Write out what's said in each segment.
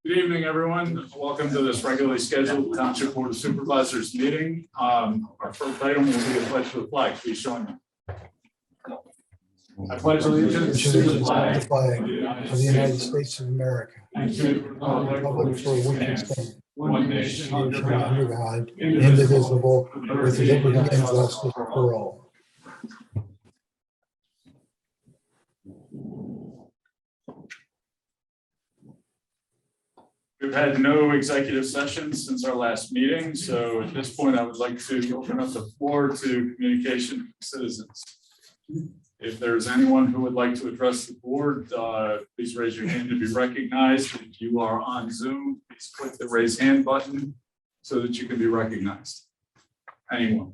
Good evening, everyone. Welcome to this regularly scheduled Township Board of Supervisors meeting. Our first item will be a pledge to the flag. Please join me. I pledge allegiance to the flag of the United States of America and to the republic for which it stands, one nation under God, under God, indivisible, with liberty and justice for all. We've had no executive sessions since our last meeting, so at this point, I would like to open up the floor to communication from citizens. If there's anyone who would like to address the board, please raise your hand to be recognized. If you are on Zoom, please click the raise hand button so that you can be recognized. Anyone?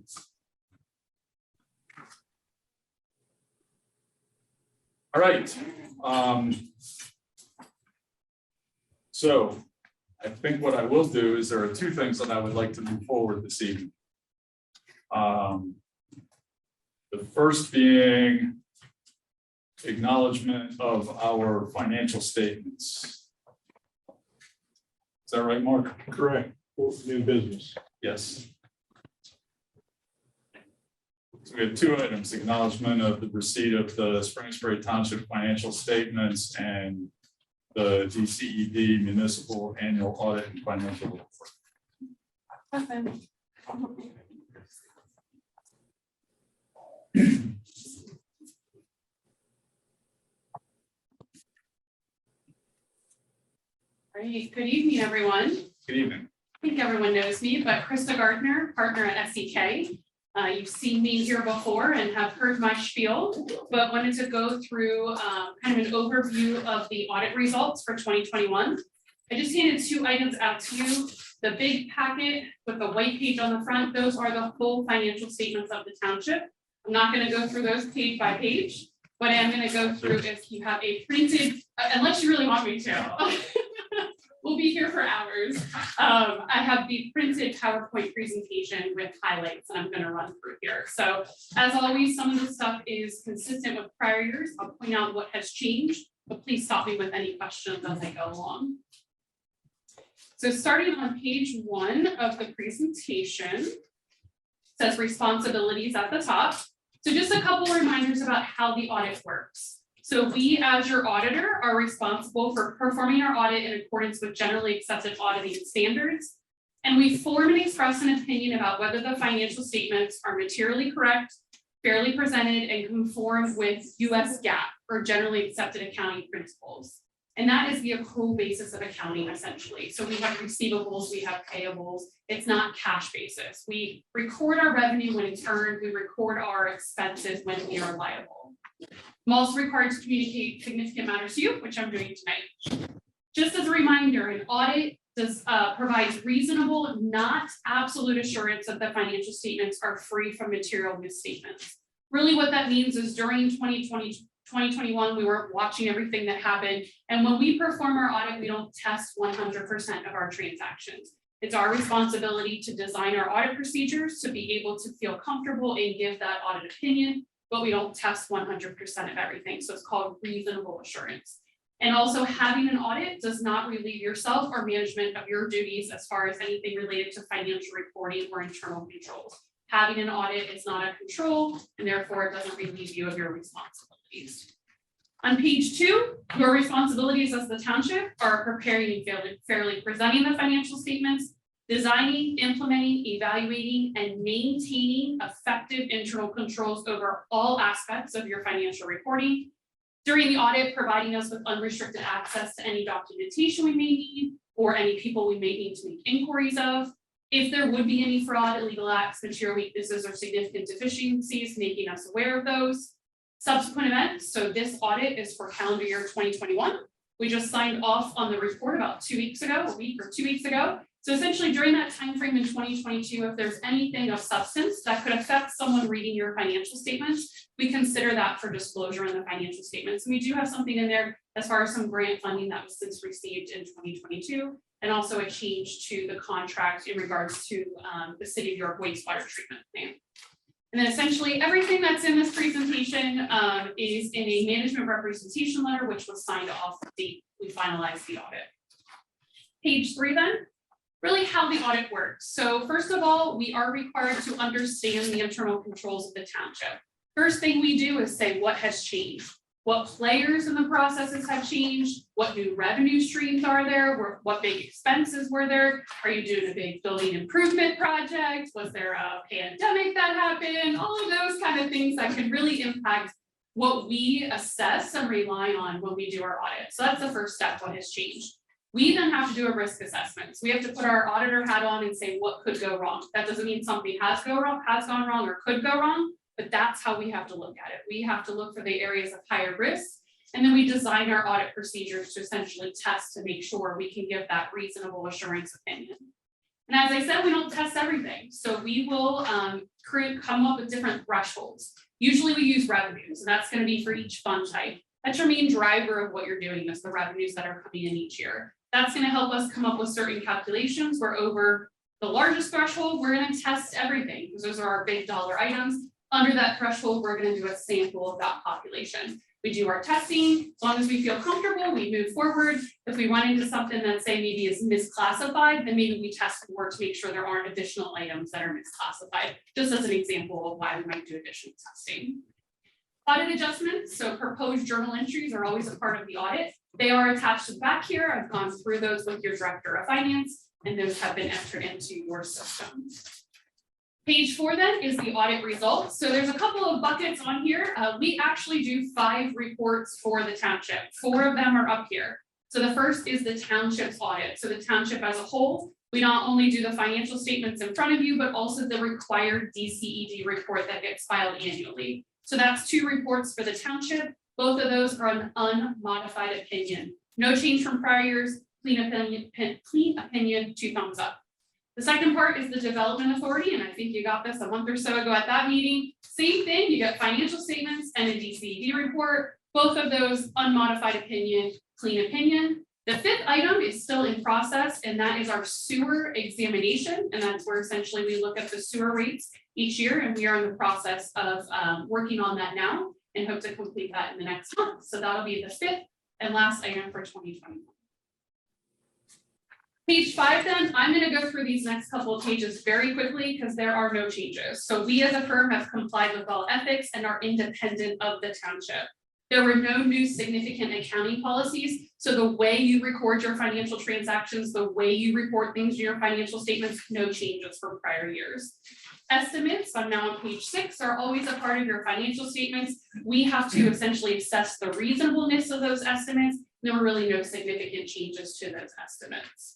All right. So I think what I will do is there are two things that I would like to move forward this evening. The first being acknowledgement of our financial statements. Is that right, Mark? Correct. New business. Yes. So we have two items: acknowledgement of the receipt of the Spring Township financial statements and the DCED municipal annual audit and financial report. All right, good evening, everyone. Good evening. I think everyone knows me, but Krista Gardner, partner at SEK. You've seen me here before and have heard my spiel, but wanted to go through kind of an overview of the audit results for 2021. I just handed two items out to you. The big packet with the white page on the front, those are the full financial statements of the township. I'm not going to go through those page by page, but I am going to go through if you have a printed, unless you really want me to. We'll be here for hours. I have the printed PowerPoint presentation with highlights that I'm going to run through here. So as always, some of this stuff is consistent with prior years. I'll point out what has changed, but please stop me with any questions as I go along. So starting on page 1 of the presentation, says responsibilities at the top. So just a couple reminders about how the audit works. So we, as your auditor, are responsible for performing our audit in accordance with generally accepted auditing standards. And we form and express an opinion about whether the financial statements are materially correct, fairly presented, and conform with US GAAP, or generally accepted accounting principles. And that is the accrual basis of accounting, essentially. So we have receivables, we have payables. It's not cash basis. We record our revenue when it's earned. We record our expenses when we are liable. I'm also required to communicate significant matters to you, which I'm doing tonight. Just as a reminder, an audit provides reasonable, not absolute assurance that the financial statements are free from material misstatements. Really what that means is during 2021, we were watching everything that happened. And when we perform our audit, we don't test 100% of our transactions. It's our responsibility to design our audit procedures to be able to feel comfortable and give that audit opinion, but we don't test 100% of everything. So it's called reasonable assurance. And also having an audit does not relieve yourself or management of your duties as far as anything related to financial reporting or internal controls. Having an audit is not a control, and therefore it doesn't relieve you of your responsibilities. On page 2, your responsibilities as the township are preparing and fairly presenting the financial statements, designing, implementing, evaluating, and maintaining effective internal controls over all aspects of your financial reporting. During the audit, providing us with unrestricted access to any documentation we may need or any people we may need to make inquiries of. If there would be any fraud, illegal acts, material weaknesses, or significant deficiencies, making us aware of those. Subsequent events, so this audit is for calendar year 2021. We just signed off on the report about 2 weeks ago, a week or 2 weeks ago. So essentially during that time frame in 2022, if there's anything of substance that could affect someone reading your financial statements, we consider that for disclosure in the financial statements. And we do have something in there as far as some grant funding that was since received in 2022, and also a change to the contract in regards to the City of York wastewater treatment plant. And then essentially everything that's in this presentation is in a management representation letter, which was signed off the date we finalized the audit. Page 3 then, really how the audit works. So first of all, we are required to understand the internal controls of the township. First thing we do is say what has changed. What players in the processes have changed, what new revenue streams are there, what big expenses were there? Are you doing a big building improvement project? Was there a pandemic that happened? All of those kind of things that can really impact what we assess and rely on when we do our audit. So that's the first step, what has changed. We then have to do a risk assessment. So we have to put our auditor hat on and say what could go wrong. That doesn't mean something has gone wrong or could go wrong. But that's how we have to look at it. We have to look for the areas of higher risk, and then we design our audit procedures to essentially test to make sure we can give that reasonable assurance opinion. And as I said, we don't test everything. So we will come up with different thresholds. Usually we use revenues, and that's going to be for each fund type. That's your main driver of what you're doing, is the revenues that are coming in each year. That's going to help us come up with certain calculations where over the largest threshold, we're going to test everything because those are our big dollar items. Under that threshold, we're going to do a sample of that population. We do our testing. As long as we feel comfortable, we move forward. If we run into something that say maybe is misclassified, then maybe we test more to make sure there aren't additional items that are misclassified, just as an example of why we might do additional testing. Audit adjustments, so proposed journal entries are always a part of the audit. They are attached to the back here. I've gone through those with your director of finance, and those have been entered into your system. Page 4 then is the audit results. So there's a couple of buckets on here. We actually do 5 reports for the township. 4 of them are up here. So the first is the township's audit. So the township as a whole, we not only do the financial statements in front of you, but also the required DCED report that gets filed annually. So that's 2 reports for the township. Both of those are an unmodified opinion. No change from prior years, clean opinion, 2 thumbs up. The second part is the development authority, and I think you got this a month or so ago at that meeting. Same thing, you get financial statements and a DCED report. Both of those unmodified opinion, clean opinion. The 5th item is still in process, and that is our sewer examination. And that's where essentially we look at the sewer rates each year, and we are in the process of working on that now and hope to complete that in the next month. So that'll be the 5th and last item for 2021. Page 5 then, I'm going to go through these next couple of pages very quickly because there are no changes. So we as a firm have complied with all ethics and are independent of the township. There were no new significant accounting policies. So the way you record your financial transactions, the way you report things in your financial statements, no changes from prior years. Estimates, I'm now on page 6, are always a part of your financial statements. We have to essentially assess the reasonableness of those estimates. There were really no significant changes to those estimates.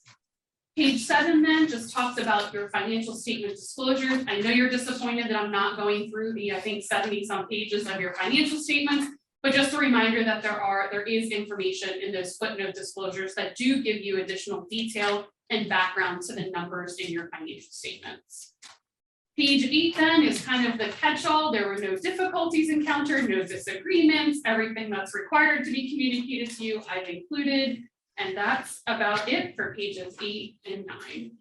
Page 7 then just talks about your financial statement disclosures. I know you're disappointed that I'm not going through the, I think, 70 some pages of your financial statements, but just a reminder that there is information in those footnote disclosures that do give you additional detail and background to the numbers in your financial statements. Page 8 then is kind of the catch-all. There were no difficulties encountered, no disagreements, everything that's required to be communicated to you, I've included. And that's about it for pages 8 and 9.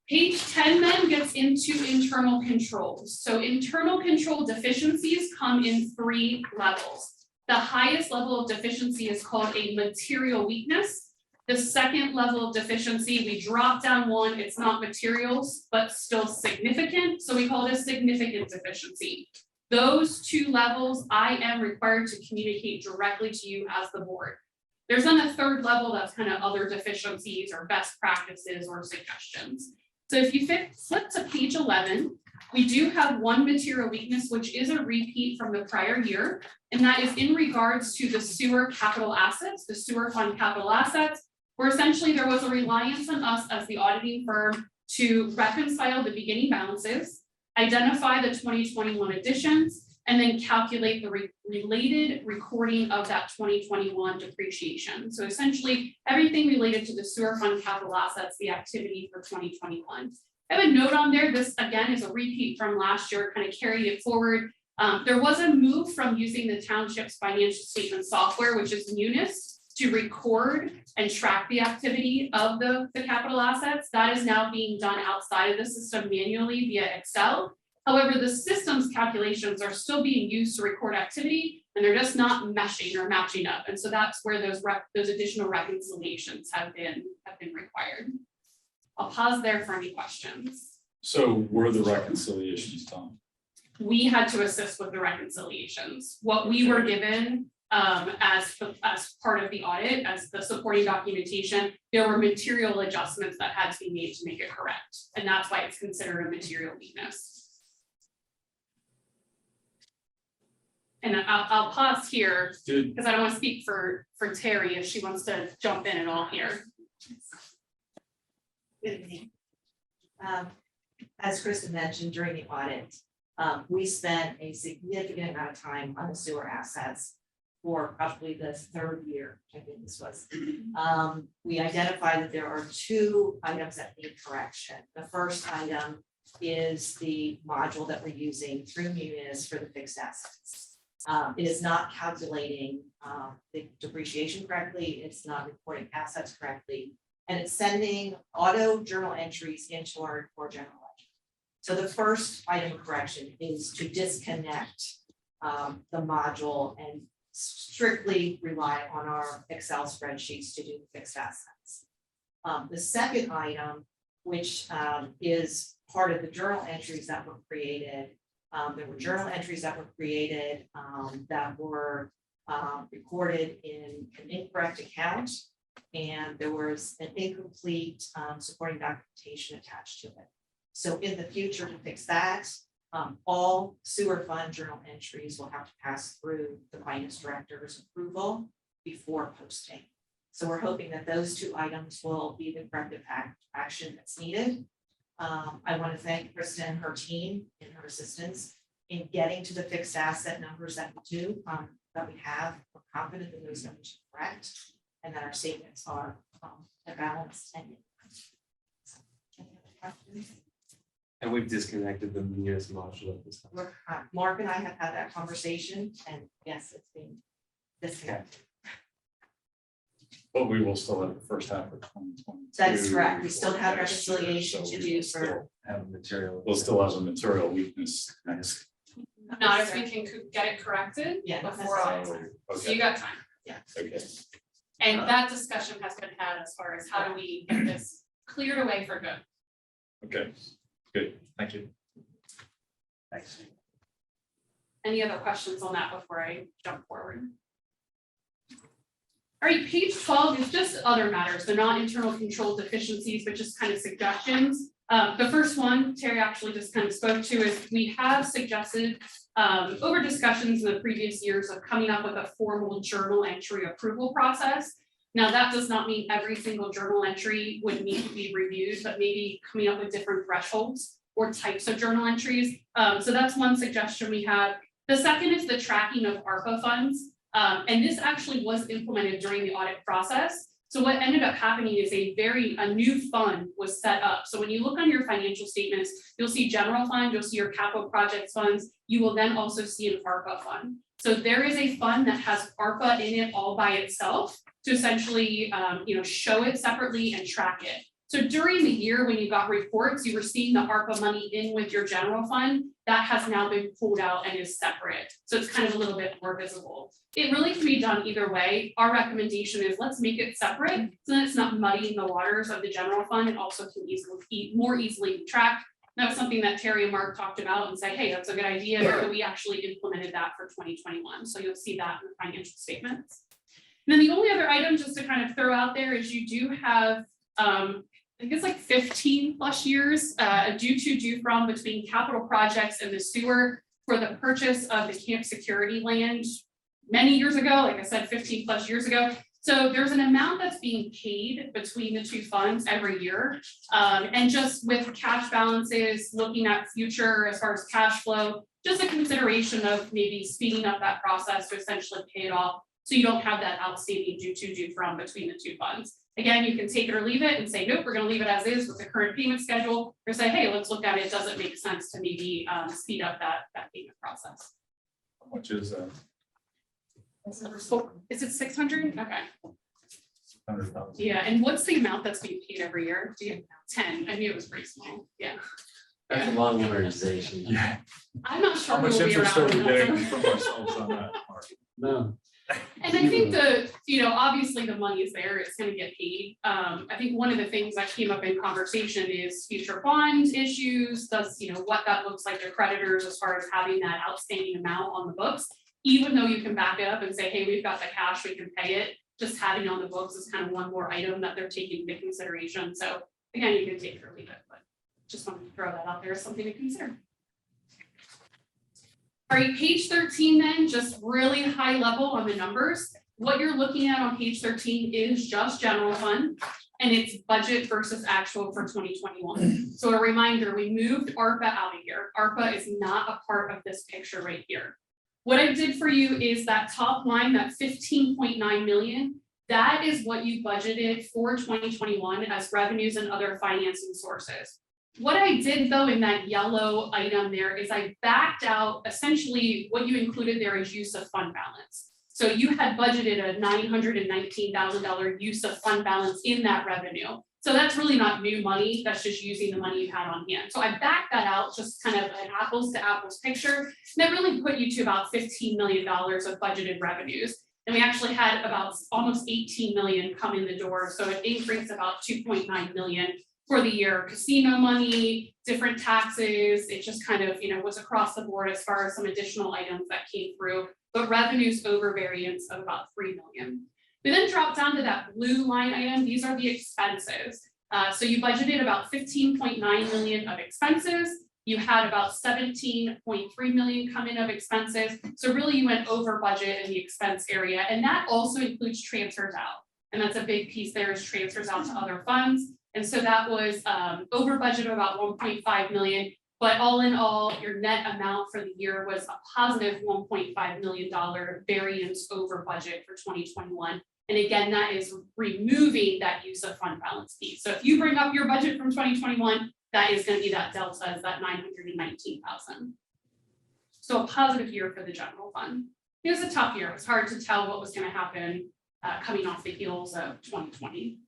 Page 10 then gets into internal controls. So internal control deficiencies come in 3 levels. The highest level of deficiency is called a material weakness. The second level of deficiency, we drop down 1, it's not materials, but still significant. So we call it a significant deficiency. Those 2 levels, I am required to communicate directly to you as the board. There's then a 3rd level that's kind of other deficiencies or best practices or suggestions. So if you flip to page 11, we do have 1 material weakness, which is a repeat from the prior year, and that is in regards to the sewer capital assets, the sewer fund capital assets, where essentially there was a reliance on us as the auditing firm to reconcile the beginning balances, identify the 2021 additions, and then calculate the related recording of that 2021 depreciation. So essentially everything related to the sewer fund capital assets, the activity for 2021. I have a note on there. This again is a repeat from last year, kind of carried it forward. There was a move from using the township's financial statement software, which is Munis, to record and track the activity of the capital assets. That is now being done outside of the system manually via Excel. However, the system's calculations are still being used to record activity, and they're just not meshing or matching up. And so that's where those additional reconciliations have been required. I'll pause there for any questions. So were the reconciliations done? We had to assist with the reconciliations. What we were given as part of the audit, as the supporting documentation, there were material adjustments that had to be made to make it correct. And that's why it's considered a material weakness. And I'll pause here because I don't want to speak for Terry if she wants to jump in at all here. Good evening. As Kristen mentioned during the audit, we spent a significant amount of time on the sewer assets for probably the third year, I think this was. We identified that there are two items that need correction. The first item is the module that we're using through Munis for the fixed assets. It is not calculating the depreciation correctly, it's not reporting assets correctly, and it's sending auto journal entries into our report general ledger. So the first item of correction is to disconnect the module and strictly rely on our Excel spreadsheets to do the fixed assets. The second item, which is part of the journal entries that were created, there were journal entries that were created that were recorded in an incorrect account, and there was an incomplete supporting documentation attached to it. So in the future, to fix that, all sewer fund journal entries will have to pass through the finance director's approval before posting. So we're hoping that those two items will be the corrective action that's needed. I want to thank Kristen and her team and her assistants in getting to the fixed asset numbers that we do, that we have. We're confident that those numbers are correct and that our statements are balanced and any other questions? And we've disconnected the Munis module at this time. Mark and I have had that conversation, and yes, it's been disconnected. But we will still have the first half of 2022. That is correct. We still have next year, reconciliation so to we do will for. still Have material. We'll still have a material weakness next. Not if we can get it corrected Yeah, before August. So Okay, you got time. okay. And that discussion has been had as far as how do we get this cleared away for good. Okay, good, thank you. Thanks. Any other questions on that before I jump forward? All right, page 12 is just other matters. They're not internal control deficiencies, but just kind of suggestions. The first one, Terry actually just kind of spoke to, is we have suggested over discussions in the previous years of coming up with a formal journal entry approval process. Now, that does not mean every single journal entry would need to be reviewed, but maybe coming up with different thresholds or types of journal entries. So that's one suggestion we have. The second is the tracking of ARPA funds. And this actually was implemented during the audit process. So what ended up happening is a new fund was set up. So when you look on your financial statements, you'll see general fund, you'll see your capital projects funds. You will then also see an ARPA fund. So there is a fund that has ARPA in it all by itself to essentially, show it separately and track it. So during the year when you got reports, you were seeing the ARPA money in with your general fund. That has now been pulled out and is separate. So it's kind of a little bit more visible. It really can be done either way. Our recommendation is let's make it separate so that it's not muddying the waters of the general fund and also can more easily be tracked. That was something that Terry and Mark talked about and say, hey, that's a good idea. But we actually implemented that for 2021. So you'll see that in the financial statements. And then the only other item just to kind of throw out there is you do have, I think it's like 15 plus years due from between capital projects and the sewer for the purchase of the camp security land many years ago, like I said, 15 plus years ago. So there's an amount that's being paid between the two funds every year. And just with cash balances, looking at future as far as cash flow, just a consideration of maybe speeding up that process to essentially pay it off. So you don't have that outstanding due from between the two funds. Again, you can take it or leave it and say, nope, we're going to leave it as is with the current payment schedule, or say, hey, let's look at it. Does it make sense to maybe speed up that payment process? How much is that? Is it 600? Okay. 100,000. Yeah, and what's the amount that's being paid every year? Do you have 10? I knew it was pretty small. Yeah. That's a long amortization. Yeah. I'm not sure. How much we'll be interest are around we enough. getting from ourselves on that, Mark? No. And I think obviously the money is there, it's gonna get paid. I think one of the things that came up in conversation is future bond issues, what that looks like to creditors as far as having that outstanding amount on the books. Even though you can back it up and say, hey, we've got the cash, we can pay it, just having it on the books is kind of one more item that they're taking into consideration. So again, you can take it or leave it, but just wanted to throw that out there as something to consider. All right, page 13 then, just really high level on the numbers. What you're looking at on page 13 is just general fund, and it's budget versus actual for 2021. So a reminder, we moved ARPA out of here. ARPA is not a part of this picture right here. What I did for you is that top line, that 15.9 million, that is what you budgeted for 2021 as revenues and other financing sources. What I did though in that yellow item there is I backed out essentially what you included there is use of fund balance. So you had budgeted a $919,000 use of fund balance in that revenue. So that's really not new money, that's just using the money you had on hand. So I backed that out, just kind of an apples to apples picture. And that really put you to about $15 million of budgeted revenues. And we actually had about almost 18 million come in the door. So it increased about 2.9 million for the year. Casino money, different taxes, it just kind of, was across the board as far as some additional items that came through, but revenues over variance of about 3 million. We then drop down to that blue line item. These are the expenses. So you budgeted about 15.9 million of expenses. You had about 17.3 million come in of expenses. So really you went over budget in the expense area. And that also includes transfers out. And that's a big piece there is transfers out to other funds. And so that was over budget of about 1.5 million. But all in all, your net amount for the year was a positive $1.5 million variance over budget for 2021. And again, that is removing that use of fund balance piece. So if you bring up your budget from 2021, that is going to be that delta is that 919,000. So a positive year for the general fund. It was a tough year. It was hard to tell what was going to happen coming off the heels of 2020.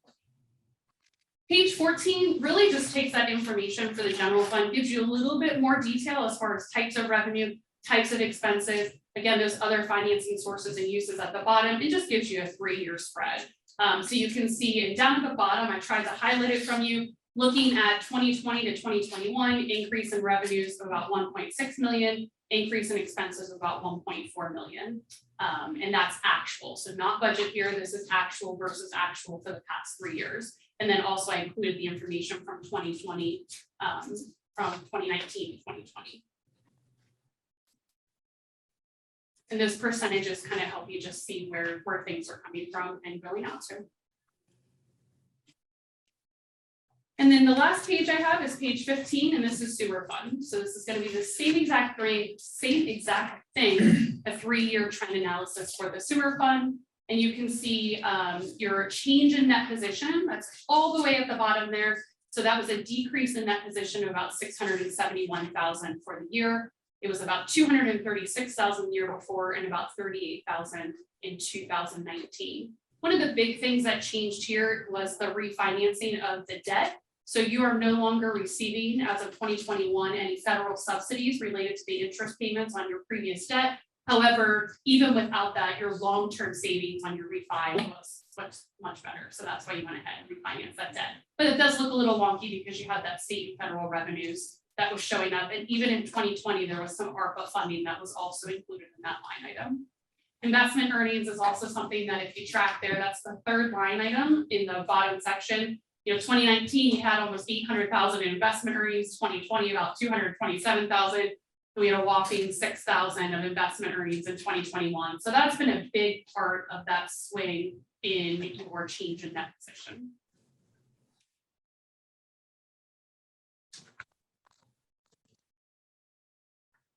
Page 14 really just takes that information for the general fund, gives you a little bit more detail as far as types of revenue, types of expenses. Again, those other financing sources and uses at the bottom, it just gives you a 3-year spread. So you can see, and down at the bottom, I tried to highlight it from you, looking at 2020 to 2021, increase in revenues of about 1.6 million, increase in expenses of about 1.4 million. And that's actual, so not budget here, this is actual versus actual for the past 3 years. And then also I included the information from 2020, from 2019 to 2020. And those percentages kind of help you just see where things are coming from and going out to. And then the last page I have is page 15, and this is sewer fund. So this is going to be the same exact thing, a 3-year trend analysis for the sewer fund. And you can see your change in net position, that's all the way at the bottom there. So that was a decrease in net position of about 671,000 for the year. It was about 236,000 the year before and about 38,000 in 2019. One of the big things that changed here was the refinancing of the debt. So you are no longer receiving, as of 2021, any federal subsidies related to the interest payments on your previous debt. However, even without that, your long-term savings on your refi was much better. So that's why you went ahead and refinance that debt. But it does look a little wonky because you had that state federal revenues that was showing up. And even in 2020, there was some ARPA funding that was also included in that line item. Investment earnings is also something that if you track there, that's the third line item in the bottom section. 2019, you had almost 800,000 in investment earnings, 2020, about 227,000. We had a whopping 6,000 of investment earnings in 2021. So that's been a big part of that swing in your change in net position.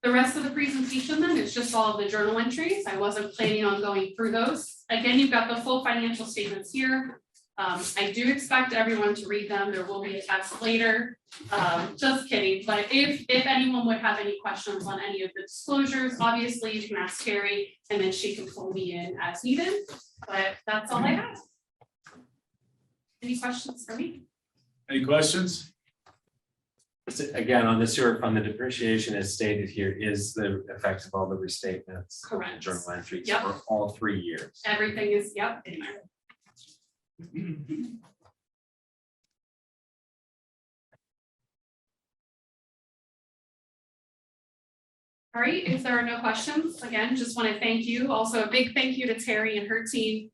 The rest of the presentation then is just all of the journal entries. I wasn't planning on going through those. Again, you've got the full financial statements here. I do expect everyone to read them. There will be a test later. Just kidding. But if anyone would have any questions on any of the disclosures, obviously you can ask Terry and then she can pull me in as needed. But that's all I have. Any questions for me? Any questions? Again, on the sewer fund, the depreciation as stated here is the effect of all the restatements. Correct. Journal entries Yep. for all 3 years. Everything is, yep, in there. All right, if there are no questions, again, just want to thank you. Also, a big thank you to Terry and her team.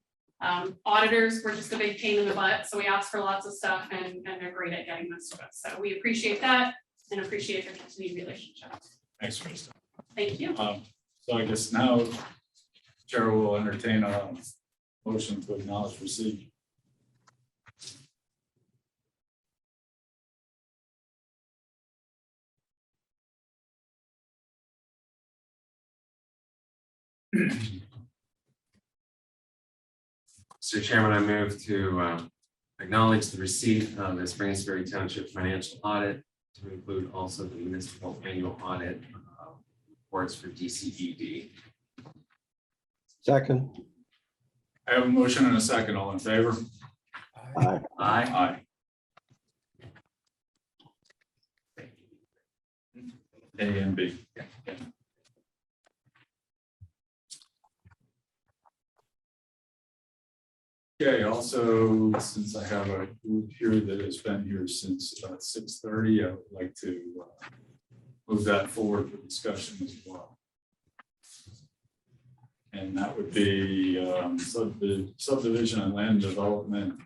Auditors were just a big pain in the butt, so we asked for lots of stuff and they're great at getting this to us. So we appreciate that and appreciate the continued relationship. Thanks, Krista. Thank you. So I guess now Chair will entertain a motion to acknowledge receipt. Mr. Chairman, I move to acknowledge the receipt of the Spring Township financial audit to include also the municipal annual audit reports for DCED. Second. I have a motion and a second. All in favor? Aye. Aye. A and B. Okay, also, since I have a group here that has been here since about 6:30, I would like to move that forward for discussion as well. And that would be subdivision and land development,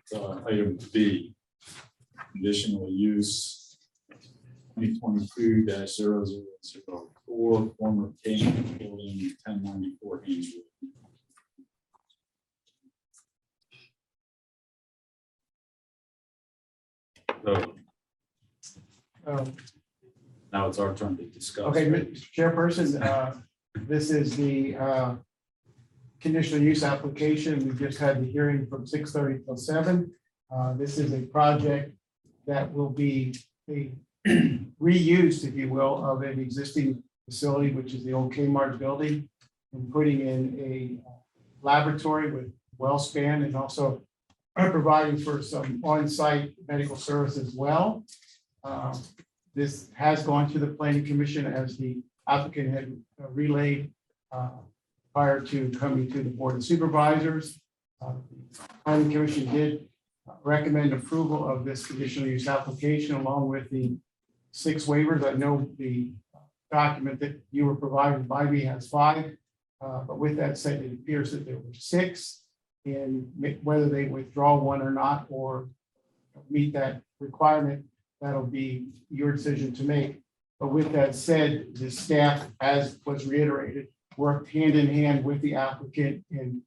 item B, conditional use 2022-0004, former Kane building 1094 Haynes Road. So now it's our turn to discuss. Okay, right? Mr. Chairperson, this is the conditional use application. We just had the hearing from 6:30 till 7. This is a project that will be a reuse, if you will, of an existing facility, which is the old Kmart building, and putting in a laboratory with well span and also providing for some on-site medical service as well. This has gone to the planning commission as the applicant had relayed prior to coming to the board of supervisors. Planning commission did recommend approval of this conditional use application along with the 6 waivers. I know the document that you were provided by me has 5, but with that said, it appears that there were 6. And whether they withdraw one or not, or meet that requirement, that'll be your decision to make. But with that said, the staff, as was reiterated, worked hand in hand with the applicant in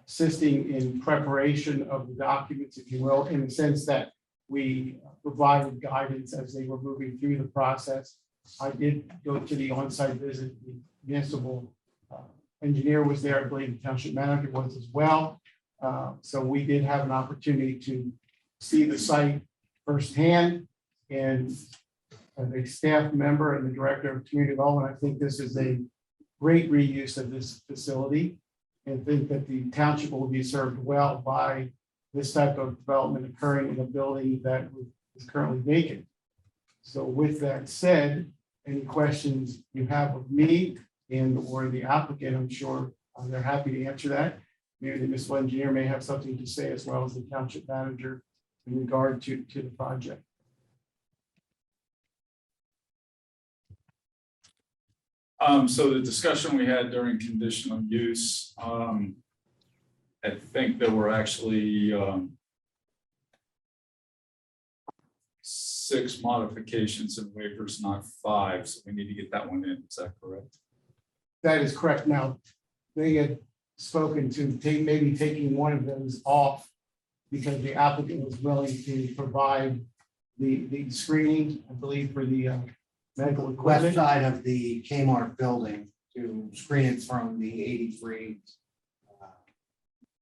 assisting in preparation of the documents, if you will, in the sense that we provided guidance as they were moving through the process. I did go to the on-site visit. The municipal engineer was there. I believe the township manager was as well. So we did have an opportunity to see the site firsthand, and as a staff member and the director of community development, I think this is a great reuse of this facility, and think that the township will be served well by this type of development occurring in a building that is currently vacant. So with that said, any questions you have of me and or the applicant, I'm sure they're happy to answer that. Maybe the municipal engineer may have something to say as well as the township manager in regard to the project. So the discussion we had during conditional use, I think there were actually 6 modifications and waivers, not 5. So we need to get that one in. Is that correct? That is correct. Now, they had spoken to maybe taking one of those off because the applicant was willing to provide the screening, I believe, for the medical west equipment. side of the Kmart building to screen it from the 83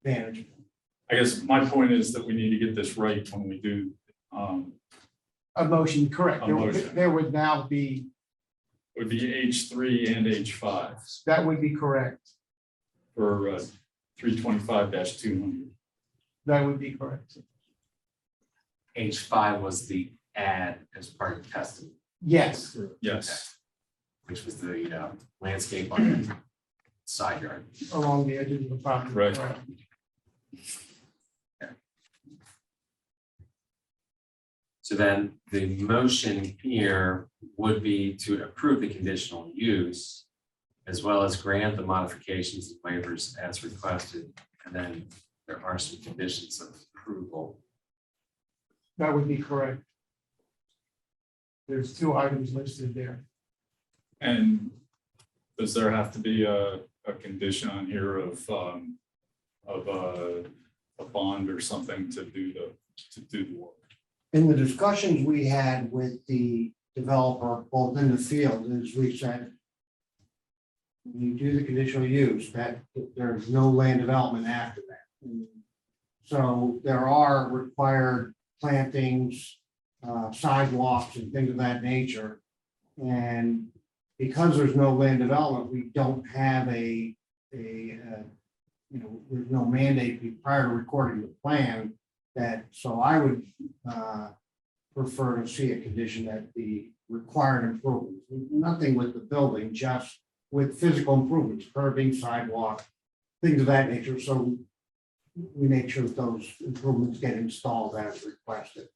vantage. I guess my point is that we need to get this right when we do. A motion, correct. A motion. There would now be, Would be H3 and H5 that would be correct. for 325-200. That would be correct. H5 was the add as part of testing. Yes, Yes. which was the landscape on the side yard. along the edges of the property. Right. correct. So then the motion here would be to approve the conditional use as well as grant the modifications and waivers as requested. And then there are some conditions of approval. That would be correct. There's 2 items listed there. And does there have to be a condition on here of a bond or something to do the work? In the discussions we had with the developer, both in the field, as we said, when you do the conditional use, that there's no land development after that. So there are required plantings, sidewalks and things of that nature. And because there's no land development, we don't have there's no mandate prior to recording the plan that, so I would prefer to see a condition that the required improvements, nothing with the building, just with physical improvements, curbing, sidewalk, things of that nature. So we make sure that those improvements get installed as requested.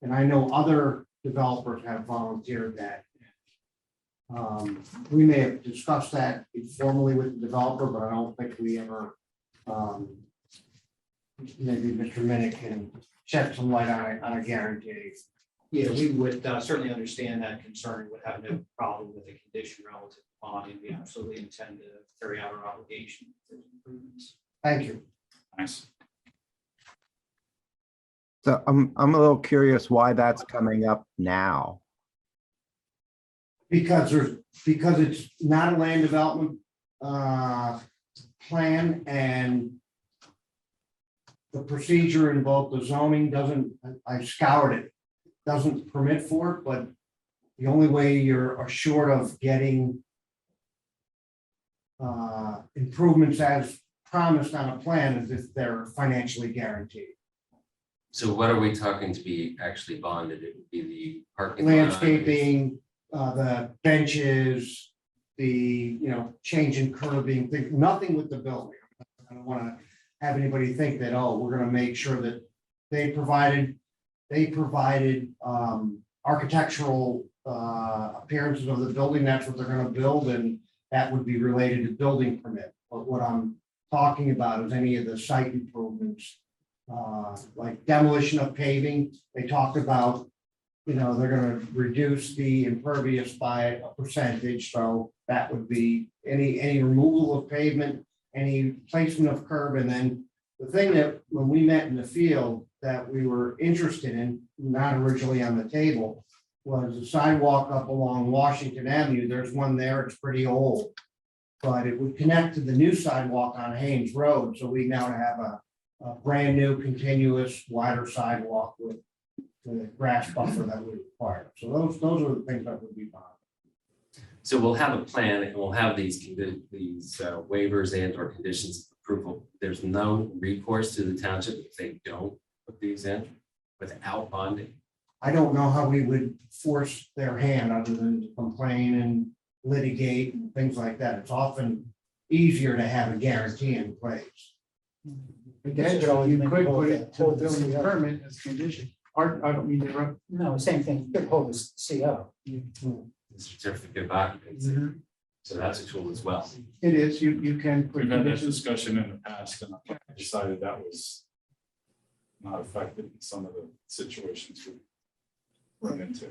And I know other developers have volunteered that. We may have discussed that informally with the developer, but I don't think we ever, maybe Mr. Minnick can shed some light on a guarantee. Yeah, we would certainly understand that concern, would have no problem with the condition relative to bonding. We absolutely intend to carry out our obligation for improvements. Thank you. Nice. So I'm a little curious why that's coming up now. Because it's not a land development plan, and the procedure in both the zoning doesn't, I scoured it, doesn't permit for it, but the only way you're assured of getting improvements as promised on a plan is if they're financially guaranteed. So what are we talking to be actually bonded? It would be the parking lot. Landscaping, the benches, the, change in curbing, nothing with the building. I don't want to have anybody think that, oh, we're going to make sure that they provided architectural appearances of the building. That's what they're going to build, and that would be related to building permit. But what I'm talking about is any of the site improvements, like demolition of paving. They talked about, they're going to reduce the impervious by a percentage. So that would be any removal of pavement, any placement of curb. And then the thing that when we met in the field that we were interested in, not originally on the table, was the sidewalk up along Washington Avenue. There's one there, it's pretty old, but it would connect to the new sidewalk on Haynes Road. So we now have a brand new continuous wider sidewalk with the grass buffer that we require. So those are the things that would be fine. So we'll have a plan and we'll have these waivers and or conditions of approval. There's no recourse to the township if they don't put these in without bonding. I don't know how we would force their hand other than to complain and litigate and things like that. It's often easier to have a guarantee in place. Potentially, you could put it to the building permit as condition. Art, I don't mean to interrupt. No, same thing, you could hold this CO. The certificate of occupancy. So that's a tool as well. It is, you can put We've had that conditions. discussion in the past, and I decided that was not effective in some of the situations we run into.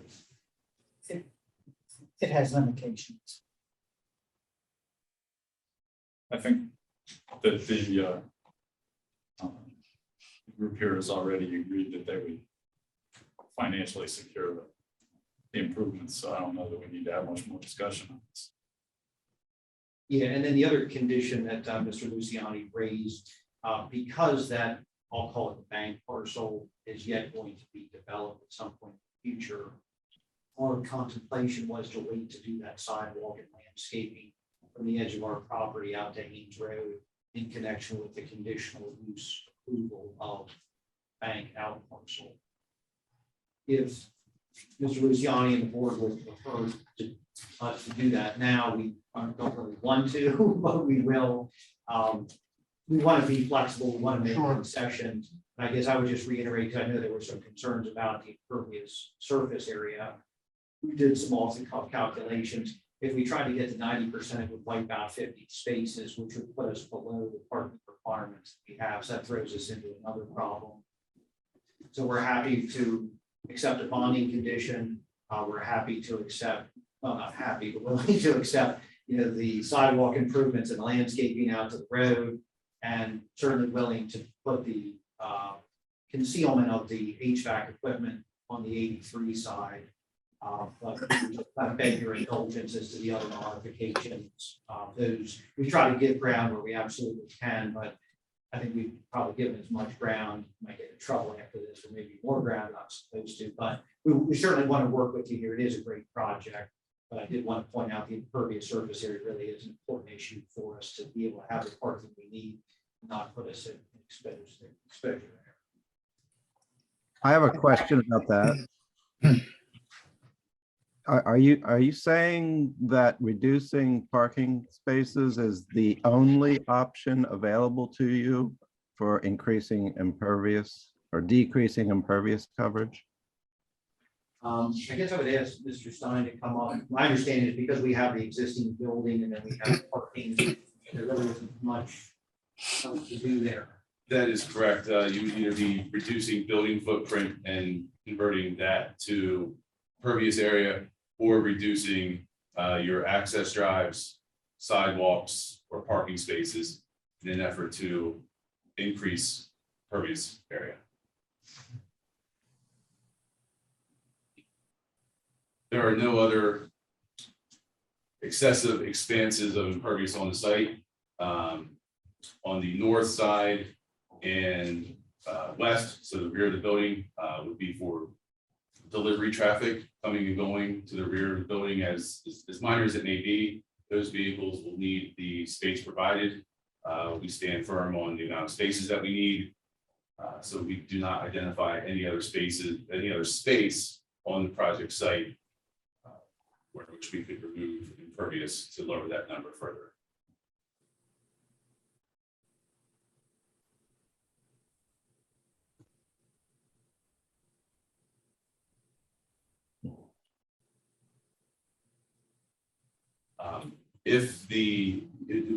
It has limitations. I think that the group here has already agreed that they would financially secure the improvements, so I don't know that we need to have much more discussion on this. Yeah, and then the other condition that Mr. Luciani raised, because that, I'll call it the bank parcel, is yet going to be developed at some point in the future. Our contemplation was to wait to do that sidewalk and landscaping from the edge of our property out to Haynes Road in connection with the conditional use approval of bank out parcel. If Mr. Luciani and the board would prefer to us to do that now. We don't really want to, but we will. We want to be flexible, we want to make concessions. And I guess I would just reiterate, because I know there were some concerns about the impervious surface area. We did some off-the-cuff calculations. If we try to get to 90%, it would wipe out 50 spaces, which would put us below the parking requirements we have. So that throws us into another problem. So we're happy to accept a bonding condition. We're happy to accept, well, not happy, but willing to accept, the sidewalk improvements and landscaping out to the road, and certainly willing to put the concealment of the HVAC equipment on the 83 side. But I beg your indulgence as to the other modifications. Those we try to give ground where we absolutely can, but I think we've probably given as much ground. Might get in trouble after this, or maybe more ground not supposed to. But we certainly want to work with you here. It is a great project, but I did want to point out the impervious surface area really is an important issue for us to be able to have the parking we need, not put us in exposure there. I have a question about that. Are you saying that reducing parking spaces is the only option available to you for increasing impervious or decreasing impervious coverage? I guess I would ask Mr. Stein to come up. My understanding is because we have the existing building and then we have parking, there really isn't much to do there. That is correct. You would either be reducing building footprint and converting that to pervious area, or reducing your access drives, sidewalks, or parking spaces in an effort to increase pervious area. There are no other excessive expanses of impervious on the site. On the north side and west, so the rear of the building would be for delivery traffic coming and going to the rear of the building. As minor as it may be, those vehicles will need the space provided. We stand firm on the amount of spaces that we need. So we do not identify any other space on the project site which we could remove impervious to lower that number further.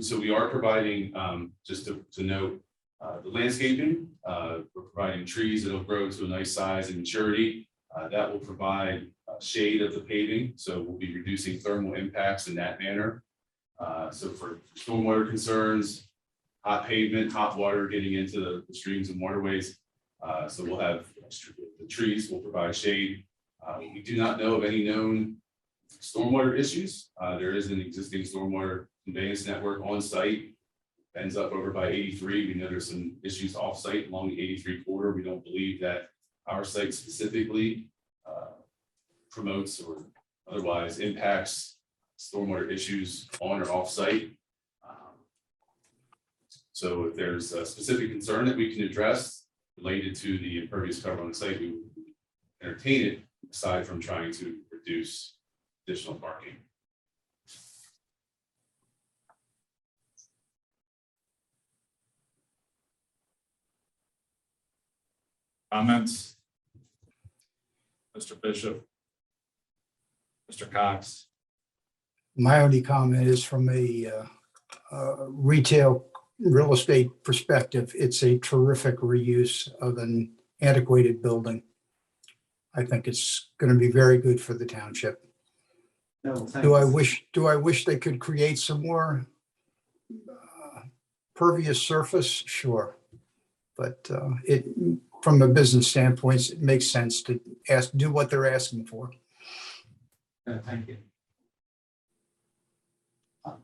So we are providing, just to note, the landscaping, we're providing trees that'll grow to a nice size and maturity. That will provide shade of the paving, so we'll be reducing thermal impacts in that manner. So for stormwater concerns, hot pavement, hot water getting into the streams and waterways. So we'll have the trees will provide shade. We do not know of any known stormwater issues. There is an existing stormwater conveyance network on site, ends up over by 83. We know there's some issues off site along the 83 corridor. We don't believe that our site specifically promotes or otherwise impacts stormwater issues on or off site. So if there's a specific concern that we can address related to the impervious cover on the site, we would entertain it, aside from trying to reduce additional parking. Comments? Mr. Bishop? Mr. Cox? My only comment is from a retail real estate perspective. It's a terrific reuse of an antiquated building. I think it's going to be very good for the township. No, Do I wish they could create some more pervious surface? Sure. But from a business standpoint, it makes sense to do what they're asking for. Thank you.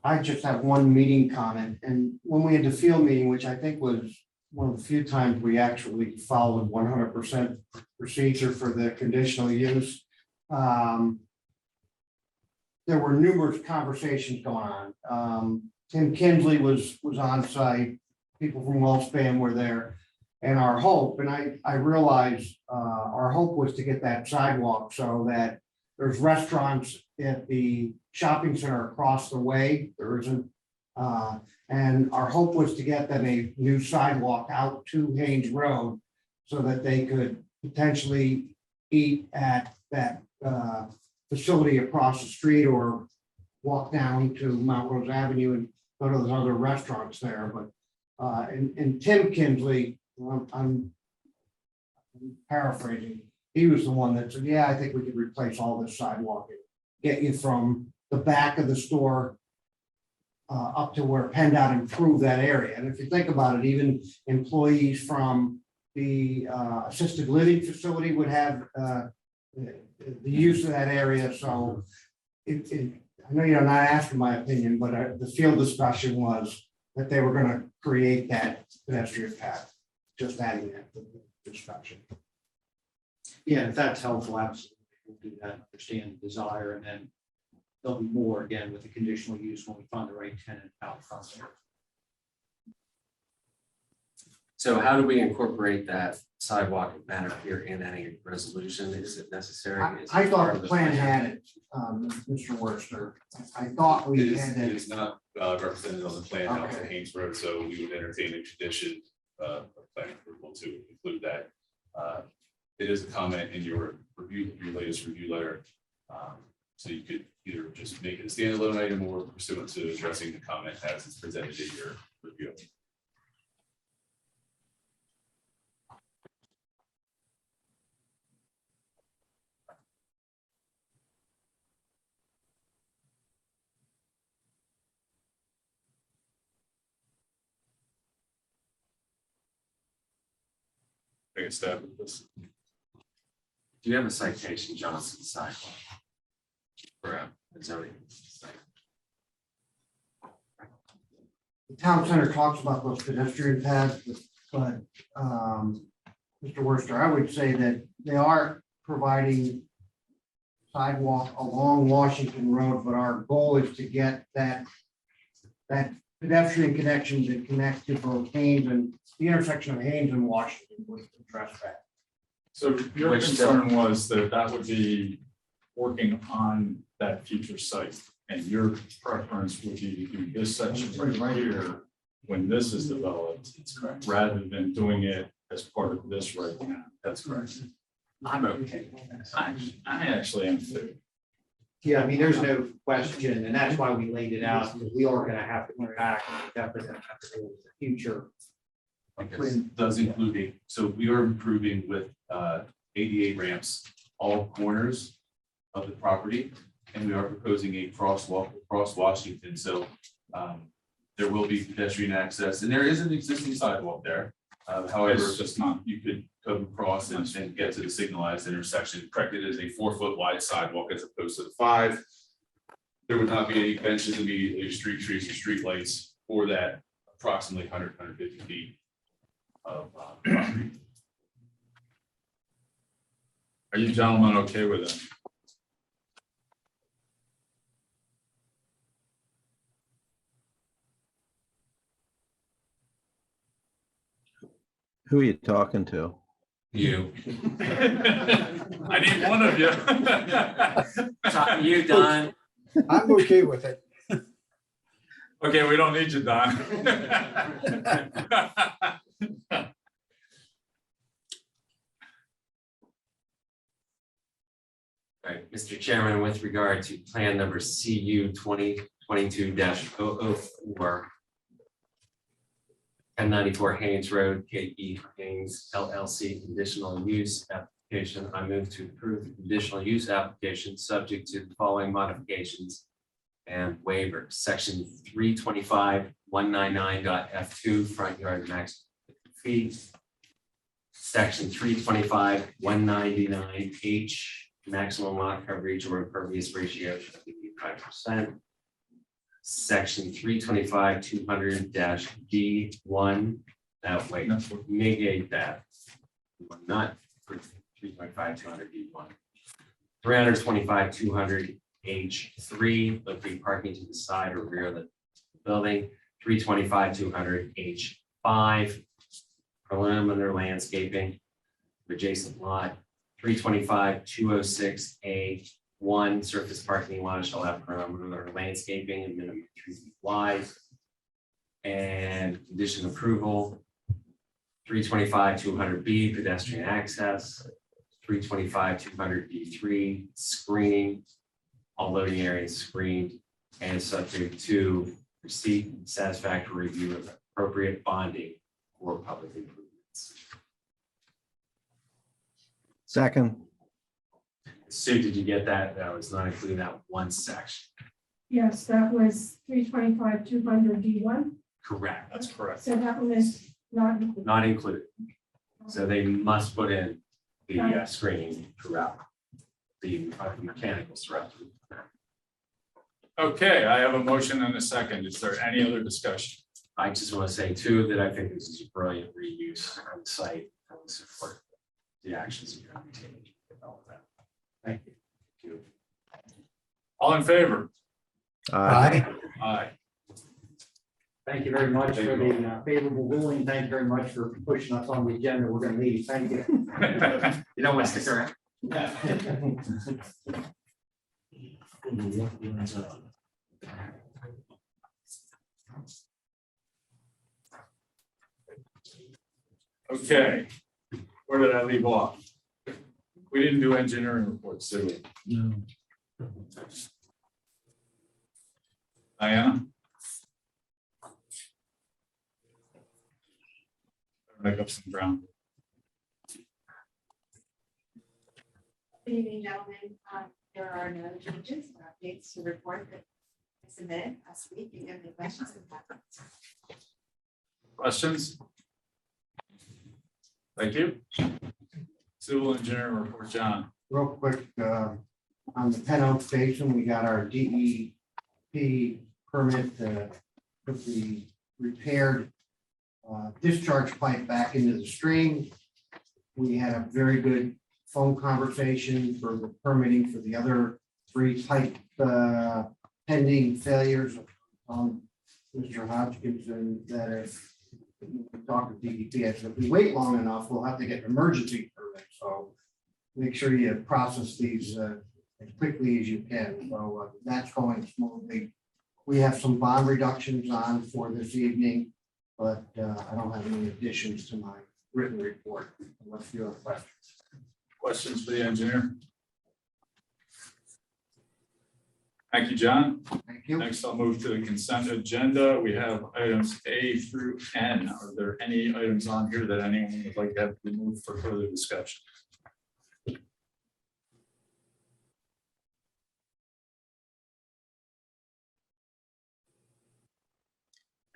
I just have one meeting comment, and when we had the field meeting, which I think was one of the few times we actually followed 100% procedure for the conditional use, there were numerous conversations going on. Tim Kinsley was on site, people from Wellspan were there. And our hope, and I realize, our hope was to get that sidewalk so that there's restaurants at the shopping center across the way. There isn't. And our hope was to get them a new sidewalk out to Haynes Road so that they could potentially eat at that facility across the street or walk down to Mount Rose Avenue and go to those other restaurants there. But and Tim Kinsley, I'm paraphrasing, he was the one that said, yeah, I think we could replace all this sidewalk, and get you from the back of the store up to where PennDOT improved that area. And if you think about it, even employees from the assisted living facility would have the use of that area. So I know you're not asking my opinion, but the field discussion was that they were going to create that pedestrian path. Just adding that to the discussion. Yeah, if that's helpful, absolutely, we'll do that, understand the desire, and then there'll be more again with the conditional use when we find the right tenant out front there. So how do we incorporate that sidewalk matter here in any resolution? Is it necessary? Is it I part thought of the plan had it, Mr. Worcester. I thought It we is, had it it. is not represented on the plan out to Okay. Haynes Road, so we would entertain a condition of plan approval to include that. It is a comment in your review, your latest review letter. So you could either just make it a standalone item or pursuant to addressing the comment as it's presented in your review. Take a stab at this. Do you have a citation, Johnson sidewalk? For a zoning site? The town center talks about those pedestrian paths, but Mr. Worcester, I would say that they are providing sidewalk along Washington Road, but our goal is to get that pedestrian connection that connects to both Haynes and the intersection of Haynes and Washington would address that. So your concern was that that would be working on that future site, and your preference would be to do this section right here when this is developed. That's correct. Rather than doing it as part of this right now. That's correct. I'm okay. I actually am too. Yeah, I mean, there's no question, and that's why we laid it out, because we are gonna have to come back and definitely gonna have to go in the future. It does include so we are improving with ADA ramps all corners of the property, and we are proposing a crosswalk across Washington. So there will be pedestrian access, and there is an existing sidewalk there. However, It's just not, you could come across and get to the signalized intersection. Correct, it is a 4-foot wide sidewalk as opposed to the 5. There would not be any benches immediately, street trees or street lights for that approximately 150 feet of property. are you gentlemen okay with it? Who are you talking to? You. I need one of you. You, Don. I'm okay with it. Okay, we don't need you, Don. Right, Mr. Chairman, with regard to plan number CU 2022-004. 1094 Haynes Road, KE Haynes LLC conditional use application. I move to approve the conditional use application subject to the following modifications and waivers. Section 325.199.f2 front yard max feet. Section 325.199H maximum lot coverage or impervious ratio should be 5%. Section 325.200-D1, that way, negate that. Not 325.200-D1. 325.200H3, locate parking to the side or rear of the building. 325.200H5, preliminary landscaping, adjacent lot, 325-206A1, surface parking lot shall have perimeter landscaping and minimum 3 feet wide. And condition approval, 325-200B, pedestrian access, 325-200B3, screening, all loading areas screened, and subject to receipt and satisfactory review of appropriate bonding for public improvements. Second, Sue, did you get that? That was not including that one section. Yes, that was 325-200D1. Correct. That's correct. So that one is not included. Not included. So they must put in the screening throughout the mechanicals throughout. Okay, I have a motion and a second. Is there any other discussion? I just want to say too, that I think this is a brilliant reuse on the site. I would support the actions that you're undertaking to develop that. Thank you. All in favor? aye. Aye. Thank you very much for the favorable ruling. Thank you very much for pushing us on the agenda. We're going to leave. Thank you. You don't want to stick around? Okay, where did I leave off? We didn't do engineering reports, did we? No. Diana? Make up some ground. Good evening, gentlemen. There are no changes or updates to report that I submitted last week. Do you have any questions? Questions? Thank you. Civil engineering report, John. Real quick, on the Penn Oak Station, we got our DEP permit to put the repaired discharge pipe back into the stream. We had a very good phone conversation for the permitting for the other 3 pipe pending failures. Mr. Hodgkinson, that if we talk to DEP, I said, if we wait long enough, we'll have to get an emergency permit. So make sure you process these as quickly as you can. So that's going smoothly. We have some bond reductions on for this evening, but I don't have any additions to my written report unless you have questions. Questions for the engineer? Thank you, John. Thank you. Next, I'll move to the consent agenda. We have items A through N. Are there any items on here that anyone would like to have removed for further discussion?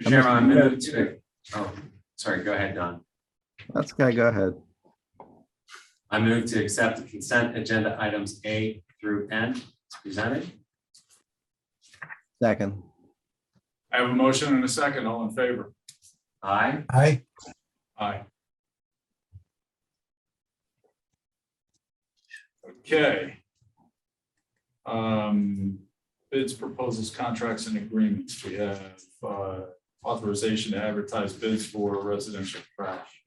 Chairman, I move to, oh, sorry, go ahead, Don. That's okay, go ahead. I move to accept the consent agenda items A through N as presented. Second, I have a motion and a second. All in favor? Aye. Aye. Aye. Okay. Bids, proposals, contracts, and agreements. We have authorization to advertise bids for residential trash.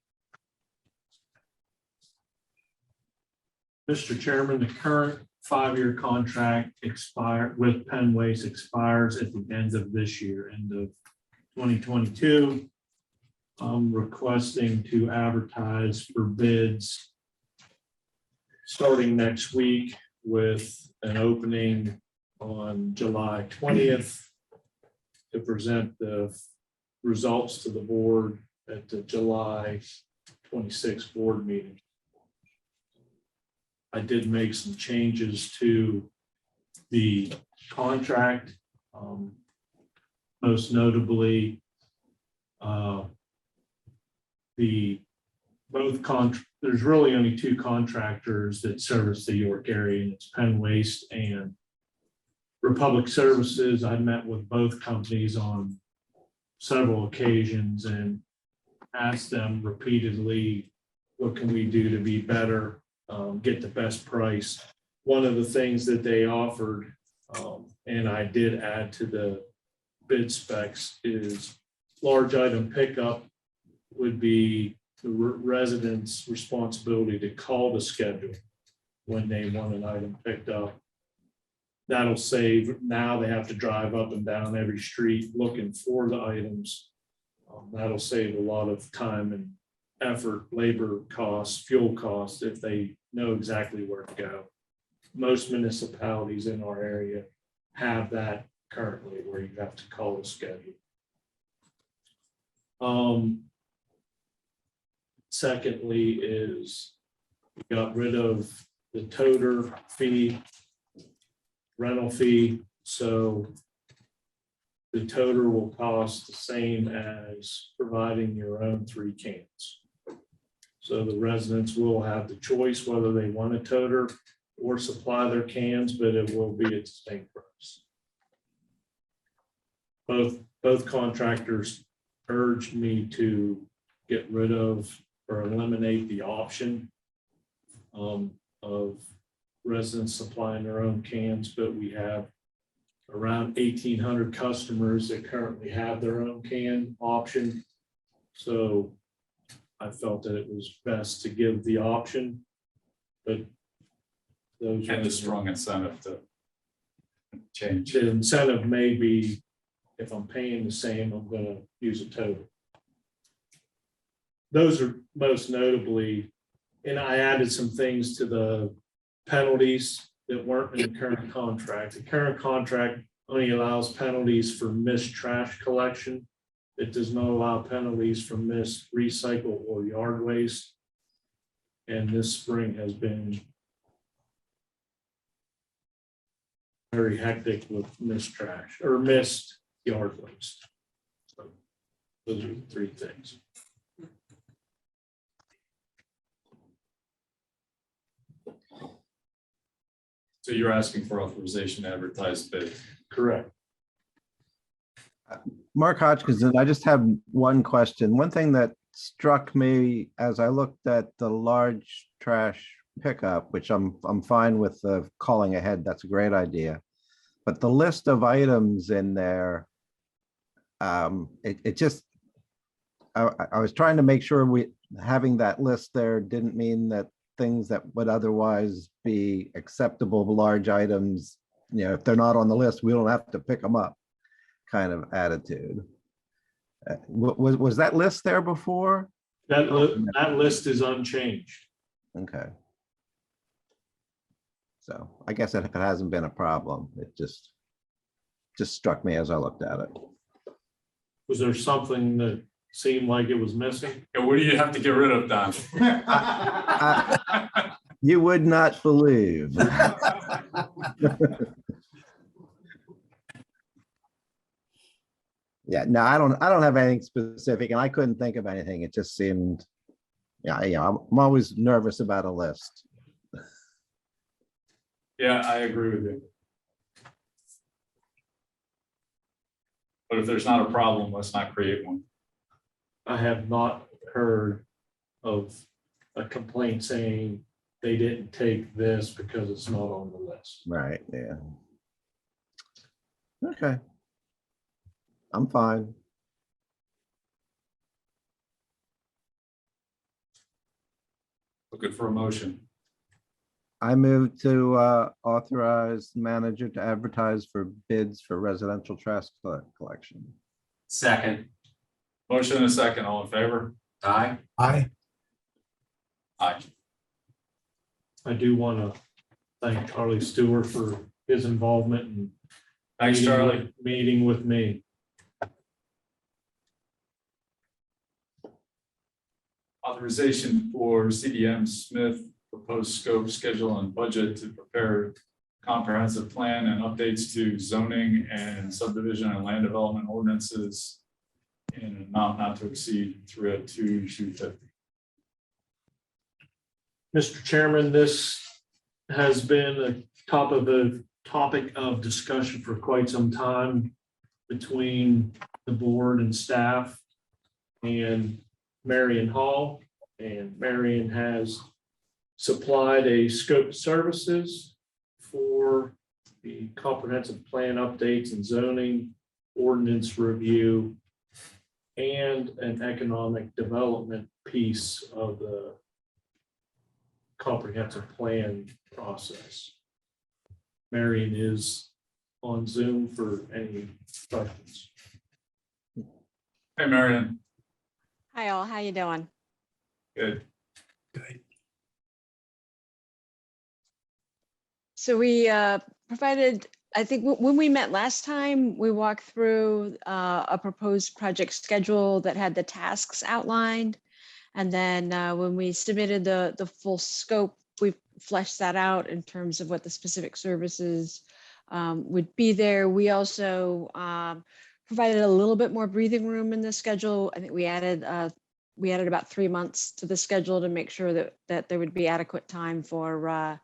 Mr. Chairman, the current 5-year contract with Penn Waste expires at the end of this year, end of 2022. I'm requesting to advertise for bids starting next week with an opening on July 20th to present the results to the board at the July 26th board meeting. I did make some changes to the contract. Most notably, there's really only 2 contractors that service the York area, and it's Penn Waste and Republic Services. I met with both companies on several occasions and asked them repeatedly, what can we do to be better, get the best price. One of the things that they offered, and I did add to the bid specs, is large item pickup would be the residents' responsibility to call the schedule when they want an item picked up. That'll save, now they have to drive up and down every street looking for the items. That'll save a lot of time and effort, labor costs, fuel costs, if they know exactly where to go. Most municipalities in our area have that currently, where you have to call the schedule. Secondly is we got rid of the toter fee, rental fee, so the toter will cost the same as providing your own 3 cans. So the residents will have the choice whether they want a toter or supply their cans, but it will be at the same price. Both contractors urged me to get rid of or eliminate the option of residents supplying their own cans, but we have around 1,800 customers that currently have their own can option. So I felt that it was best to give the option, but those And a strong incentive to change. the incentive may be, if I'm paying the same, I'm gonna use a total. Those are most notably, and I added some things to the penalties that weren't in the current contract. The current contract only allows penalties for missed trash collection. It does not allow penalties for missed recycle or yard waste. And this spring has been very hectic with missed trash or missed yard waste. So those are the 3 things. So you're asking for authorization to advertise bid. Correct. Mark Hodgkinson, I just have one question. One thing that struck me as I looked at the large trash pickup, which I'm fine with calling ahead, that's a great idea. But the list of items in there, it just, I was trying to make sure having that list there didn't mean that things that would otherwise be acceptable large items, if they're not on the list, we don't have to pick them up kind of attitude. Was that list there before? That list is unchanged. Okay. So I guess it hasn't been a problem. It just struck me as I looked at it. Was there something that seemed like it was missing? Yeah, what do you have to get rid of, Don? You would not believe. Yeah, no, I don't have anything specific, and I couldn't think of anything. It just seemed, I'm always nervous about a list. Yeah, I agree with you. But if there's not a problem, let's not create one. I have not heard of a complaint saying they didn't take this because it's not on the list. Right, yeah. Okay. I'm fine. Looking for a motion. I move to authorize manager to advertise for bids for residential trash collection. Second. Motion and a second, all in favor? Aye. Aye. Aye. I do want to thank Charlie Stewart for his involvement in Thanks, Charlie. meeting with me. Authorization for CDM Smith, proposed scope, schedule, and budget to prepare comprehensive plan and updates to zoning and subdivision and land development ordinances in an amount not to exceed 302,250. Mr. Chairman, this has been a topic of discussion for quite some time between the board and staff and Marion Hall. And Marion has supplied a scope of services for the comprehensive plan updates and zoning ordinance review and an economic development piece of the comprehensive plan process. Marion is on Zoom for any questions. Hey, Marion. Hi all, how you doing? Good. So we provided, I think when we met last time, we walked through a proposed project schedule that had the tasks outlined. And then when we submitted the full scope, we fleshed that out in terms of what the specific services would be there. We also provided a little bit more breathing room in the schedule. I think we added about 3 months to the schedule to make sure that there would be adequate time for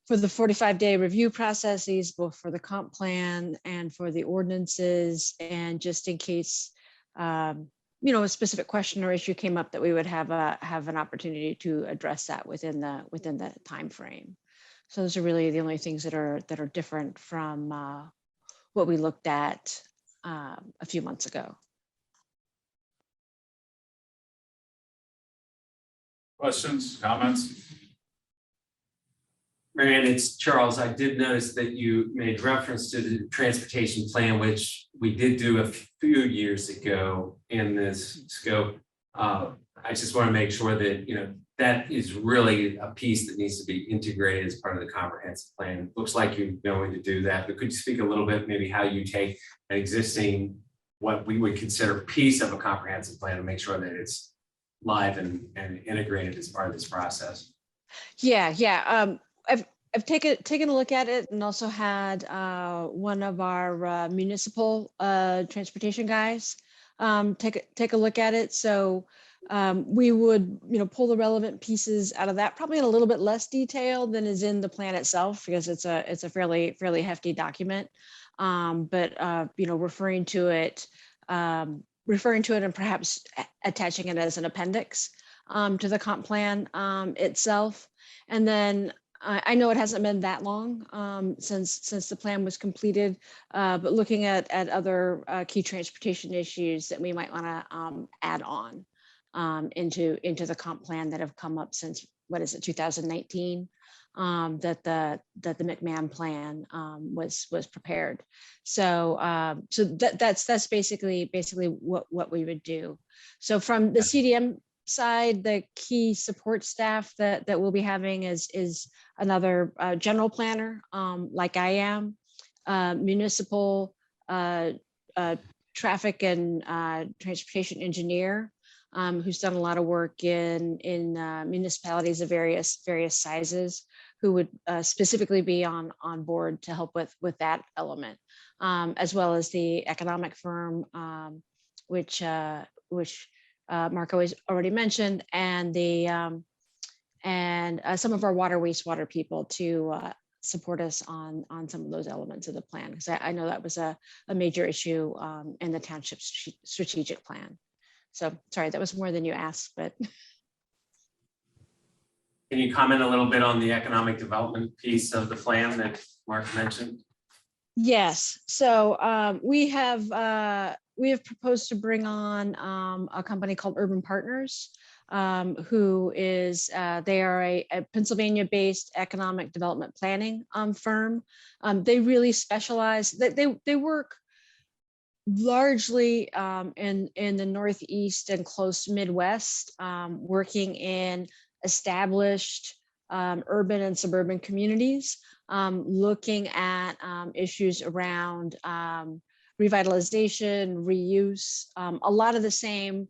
the 45-day review processes, both for the comp plan and for the ordinances, and just in case a specific question or issue came up, that we would have an opportunity to address that within the time frame. So those are really the only things that are different from what we looked at a few months ago. Questions, comments? Marianne, it's Charles. I did notice that you made reference to the transportation plan, which we did do a few years ago in this scope. I just want to make sure that, that is really a piece that needs to be integrated as part of the comprehensive plan. Looks like you're going to do that, but could you speak a little bit maybe how you take an existing, what we would consider piece of a comprehensive plan and make sure that it's live and integrated as part of this process? Yeah. I've taken a look at it, and also had one of our municipal transportation guys take a look at it. So we would pull the relevant pieces out of that, probably in a little bit less detail than is in the plan itself, because it's a fairly hefty document. But referring to it and perhaps attaching it as an appendix to the comp plan itself. And then I know it hasn't been that long since the plan was completed, but looking at other key transportation issues that we might want to add on into the comp plan that have come up since, 2019, that the McMahon plan was prepared. So that's basically what we would do. So from the CDM side, the key support staff that we'll be having is another general planner, like I am, municipal traffic and transportation engineer, who's done a lot of work in municipalities of various sizes, who would specifically be on board to help with that element, as well as the economic firm, which Marco has already mentioned, and some of our water wastewater people to support us on some of those elements of the plan, because I know that was a major issue in the township strategic plan. So sorry, that was more than you asked, but. Can you comment a little bit on the economic development piece of the plan that Mark mentioned? Yes. So we have proposed to bring on a company called Urban Partners, who is they are a Pennsylvania-based economic development planning firm. They really specialize. They work largely in the Northeast and close Midwest, working in established urban and suburban communities, looking at issues around revitalization, reuse, a lot of the same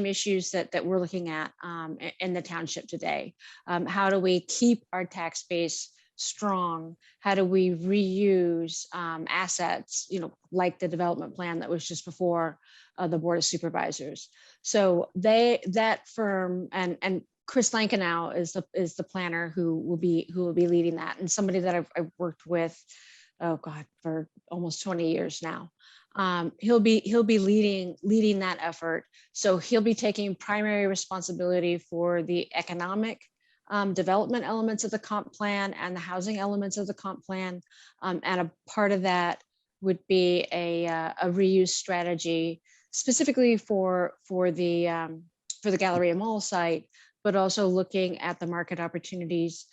issues that we're looking at in the township today. How do we keep our tax base strong? How do we reuse assets, like the development plan that was just before the Board of Supervisors? So that firm, and Chris Lankenau is the planner who will be leading that, and somebody that I've worked with, for almost 20 years now. He'll be leading that effort. So he'll be taking primary responsibility for the economic development elements of the comp plan and the housing elements of the comp plan, and a part of that would be a reuse strategy, specifically for the Galleria Mall site, but also looking at the market opportunities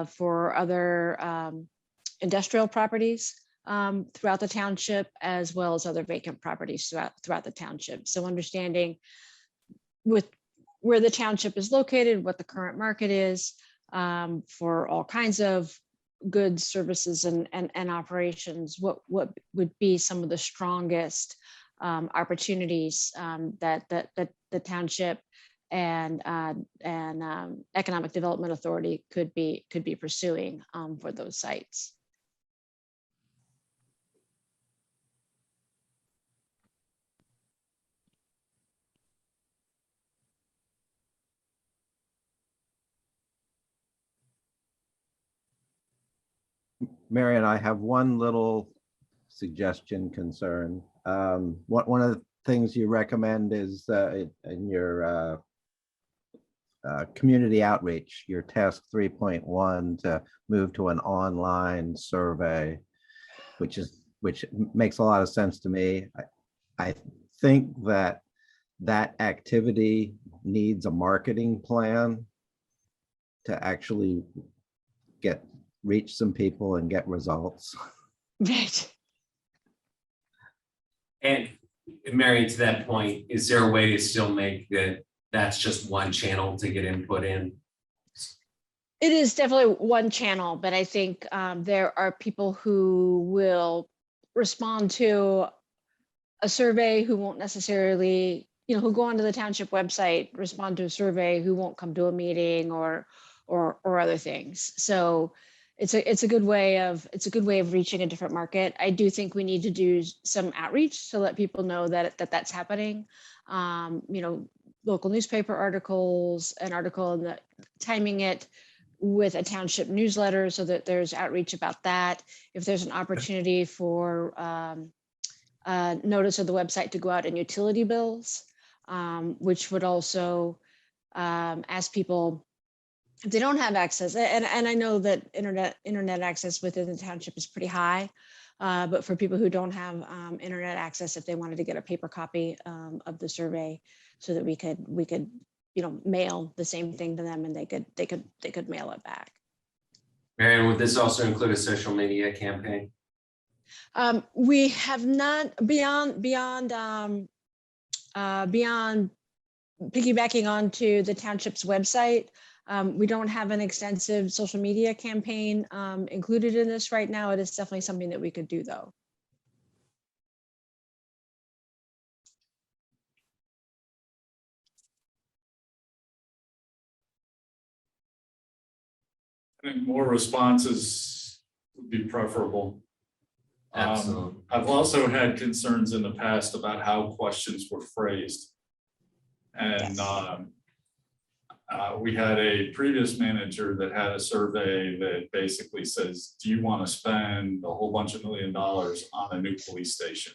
for other industrial properties throughout the township, as well as other vacant properties throughout the township. So understanding with where the township is located, what the current market is for all kinds of goods, services, and operations, what would be some of the strongest opportunities that the township and Economic Development Authority could be pursuing for those sites. Marion, I have one little suggestion concern. One of the things you recommend is in your community outreach, your task 3.1, to move to an online survey, which makes a lot of sense to me. I think that activity needs a marketing plan to actually reach some people and get results. Right. And Marion, to that point, is there a way to still make that's just one channel to get input in? It is definitely one channel, but I think there are people who will respond to a survey who won't necessarily, who go onto the township website, respond to a survey, who won't come to a meeting or other things. So it's a good way of reaching a different market. I do think we need to do some outreach to let people know that that's happening. Local newspaper articles, an article, and timing it with a township newsletter so that there's outreach about that. If there's an opportunity for notice of the website to go out in utility bills, which would also ask people if they don't have access, and I know that internet access within the township is pretty high, but for people who don't have internet access, if they wanted to get a paper copy of the survey, so that we could mail the same thing to them, and they could mail it back. Marion, would this also include a social media campaign? We have not, beyond piggybacking onto the township's website. We don't have an extensive social media campaign included in this right now. It is definitely something that we could do, though. I think more responses would be preferable. Absolutely. I've also had concerns in the past about how questions were phrased. And we had a previous manager that had a survey that basically says, do you want to spend a whole bunch of $1 million on a new police station?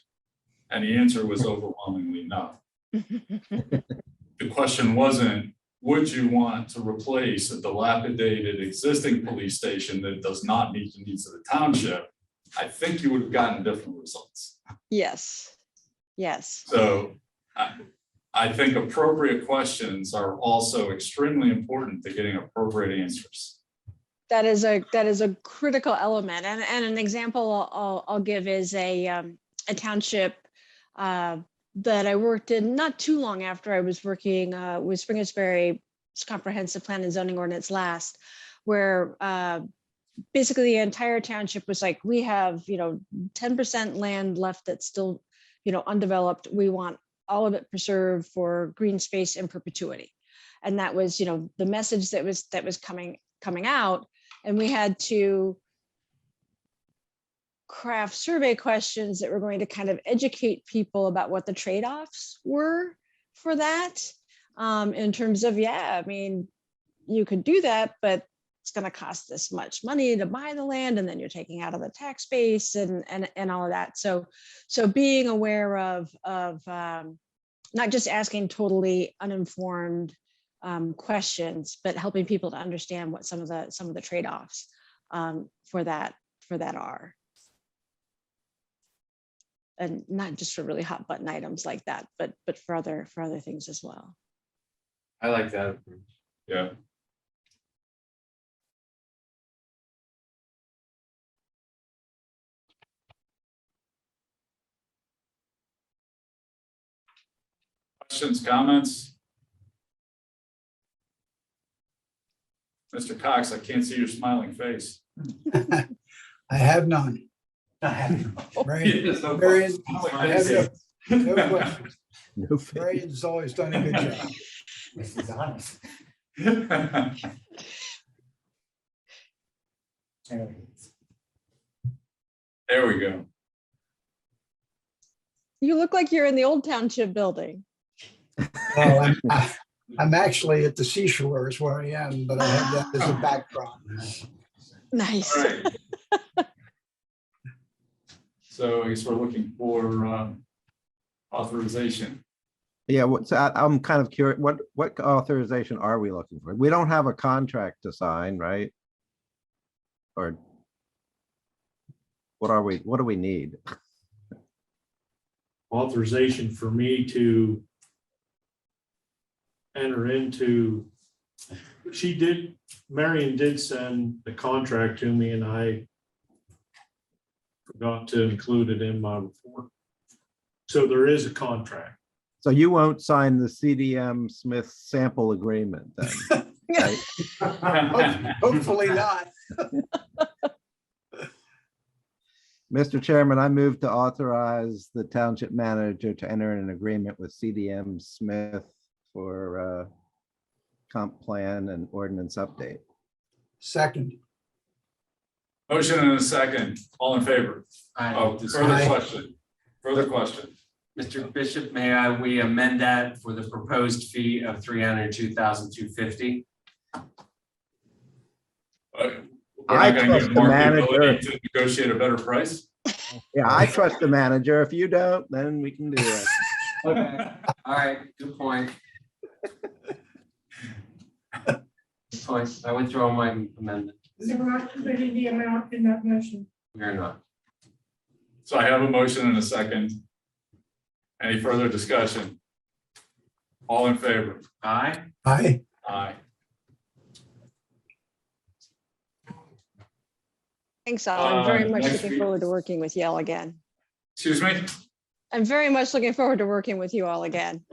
And the answer was overwhelmingly no. The question wasn't, would you want to replace a dilapidated existing police station that does not meet the needs of the township? I think you would have gotten different results. Yes. Yes. So I think appropriate questions are also extremely important to getting appropriate answers. That is a critical element, and an example I'll give is a township that I worked in not too long after I was working with Springersbury's comprehensive plan and zoning ordinance last, where basically the entire township was like, we have 10% land left that's still undeveloped. We want all of it preserved for green space in perpetuity, and that was the message that was coming out, and we had to craft survey questions that were going to kind of educate people about what the trade-offs were for that, in terms of, you could do that, but it's going to cost this much money to buy the land, and then you're taking out of the tax base and all of that. So being aware of not just asking totally uninformed questions, but helping people to understand what some of the trade-offs for that are. and not just for really hot button items like that, but for other things as well. I like that approach. Yeah. Questions, comments? Mr. Cox, I can't see your smiling face. I have none. Marion, Marion, I have no questions. No face. Marion's always done a good job. This is honest. There we go. You look like you're in the old township building. Well, I'm actually at the seashore is where I am, but I have that as a background. Nice. All right. So I guess we're looking for authorization. Yeah, I'm kind of curious, what authorization are we looking for? We don't have a contract to sign, right? Or what do we need? Authorization for me to enter into, Marion did send the contract to me and I forgot to include it in my report. So there is a contract. So you won't sign the CDM Smith sample agreement then? Right? Hopefully not. Mr. Chairman, I move to authorize the township manager to enter an agreement with CDM Smith for comp plan and ordinance update. Second. Motion and a second. All in favor? Oh, further Aye. question. Further question. Mr. Bishop, we amend that for the proposed fee of $302,250? I trust the manager. To negotiate a better price. Yeah, I trust the manager. If you don't, then we can do it. Okay, all right, good point. Good point. I withdraw my amendment. So we're not including the amount in that motion. We are not. So I have a motion and a second. Any further discussion? All in favor? Aye. Aye. Aye. Thanks, all. I'm very much next looking week- forward to working with you all again. Excuse me, I'm very much looking forward to working with you all again.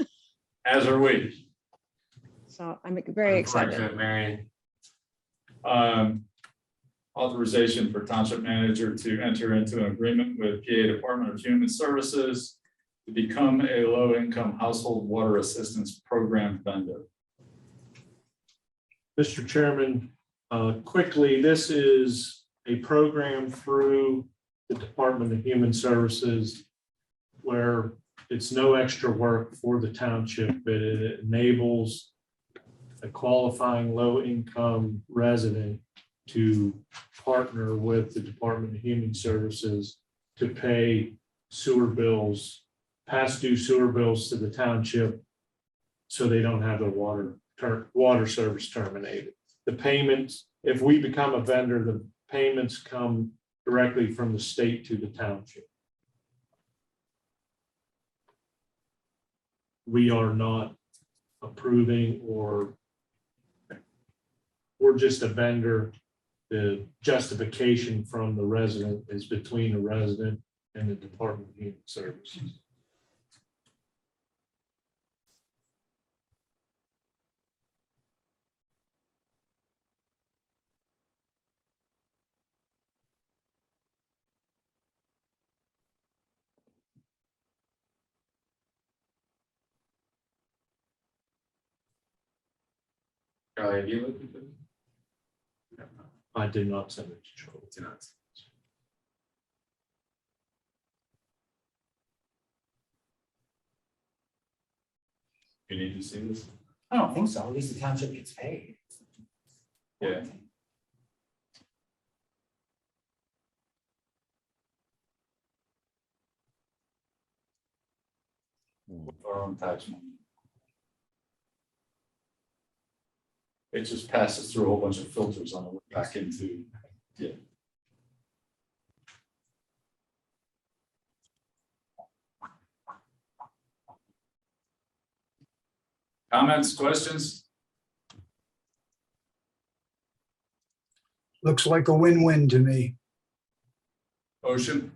as are we. So I'm very excited. Marion. Authorization for township manager to enter into an agreement with PA Department of Human Services to become a low-income household water assistance program vendor. Mr. Chairman, quickly, this is a program through the Department of Human Services where it's no extra work for the township, but it enables a qualifying low-income resident to partner with the Department of Human Services to pay sewer bills, past due sewer bills to the township so they don't have their water service terminated. The payments, if we become a vendor, the payments come directly from the state to the township. We are not approving or we're just a vendor. The justification from the resident is between the resident and the Department of Human Services. Charlie, have you looked at it? I did not send it to Joel. Do not. You need to see this? I don't think so. At least the township gets paid. Yeah. Our own tax money. It just passes through a whole bunch of filters on the way back into, yeah. Comments, questions? Looks like a win-win to me. Motion?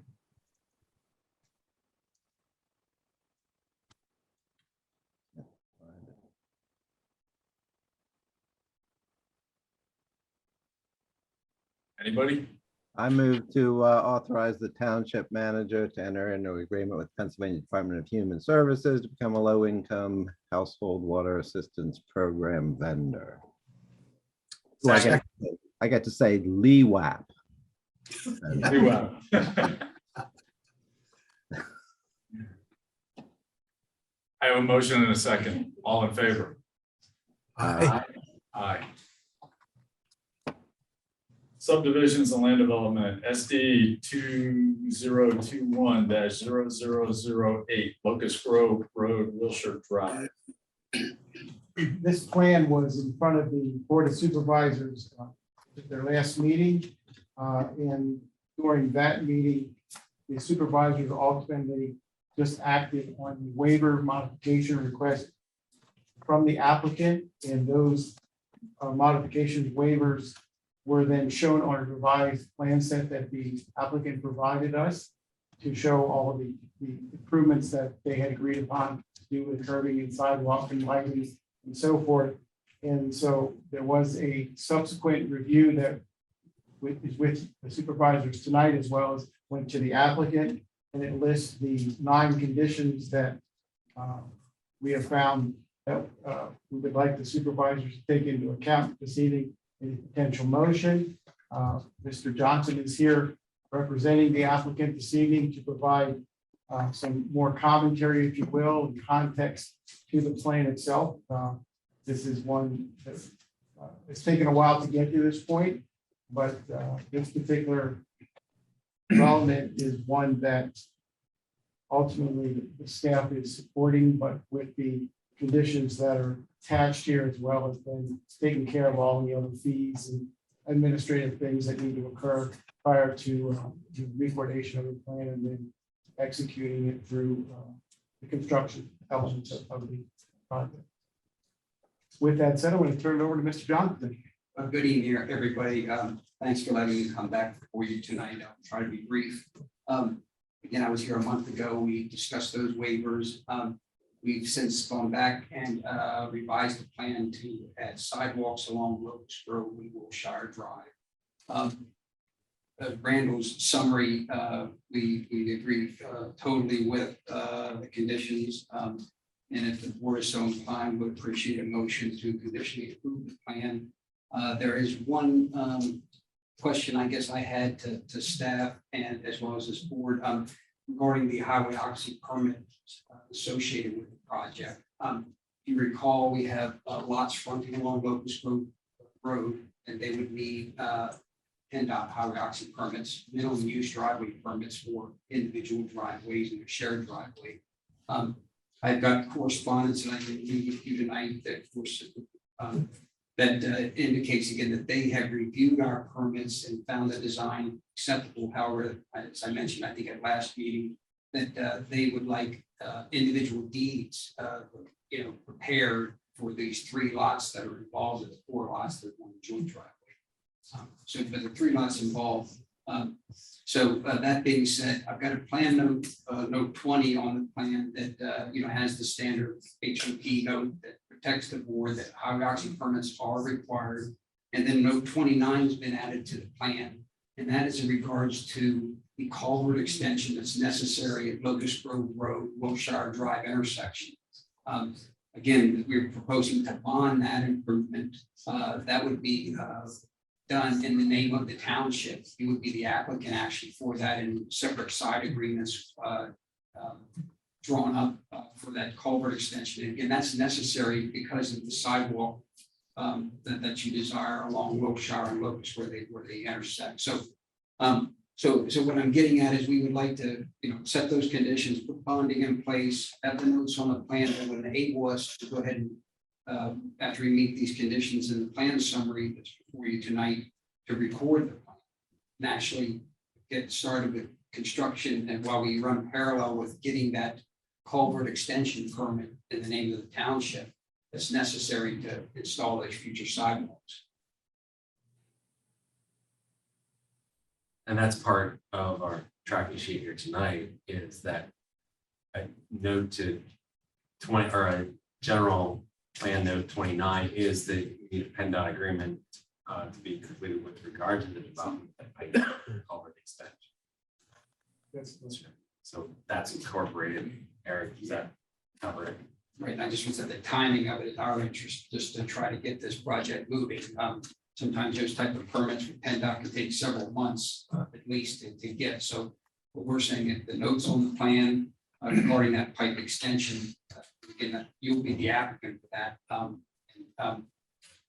Anybody? I move to authorize the township manager to enter into an agreement with Pennsylvania Department of Human Services to become a low-income household water assistance program vendor. So I get to say LEWAP. Wow. I have a motion and a second. All in favor? Aye. Aye. Subdivisions and land development, SD 2021-0008, Locust Grove Road, Wilshire Drive. This plan was in front of the Board of Supervisors at their last meeting. And during that meeting, the supervisors ultimately just acted on the waiver modification request from the applicant, and those modifications waivers were then shown on a revised plan set that the applicant provided us to show all of the improvements that they had agreed upon to do with curbing and sidewalk and lighting and so forth. And so there was a subsequent review that is with the supervisors tonight, as well as went to the applicant, and it lists the 9 conditions that we have found that we would like the supervisors to take into account this evening in a potential motion. Mr. Johnson is here representing the applicant this evening to provide some more commentary, if you will, and context to the plan itself. This is one that it's taken a while to get to this point, but this particular development is one that ultimately the staff is supporting, but with the conditions that are attached here, as well as then taking care of all the other fees and administrative things that need to occur prior to the recordation of the plan and then executing it through the construction elements of the project. With that said, I'm going to turn it over to Mr. Johnson. Good evening, everybody. Thanks for letting me come back before you tonight. I'll try to be brief. Again, I was here a month ago. We discussed those waivers. We've since gone back and revised the plan to add sidewalks along Locust Grove and Wilshire Drive. Randall's summary, we agree totally with the conditions. And if the board is so inclined, would appreciate a motion to conditionally approve the plan. There is one question I guess I had to staff and as well as this board regarding the highway occupancy permit associated with the project. If you recall, we have lots fronting along Locust Grove Road, and they would need PennDOT highway occupancy permits, minimum use driveway permits for individual driveways and a shared driveway. I've got correspondence that I can leave with you tonight that that indicates again that they have reviewed our permits and found the design acceptable. However, as I mentioned, I think at last meeting, that they would like individual deeds, prepared for these 3 lots that are involved, in the 4 lots that are on the joint driveway. So for the 3 lots involved. That being said, I've got a plan note, note 20 on the plan that has the standard HOP note that protects the board that highway occupancy permits are required. And then note 29 has been added to the plan. And that is in regards to the culvert extension that's necessary at Locust Grove Road, Wilshire Drive intersection. Again, we're proposing to bond that improvement. That would be done in the name of the township. It would be the applicant actually for that, in separate side agreements drawn up for that culvert extension. And again, that's necessary because of the sidewalk that you desire along Wilshire and Locust where they intersect. So what I'm getting at is we would like to set those conditions, put bonding in place, have the notes on the plan that would enable us to go ahead and after we meet these conditions in the plan summary that's before you tonight, to record the plan and actually get started with construction, and while we run parallel with getting that culvert extension permit in the name of the township, that's necessary to install those future sidewalks. And that's part of our tracking sheet here tonight, is that a note to 20, or a general plan note 29 is that we need a PennDOT agreement to be completed with regard to the development of Pike culvert extension. So that's incorporated. Eric, does that cover it? Right, and I just want to say the timing of it is our interest, just to try to get this project moving. Sometimes those type of permits from PennDOT can take several months at least to get. So what we're saying is the notes on the plan regarding that pipe extension, again, you'll be the applicant for that.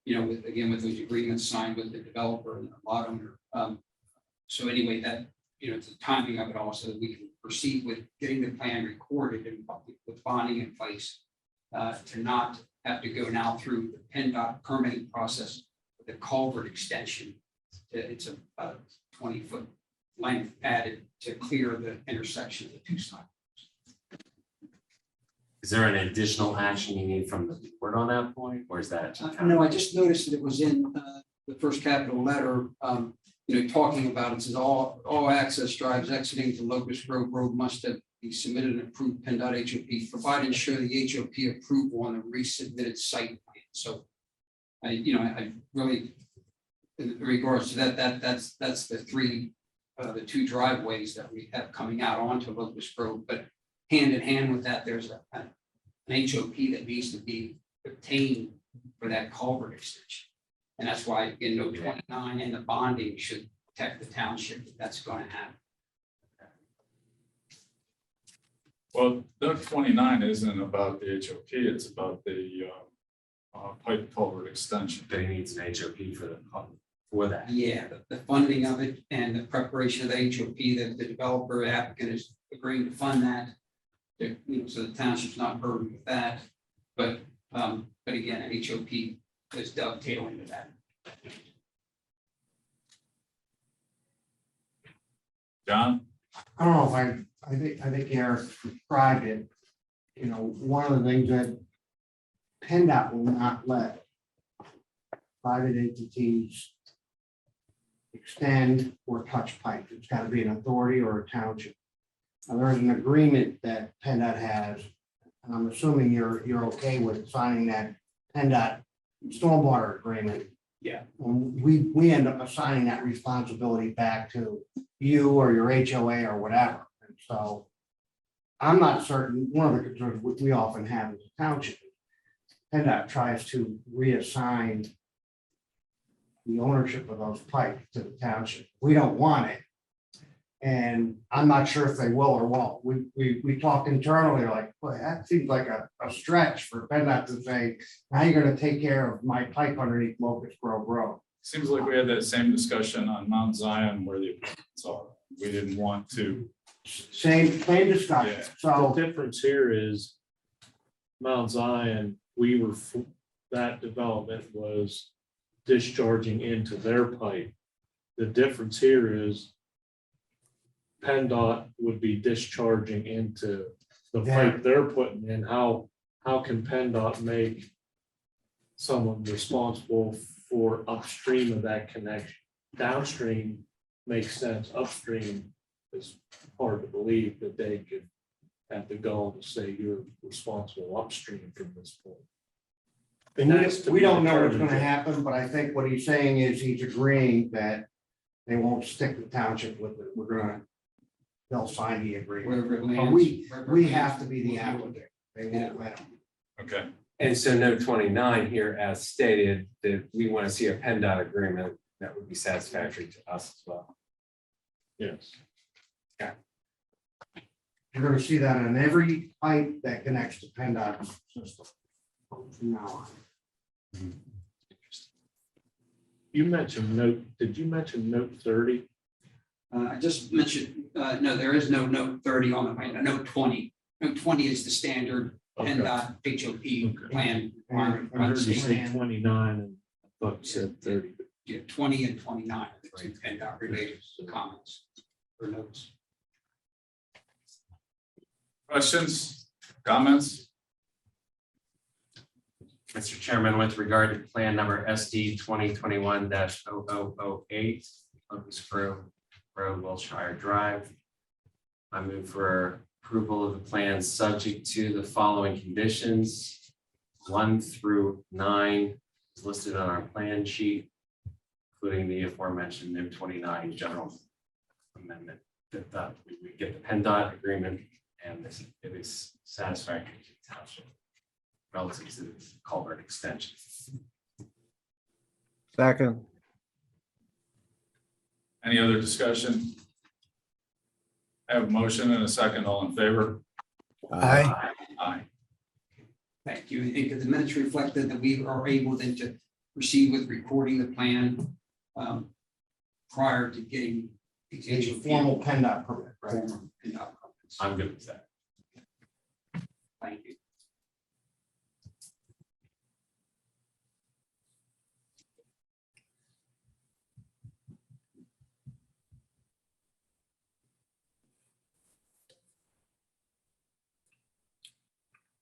You know, with those agreements signed with the developer and the lot owner. So anyway, that, you know, it's the timing of it also, that we can proceed with getting the plan recorded and with bonding in place to not have to go now through the PennDOT permitting process with the culvert extension. It's a 20-foot length added to clear the intersection of the two sides. Is there an additional action you need from the board on that point, or is that? No, I just noticed that it was in the first capital letter, you know, talking about it says all access drives exiting to Locust Grove Road must be submitted and approved PennDOT HOP, provided show the HOP approval on the resubmitted site plan. So I really, in regards to that's the two driveways that we have coming out onto Locust Grove, but hand in hand with that, there's an HOP that needs to be obtained for that culvert extension. And that's why in note 29 and the bonding should protect the township if that's going to happen. Well, note 29 isn't about the HOP, it's about the pipe culvert extension. But he needs an HOP for that. Yeah, the funding of it and the preparation of the HOP, that the developer applicant is agreeing to fund that. So the township's not burdened with that. But again, an HOP is dovetailing to that. John? I don't know if I think Eric described it. You know, one of the things that PennDOT will not let private entities extend or touch pipe. It's got to be an authority or a township. Now, there is an agreement that PennDOT has, and I'm assuming you're okay with signing that PennDOT stormwater agreement. Yeah. We end up assigning that responsibility back to you or your HOA or whatever. And so I'm not certain, one of the concerns we often have as a township, PennDOT tries to reassign the ownership of those pipes to the township. We don't want it. And I'm not sure if they will or won't. We talked internally, like, boy, that seems like a stretch for PennDOT to say, now you're gonna take care of my pipe underneath Locust Grove Road. Seems like we had that same discussion on Mount Zion where the apartments are. We didn't want to. Same discussion. Yeah. So The difference here is Mount Zion, that development was discharging into their pipe. The difference here is PennDOT would be discharging into the pipe they're putting in. How can PennDOT make someone responsible for upstream of that connection? Downstream makes sense. Upstream is hard to believe that they could have the gall to say you're responsible upstream from this point. and we don't know what's gonna happen, but I think what he's saying is he's agreeing that they won't stick the township with it. They'll sign the agreement. Wherever it But lands. we have to be the applicant. They won't let them. Okay. And so note 29 here, as stated, that we want to see a PennDOT agreement that would be satisfactory to us as well. Yes. You're gonna see that on every pipe that connects to PennDOT system from now on. You mentioned did you mention note 30? I just mentioned, no, there is no note 30 on the plan, note 20. Note 20 is the standard Okay. PennDOT HOP plan requirement. I heard you say Understand. 29 and I thought you said 30. Yeah, 20 and 29 are the two PennDOT related comments or notes. Questions, comments? Mr. Chairman, with regard to plan number SD 2021-0008, Locust Grove Road, Wilshire Drive, I move for approval of the plan subject to the following conditions. 1 through 9 is listed on our plan sheet, including the aforementioned NIM 29 general amendment. That we get the PennDOT agreement, and this it is satisfactory to the township relative to the culvert extension. Second. Any other discussion? I have a motion and a second. All in favor? Aye. Aye. Thank you. I think the minutes reflected that we are able then to proceed with recording the plan prior to getting It's a formal PennDOT permit, right? I'm good with that. Thank you.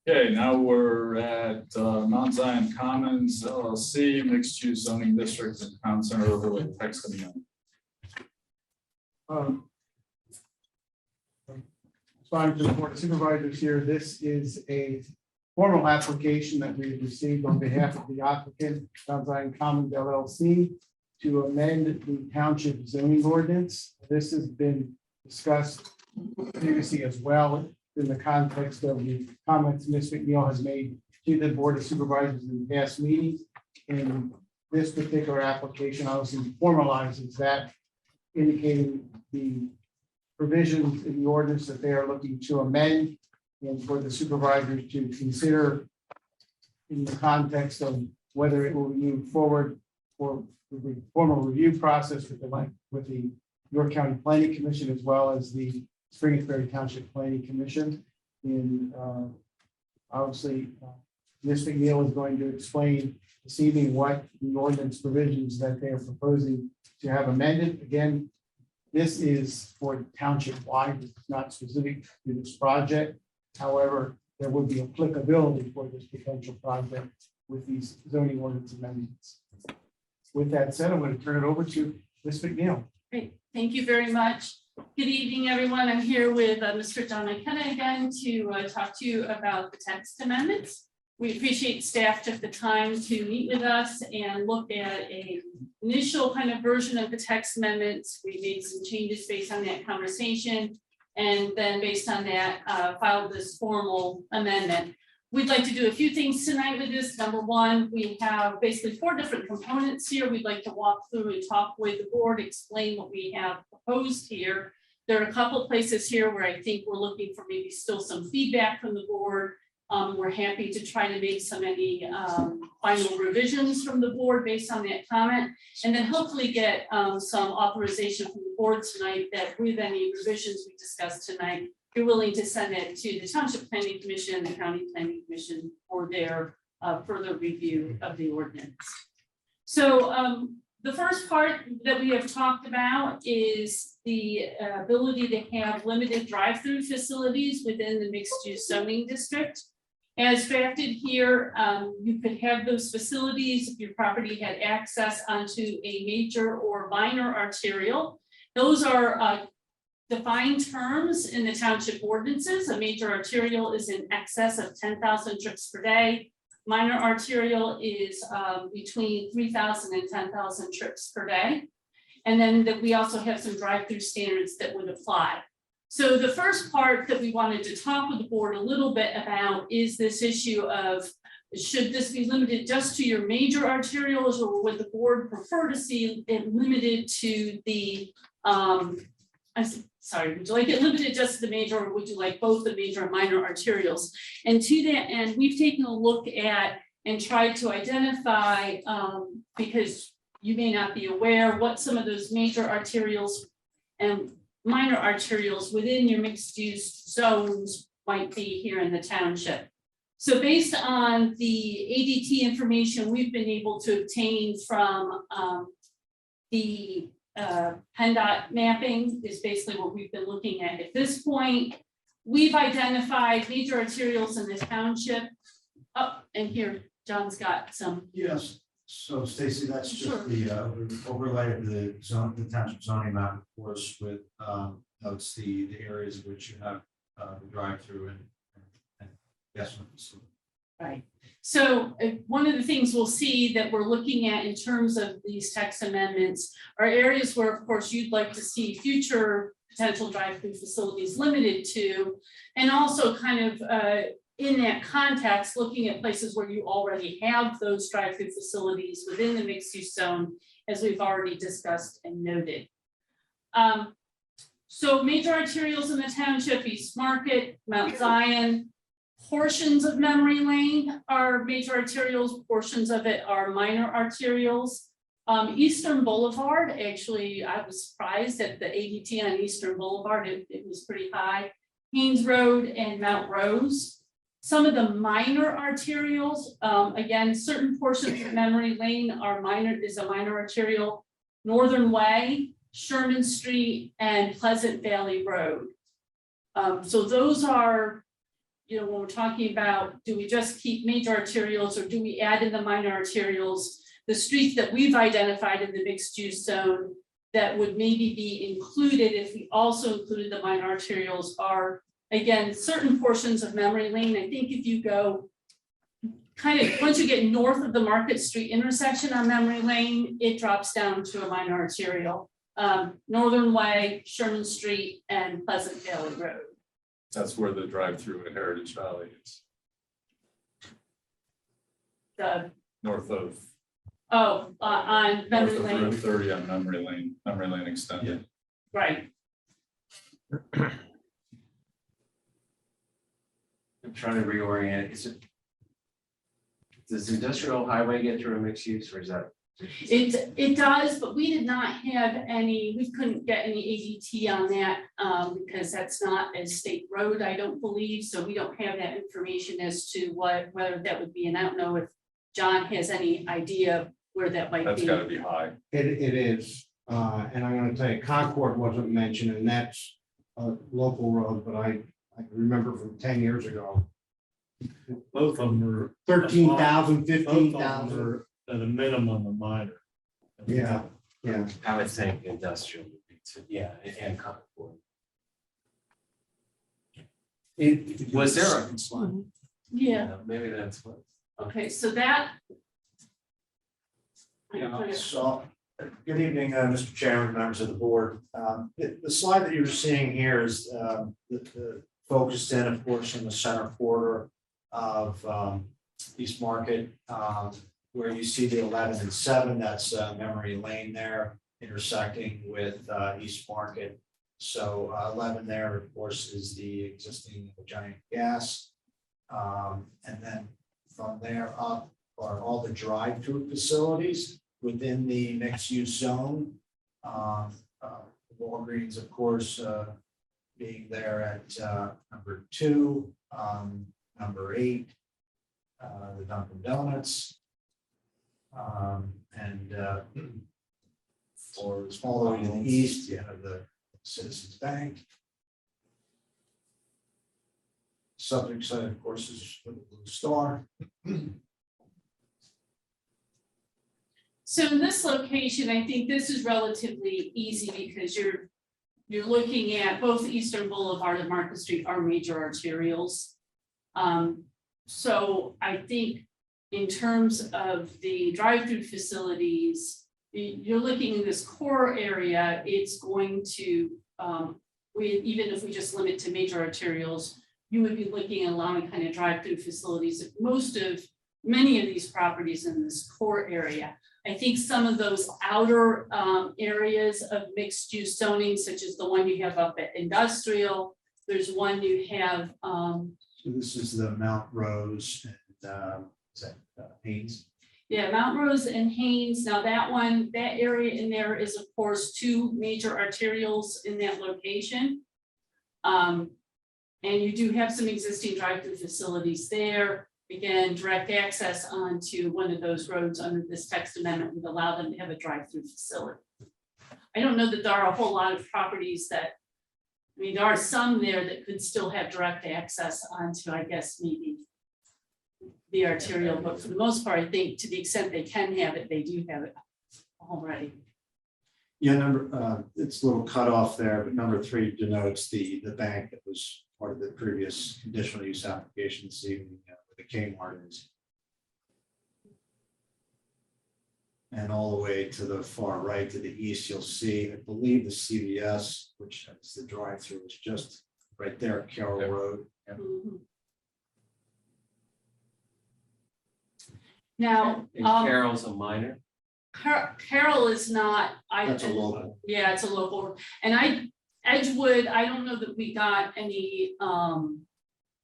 Okay, now we're at Mount Zion Commons LLC mixed use zoning district and town center overlay text amendment. Responding to the Board of Supervisors here, this is a formal application that we have received on behalf of the applicant, Mount Zion Commons LLC, to amend the township zoning ordinance. This has been discussed previously as well in the context of the comments Ms. McNeil has made to the Board of Supervisors in past meetings. And this particular application obviously formalizes that, indicating the provisions in the ordinance that they are looking to amend, and for the supervisors to consider in the context of whether it will move forward for the formal review process with the York County Planning Commission, as well as the Springersbury Township Planning Commission. And obviously, Ms. McNeil is going to explain this evening what the ordinance provisions that they are proposing to have amended. Again, this is for township wide, it's not specific to this project. However, there would be applicability for this potential project with these zoning ordinance amendments. With that said, I'm going to turn it over to Ms. McNeil. Great, thank you very much. Good evening, everyone. I'm here with Mr. John McKenna again to talk to you about the text amendments. We appreciate staff took the time to meet with us and look at a initial kind of version of the text amendments. We made some changes based on that conversation, and then based on that, filed this formal amendment. We'd like to do a few things tonight with this. Number one, we have basically 4 different components here. We'd like to walk through and talk with the board, explain what we have proposed here. There are a couple places here where I think we're looking for maybe still some feedback from the board. We're happy to try to make any final revisions from the board based on that comment, and then hopefully get some authorization from the board tonight that with any revisions we discussed tonight, you're willing to send it to the Township Planning Commission and the County Planning Commission for their further review of the ordinance. So the first part that we have talked about is the ability to have limited drive-through facilities within the mixed-use zoning district. As drafted here, you could have those facilities if your property had access onto a major or minor arterial. Those are defined terms in the township ordinances. A major arterial is in excess of 10,000 trips per day. Minor arterial is between 3,000 and 10,000 trips per day. And then we also have some drive-through standards that would apply. So the first part that we wanted to talk with the board a little bit about is this issue of, should this be limited just to your major arterials, or would the board prefer to see it limited to the, would you like it limited just to the major, or would you like both the major and minor arterials? And to that end, we've taken a look at and tried to identify, because you may not be aware, what some of those major arterials and minor arterials within your mixed use zones might be here in the township. So based on the ADT information we've been able to obtain from the PennDOT mapping is basically what we've been looking at this point. We've identified major arterials in this township. Oh, and here, John's got some. Yes, so Stacy, that's Sure. just the overlay of the zone, the township zoning map, of course, with notes the areas in which you have the drive-through and guest room facility. Right. So one of the things we'll see that we're looking at in terms of these text amendments are areas where, of course, you'd like to see future potential drive-through facilities limited to, and also kind of in that context, looking at places where you already have those drive-through facilities within the mixed-use zone, as we've already discussed and noted. So major arterials in the township, East Market, Mount Zion, portions of Memory Lane are major arterials, portions of it are minor arterials. Eastern Boulevard, actually, I was surprised at the ADT on Eastern Boulevard, it was pretty high. Haynes Road and Mount Rose. Some of the minor arterials, again, certain portions of Memory Lane are is a minor arterial. Northern Way, Sherman Street, and Pleasant Valley Road. So those are, you know, when we're talking about, do we just keep major arterials or do we add in the minor arterials? The streets that we've identified in the mixed use zone that would maybe be included if we also included the minor arterials are, again, certain portions of Memory Lane. I think if you go kind of, once you get north of the Market Street intersection on Memory Lane, it drops down to a minor arterial. Northern Way, Sherman Street, and Pleasant Valley Road. That's where the drive-through at Heritage Valley is, The, north of. on Memory North of Lane, Route 30 on Memory Lane extended. right. I'm trying to reorient. Does industrial highway get through a mixed use or is that? It does, but we did not have any, we couldn't get any ADT on that because that's not a state road, I don't believe. So we don't have that information as to whether that would be, and I don't know if John has any idea where that might be. That's gotta be high. It is, and I'm gonna tell you, Concord wasn't mentioned, and that's a local road, but I remember from 10 years ago. Both of them are. 13,000, Both of them 15,000. are at a minimum a minor. Yeah, yeah. I would think industrial would be too, yeah, and Concord. Was there a slide? Yeah, Maybe that's what. okay, so that. Yeah, so, good evening, Mr. Chairman, members of the board. The slide that you're seeing here is the focused in, of course, in the center quarter of East Market, where you see the 11 and 7, that's Memory Lane there, intersecting with East Market. So 11 there, of course, is the existing giant gas. And then from there up are all the drive-through facilities within the mixed-use zone. Walgreens, of course, being there at number 2, number 8, the Dunkin' Donuts. And for all the way to the east, you have the Citizens Bank. Subject side, of course, is for the Blue Star. So in this location, I think this is relatively easy because you're looking at both Eastern Boulevard and Market Street are major arterials. So I think in terms of the drive-through facilities, you're looking in this core area, it's going to, even if we just limit to major arterials, you would be looking at allowing kind of drive-through facilities. Many of these properties in this core area. I think some of those outer areas of mixed use zoning, such as the one you have up at Industrial, there's one you have. So this is the Mount Rose and is that Haynes? Yeah, Mount Rose and Haynes. Now that area in there is of course 2 major arterials in that location. And you do have some existing drive-through facilities there. Again, direct access onto one of those roads under this text amendment would allow them to have a drive-through facility. I don't know that there are a whole lot of properties that, there are some there that could still have direct access onto, I guess, maybe the arterial, but for the most part, I think to the extent they can have it, they do have it already. Yeah, it's a little cut off there, but number 3 denotes the bank that was part of the previous conditional use application this evening, where the Kmart is. And all the way to the far right, to the east, you'll see, I believe the CVS, which is the drive-through, is just right there at Carroll Road. Mhm. Now, And Carol's a minor. Carroll is not, That's a local. yeah, it's a local, and Edgewood, I don't know that we got any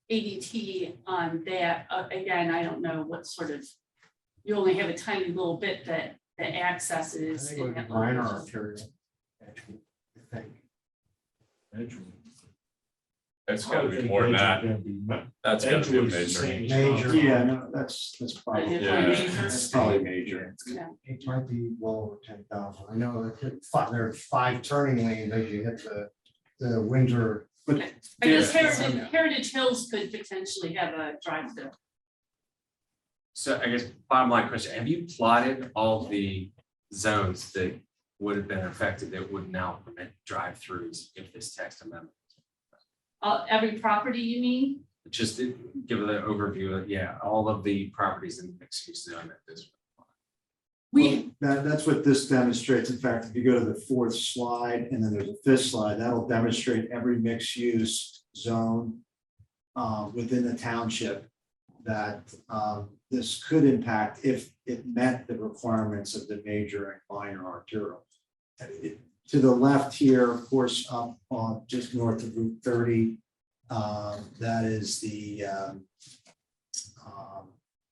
ADT on that. Again, I don't know what sort of, you only have a tiny little bit that accesses. in that Minor location. arterial. I think. That's gotta be more than that. That's gotta be a major. Major, yeah, no, that's probably, Yeah. that's probably major. Yeah. It might be well over 10,000. I know there are 5 turning lanes as you hit the Windsor. But I guess Heritage Hills could potentially have a drive-through. So I guess bottom line question, have you plotted all the zones that would have been affected that would now permit drive-throughs if this text amendment? Every property, you mean? Just to give an overview of, yeah, all of the properties in the mixed use zone at this. That's what this demonstrates. In fact, if you go to the 4th slide and then there's a 5th slide, that'll demonstrate every mixed use zone within the township that this could impact if it met the requirements of the major and minor arterial. To the left here, of course, up on just north of Route 30, that is the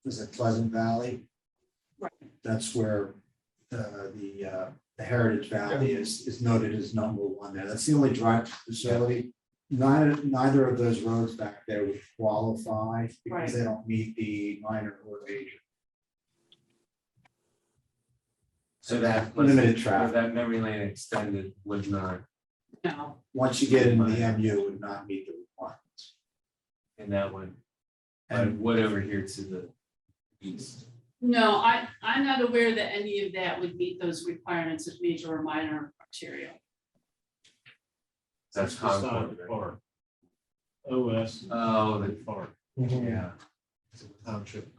is it Pleasant Valley? Right. That's where the Heritage Valley is noted as number 1 there. That's the only drive facility. Neither of those roads back there would qualify because Right. they don't meet the minor or major. So that Limited traffic. that memory lane extended would not, No. Once you get into the MU, it would not meet the requirements. and that would, but would over here to the east. No, I'm not aware that any of that would meet those requirements of major or minor arterial. That's Concord, right? OS. Oh, the Park. yeah. Township.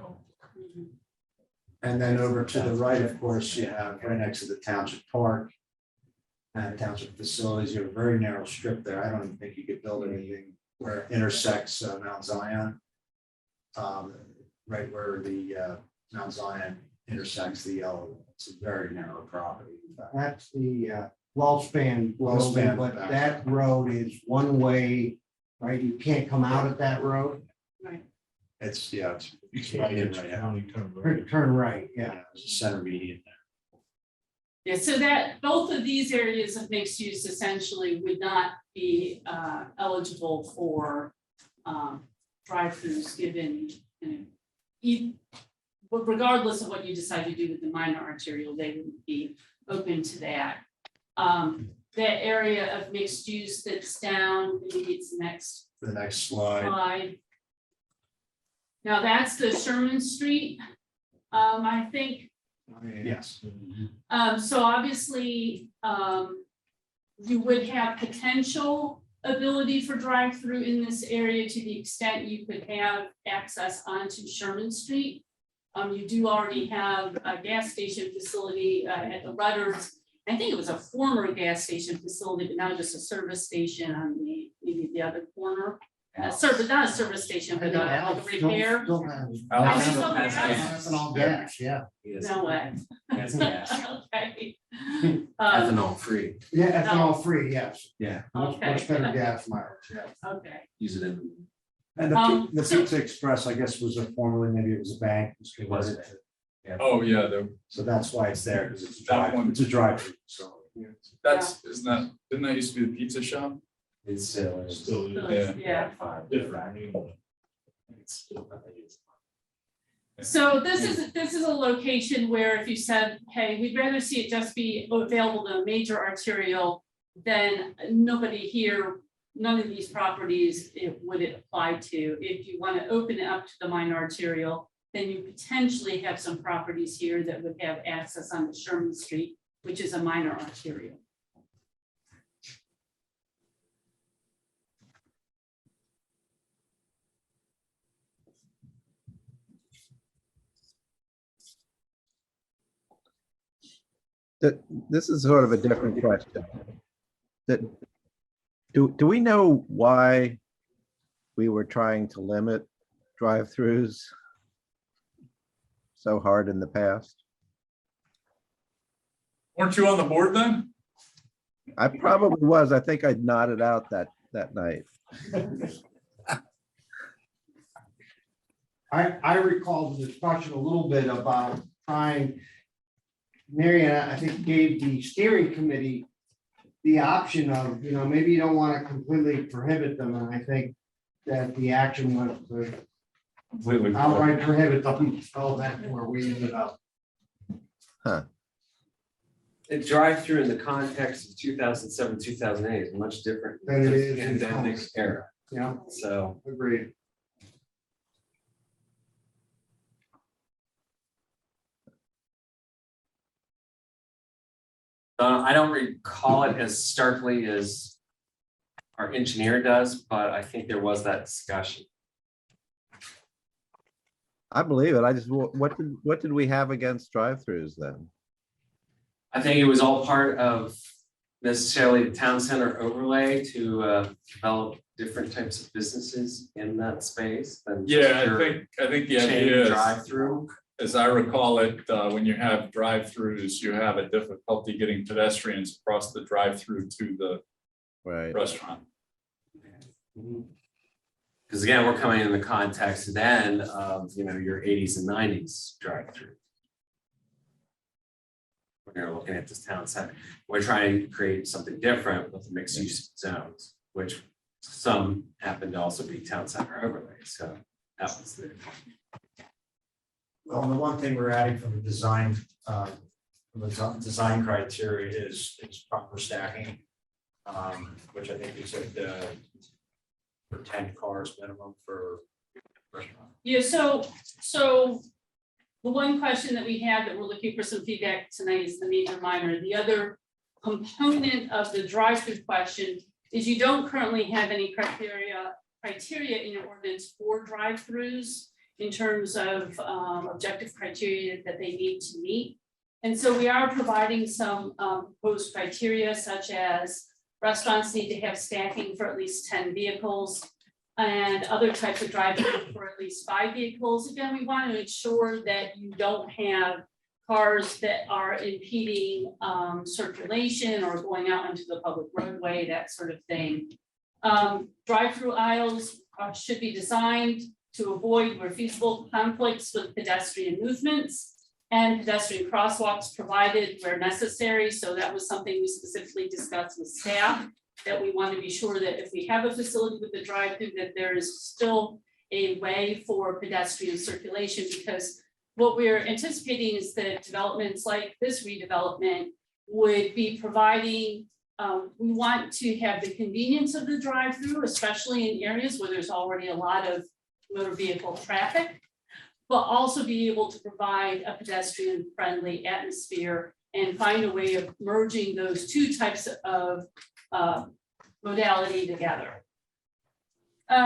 And then over to the right, of course, you have right next to the township park and township facilities, you have a very narrow strip there. I don't even think you could build anything where it intersects Mount Zion. Right where the Mount Zion intersects the yellow. It's a very narrow property. That's the well-spanned Well-spanned building, but back. that road is one way, right? You can't come out at that road. Right. It's right in right now. Turn right, yeah. There's a center median there. Yeah, so that both of these areas of mixed use essentially would not be eligible for drive-throughs given, but regardless of what you decide to do with the minor arterial, they wouldn't be open to that. That area of mixed use that's down, maybe it's next The next slide. slide. Now that's the Sherman Street, I think. Yes. So obviously, you would have potential ability for drive-through in this area to the extent you could have access onto Sherman Street. You do already have a gas station facility at the Rudders. I think it was a former gas station facility, but now just a service station on maybe the other corner. Service, not a service station, but like a repair. Still has- Oh, they still Has have gas. Ethanol gas, yeah. No way. That's gas. Okay. Ethanol free. Yeah, ethanol free, yes. Yeah. Much Okay. better gas mileage, yeah. Okay. Use it in. And the Pizza Express, I guess, was formerly, maybe it was a bank. It was. converted to- Oh, yeah, So that's why it's there, because it's a That drive, one. it's a drive. So. didn't that used to be the pizza shop? It's still. Still. Yeah. Different. So this is a location where if you said, hey, we'd rather see it just be available to a major arterial, then nobody here none of these properties would it apply to. If you want to open it up to the minor arterial, then you potentially have some properties here that would have access on Sherman Street, which is a minor arterial. This is sort of a different question. Do we know why we were trying to limit drive-throughs so hard in the past? Weren't you on the board then? I probably was. I think I nodded out that night. I recall the discussion a little bit about trying, Marion, I think gave the steering committee the option of, maybe you don't want to completely prohibit them, and I think that the action was to outright prohibit them, so that's where we ended up. Huh. The drive-through in the context of 2007, 2008 is much different Than it is than in the pandemic times. era. Yeah, So agreed. I don't recall it as starkly as our engineer does, but I think there was that discussion. I believe it. I just, what did we have against drive-throughs then? I think it was all part of necessarily the town center overlay to develop different types of businesses in that space. Than Yeah, your I think the chain idea is, drive-through. as I recall it, when you have drive-throughs, you have a difficulty getting pedestrians across the drive-through to the restaurant. Because again, we're coming in the context then of, your 80s and 90s drive-through. When you're looking at this town center, we're trying to create something different with the mixed use zones, which some happen to also be town center overlay. So that was the. Well, and the one thing we're adding from the design criteria is proper stacking, which I think you said for 10 cars minimum for restaurant. Yeah, so the one question that we have that we're looking for some feedback tonight is the major minor. The other component of the drive-through question is you don't currently have any criteria in your ordinance for drive-throughs in terms of objective criteria that they need to meet. And so we are providing some proposed criteria such as restaurants need to have stacking for at least 10 vehicles and other types of drive-through for at least 5 vehicles. Again, we want to ensure that you don't have cars that are impeding circulation or going out into the public roadway, that sort of thing. Drive-through aisles should be designed to avoid where feasible conflicts with pedestrian movements and pedestrian crosswalks provided where necessary. So that was something we specifically discussed with staff, that we want to be sure that if we have a facility with a drive-through, that there is still a way for pedestrian circulation, because what we're anticipating is that developments like this redevelopment would be providing, we want to have the convenience of the drive-through, especially in areas where there's already a lot of motor vehicle traffic, but also be able to provide a pedestrian friendly atmosphere and find a way of merging those two types of modality together.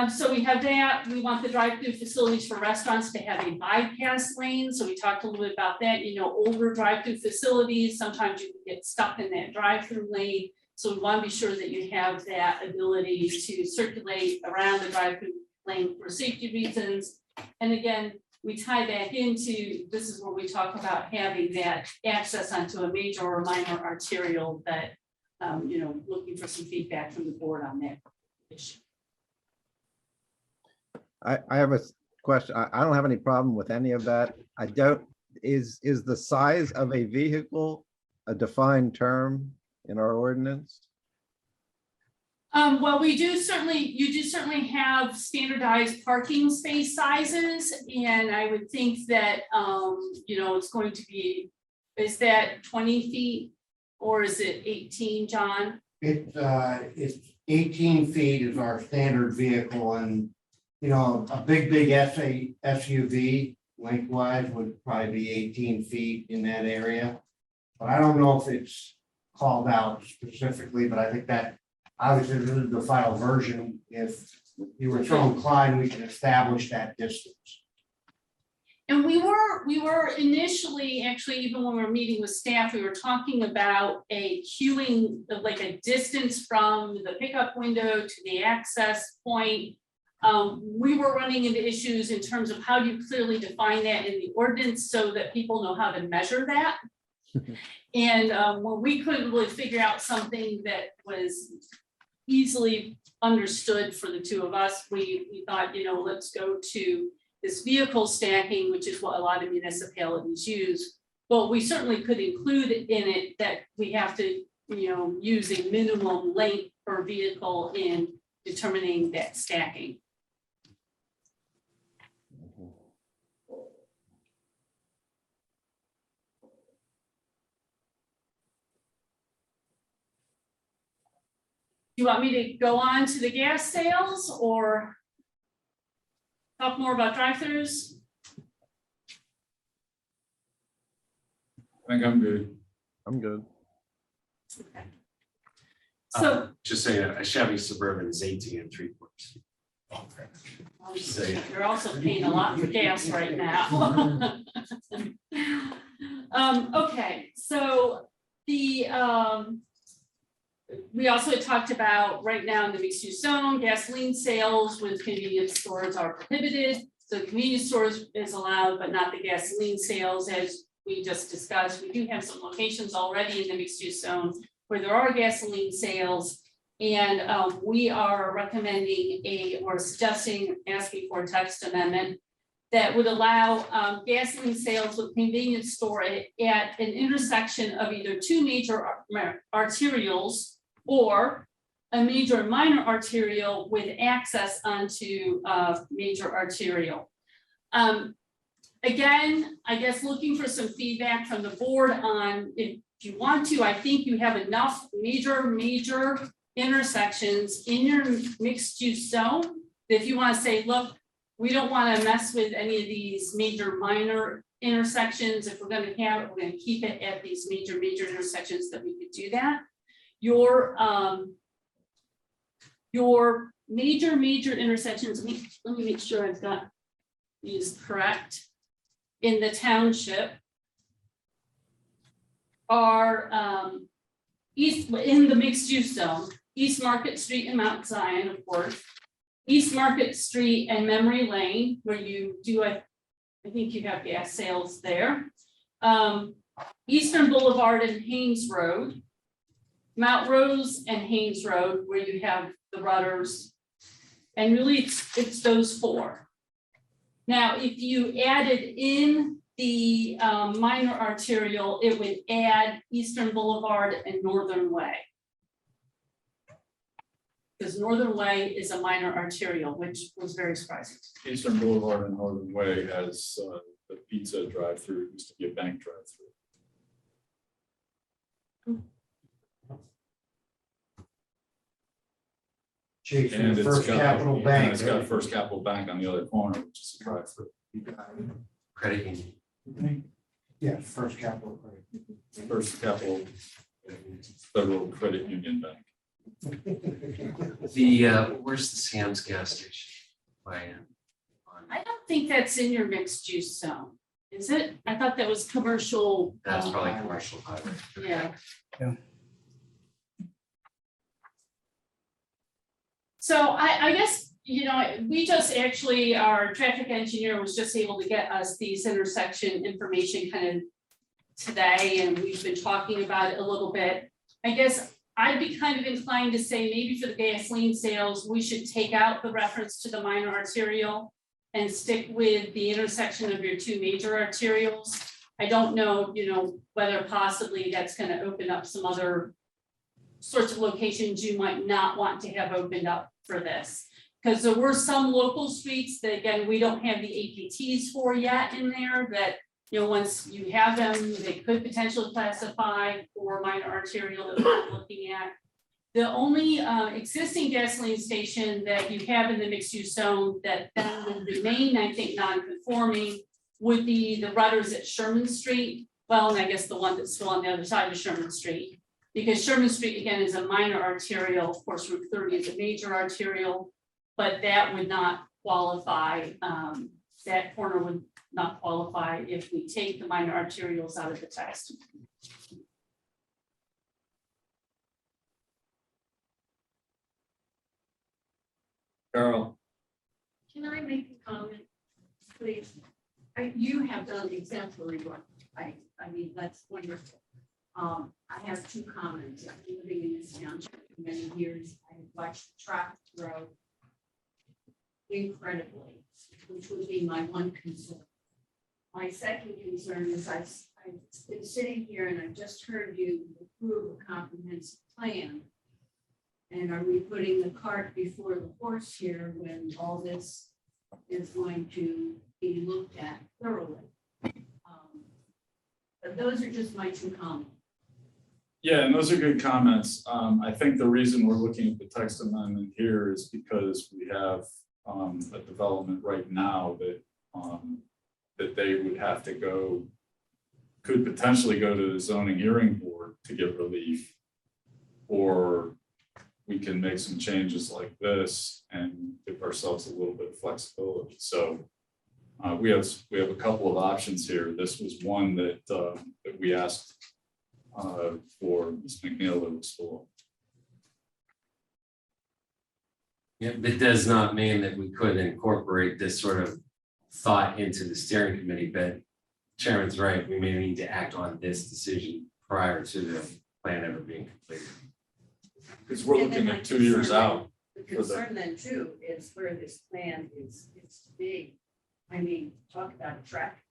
So we have that. We want the drive-through facilities for restaurants to have a bypass lane. So we talked a little bit about that. Older drive-through facilities, sometimes you can get stuck in that drive-through lane. So we want to be sure that you have that ability to circulate around the drive-through lane for safety reasons. And again, we tie that into, this is where we talk about having that access onto a major or minor arterial, that, looking for some feedback from the board on that issue. I have a question. I don't have any problem with any of that. I don't, is the size of a vehicle a defined term in our ordinance? Well, you do certainly have standardized parking space sizes, and I would think that, it's going to be, is that 20 feet or is it 18, John? It's 18 feet is our standard vehicle and, you know, a big SUV lengthwise would probably be 18 feet in that area. But I don't know if it's called out specifically, but I think that obviously this is the final version. If you were so inclined, we can establish that distance. And we were initially, actually, even when we were meeting with staff, we were talking about a queuing, like a distance from the pickup window to the access point. We were running into issues in terms of how do you clearly define that in the ordinance so that people know how to measure that. And when we couldn't really figure out something that was easily understood for the two of us, we thought, you know, let's go to this vehicle stacking, which is what a lot of municipalities use. But we certainly could include in it that we have to, you know, use a minimum length per vehicle in determining that stacking. Do you want me to go on to the gas sales or talk more about drive-throughs? I think I'm good. I'm good. Okay. So Just say a Chevy Suburban is 18 3/4. Say you're also paying a lot for gas right now. Okay, so the we also talked about right now in the mixed use zone, gasoline sales with convenience stores are prohibited. So convenience stores is allowed, but not the gasoline sales, as we just discussed. We do have some locations already in the mixed use zone where there are gasoline sales. And we are recommending asking for a text amendment that would allow gasoline sales with convenience store at an intersection of either two major arterials or a major and minor arterial with access onto major arterial. Again, I guess looking for some feedback from the board on if you want to, I think you have enough major intersections in your mixed use zone. If you want to say, look, we don't want to mess with any of these major minor intersections. If we're going to have it, we're going to keep it at these major intersections that we could do that. Your major intersections, let me make sure I've got these correct, in the township are east in the mixed use zone, East Market Street and Mount Zion, of course, East Market Street and Memory Lane, where you do, I think you have gas sales there. Eastern Boulevard and Haynes Road, Mount Rose and Haynes Road, where you have the Rudders, and really it's those four. Now, if you added in the minor arterial, it would add Eastern Boulevard and Northern Way. Because Northern Way is a minor arterial, which was very surprising. Eastern Boulevard and Northern Way has the pizza drive-through, it used to be a bank drive-through. Chief, And the it's First got- Capital and Bank. It's got First Capital Bank on the other corner, which is a drive-through. credit union. Yes, First Capital Credit. First Capital Federal Credit Union Bank. Where's the Sam's gas station? I don't think that's in your mixed use zone, is it? I thought that was commercial. That's probably commercial highway. Yeah. Yeah. So I guess, you know, we just actually, our traffic engineer was just able to get us these intersection information kind of today, and we've been talking about it a little bit. I guess I'd be kind of inclined to say maybe for the gasoline sales, we should take out the reference to the minor arterial and stick with the intersection of your two major arterials. I don't know, you know, whether possibly that's going to open up some other sorts of locations you might not want to have opened up for this. Because there were some local streets that, again, we don't have the APTs for yet in there that, you know, once you have them, they could potentially classify for minor arterial that we're looking at. The only existing gasoline station that you have in the mixed use zone that then would remain, I think, non-conforming would be the Rudders at Sherman Street. Well, and I guess the one that's still on the other side of Sherman Street. Because Sherman Street, again, is a minor arterial, of course, Route 30 is a major arterial, but that would not qualify, that corner would not qualify if we take the minor arterials out of the text. Carol, Can I make a comment, please? You have done exemplary work. I mean, that's wonderful. I have two comments. I've been living in this township for many years. I have watched the traffic grow incredibly, which would be my one concern. My second concern is I've been sitting here and I've just heard you approve a comprehensive plan. And are we putting the cart before the horse here when all this is going to be looked at thoroughly? But those are just my two comments. yeah, and those are good comments. I think the reason we're looking at the text amendment here is because we have a development right now that that they would have to go, could potentially go to the zoning hearing board to get relief, or we can make some changes like this and give ourselves a little bit of flexibility. So we have a couple of options here. This was one that that we asked for Ms. McNeil to explore. Yeah, that does not mean that we could incorporate this sort of thought into the steering committee, but Chairman's right, we may need to act on this decision prior to the plan ever being completed. Because we're And then looking my at 2 years concern out. The concern then too is where this plan is to be. I mean, talk about a track.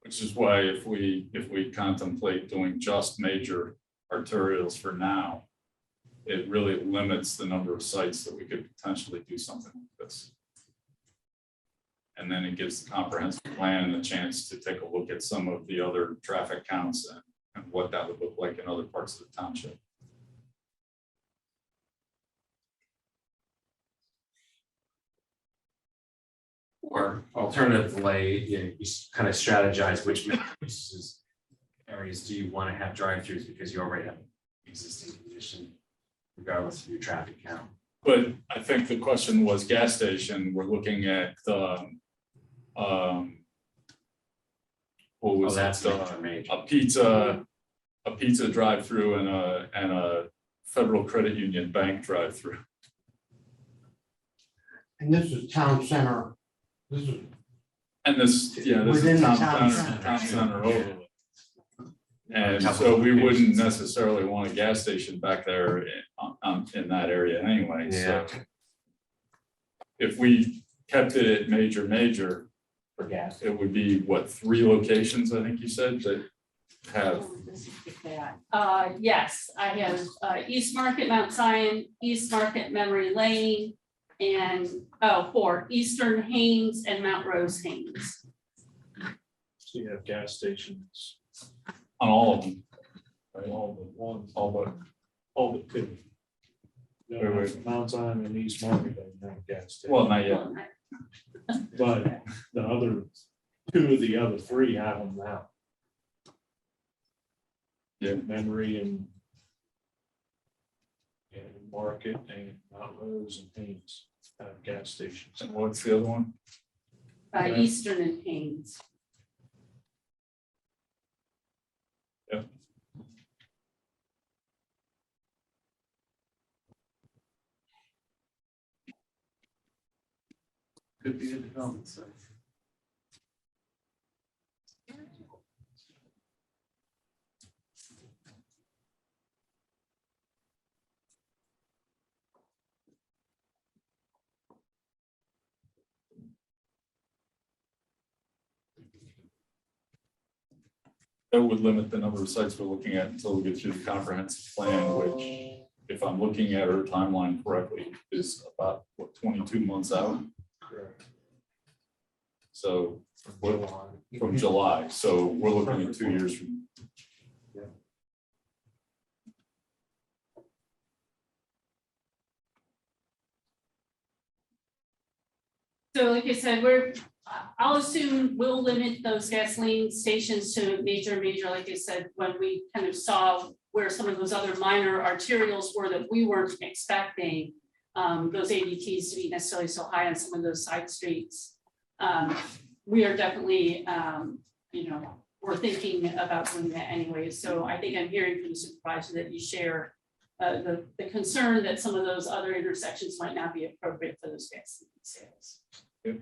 Which is why if we contemplate doing just major arterials for now, it really limits the number of sites that we could potentially do something like this. And then it gives the comprehensive plan a chance to take a look at some of the other traffic counts and what that would look like in other parts of the township. Or alternatively, you kind of strategize which areas do you want to have drive-throughs because you already have existing condition regardless of your traffic count. But I think the question was gas station, we're looking at what was that's it? A pizza drive-through and a Federal Credit Union bank drive-through. And this is town center. This is And this within is the town center overlay. And so we wouldn't necessarily want a gas station back there in that area anyway, so. If we kept it at major for gas, it would be what, 3 locations, I think you said, that have. Yes, I have East Market, Mount Zion, East Market, Memory Lane, and 4, Eastern Haynes and Mount Rose Haynes. So you have gas stations, On all of them. Right? all but one, All but two. Wait. Mount Zion and East Market don't have gas stations. Well, not yet. But the other, 2 of the other 3 have them now. Yeah. Memory and Market and Mount Rose and Haynes have gas stations. And what's the other one? Eastern and Haynes. Yep. Could be a development site. That would limit the number of sites we're looking at until we get through the comprehensive plan, which, if I'm looking at our timeline correctly, is about, what, 22 months out? Correct. So from July, so we're looking at 2 years from. So like I said, I'll assume we'll limit those gasoline stations to major, like I said, when we kind of saw where some of those other minor arterials were that we weren't expecting those ADTs to be necessarily so high on some of those side streets. We are definitely, we're thinking about doing that anyway. So I think I'm hearing from the supervisor that you share the concern that some of those other intersections might not be appropriate for those gasoline sales. Yep.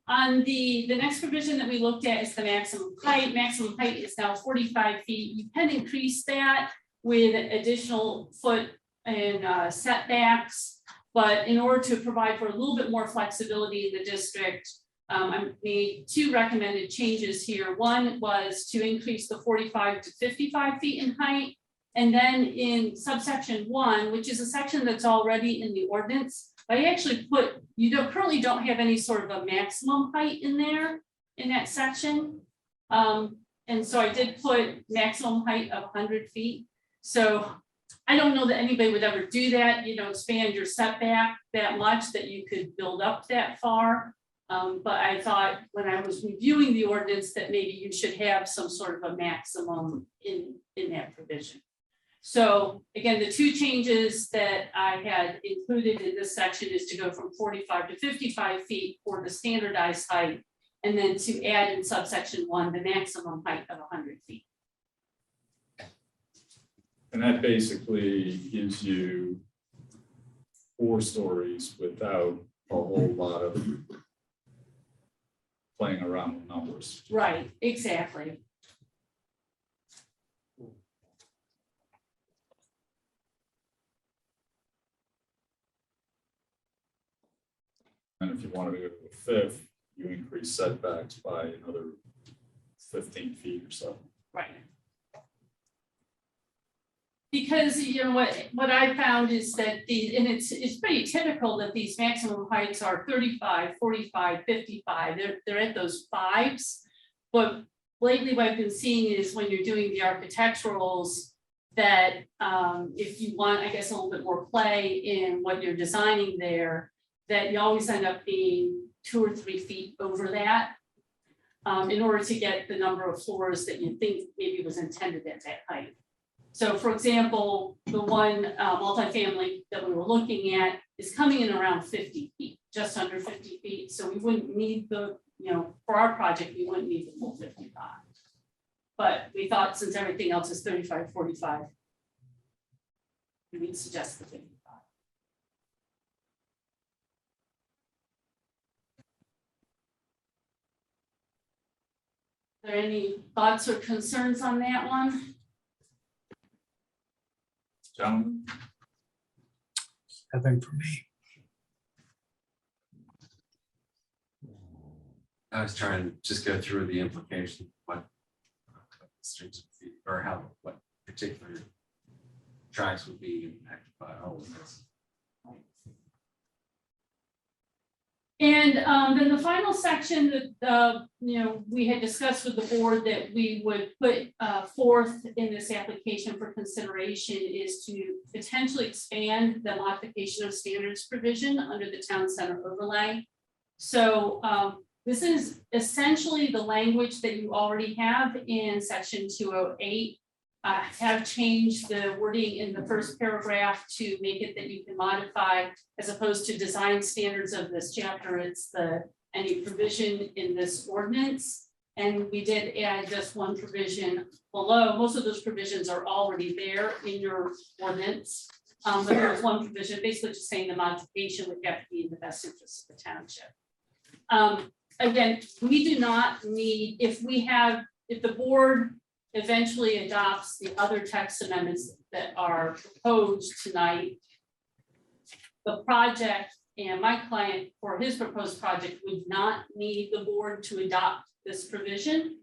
On the next provision that we looked at is the maximum height. Maximum height is now 45 feet. You can increase that with additional foot and setbacks, but in order to provide for a little bit more flexibility in the district, I made two recommended changes here. One was to increase the 45 to 55 feet in height. And then in subsection 1, which is a section that's already in the ordinance, I actually put, currently don't have any sort of a maximum height in there in that section. And so I did put maximum height of 100 feet. So I don't know that anybody would ever do that, expand your setback that much that you could build up that far. But I thought when I was reviewing the ordinance that maybe you should have some sort of a maximum in that provision. So again, the two changes that I had included in this section is to go from 45 to 55 feet for the standardized height, and then to add in subsection 1, the maximum height of 100 feet. And that basically gives you 4 stories without a whole lot of playing around with numbers. Right, exactly. And if you wanted to go to a 5th, you increase setbacks by another 15 feet or so. Right. Because what I found is that and it's pretty typical that these maximum heights are 35, 45, 55. They're at those 5s. But lately what I've been seeing is when you're doing the architecturals that if you want, I guess, a little bit more play in what you're designing there, that you always end up being 2 or 3 feet over that in order to get the number of floors that you think maybe was intended at that height. So for example, the one multifamily that we were looking at is coming in around 50 feet, just under 50 feet. So we wouldn't need for our project, we wouldn't need the full 55. But we thought since everything else is 35, 45, we'd suggest the 55. Are there any thoughts or concerns on that one? Gentlemen? Nothing for me. I was trying to just go through the implication, what streets would be, or what particular tracks would be impacted by all of this. And then the final section that we had discussed with the board that we would put forth in this application for consideration is to potentially expand the modification of standards provision under the town center overlay. So this is essentially the language that you already have in section 208. I have changed the wording in the first paragraph to make it that you can modify, as opposed to design standards of this chapter, it's any provision in this ordinance. And we did add just one provision below. Most of those provisions are already there in your ordinance. But there was one provision basically just saying the modification would have to be in the best interest of the township. Again, we do not need, if the board eventually adopts the other text amendments that are proposed tonight, the project and my client for his proposed project would not need the board to adopt this provision.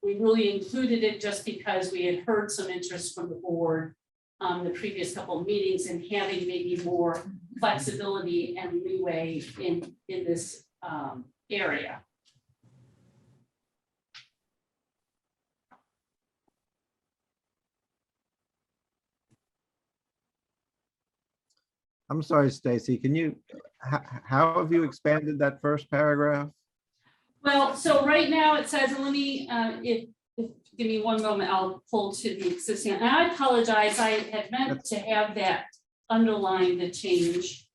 We really included it just because we had heard some interest from the board the previous couple of meetings and having maybe more flexibility and leeway in this area. I'm sorry, Stacy, can you, how have you expanded that first paragraph? Well, so right now it says, and let me, give me one moment, I'll pull to the existing, and I apologize, I had meant to have that underline the change.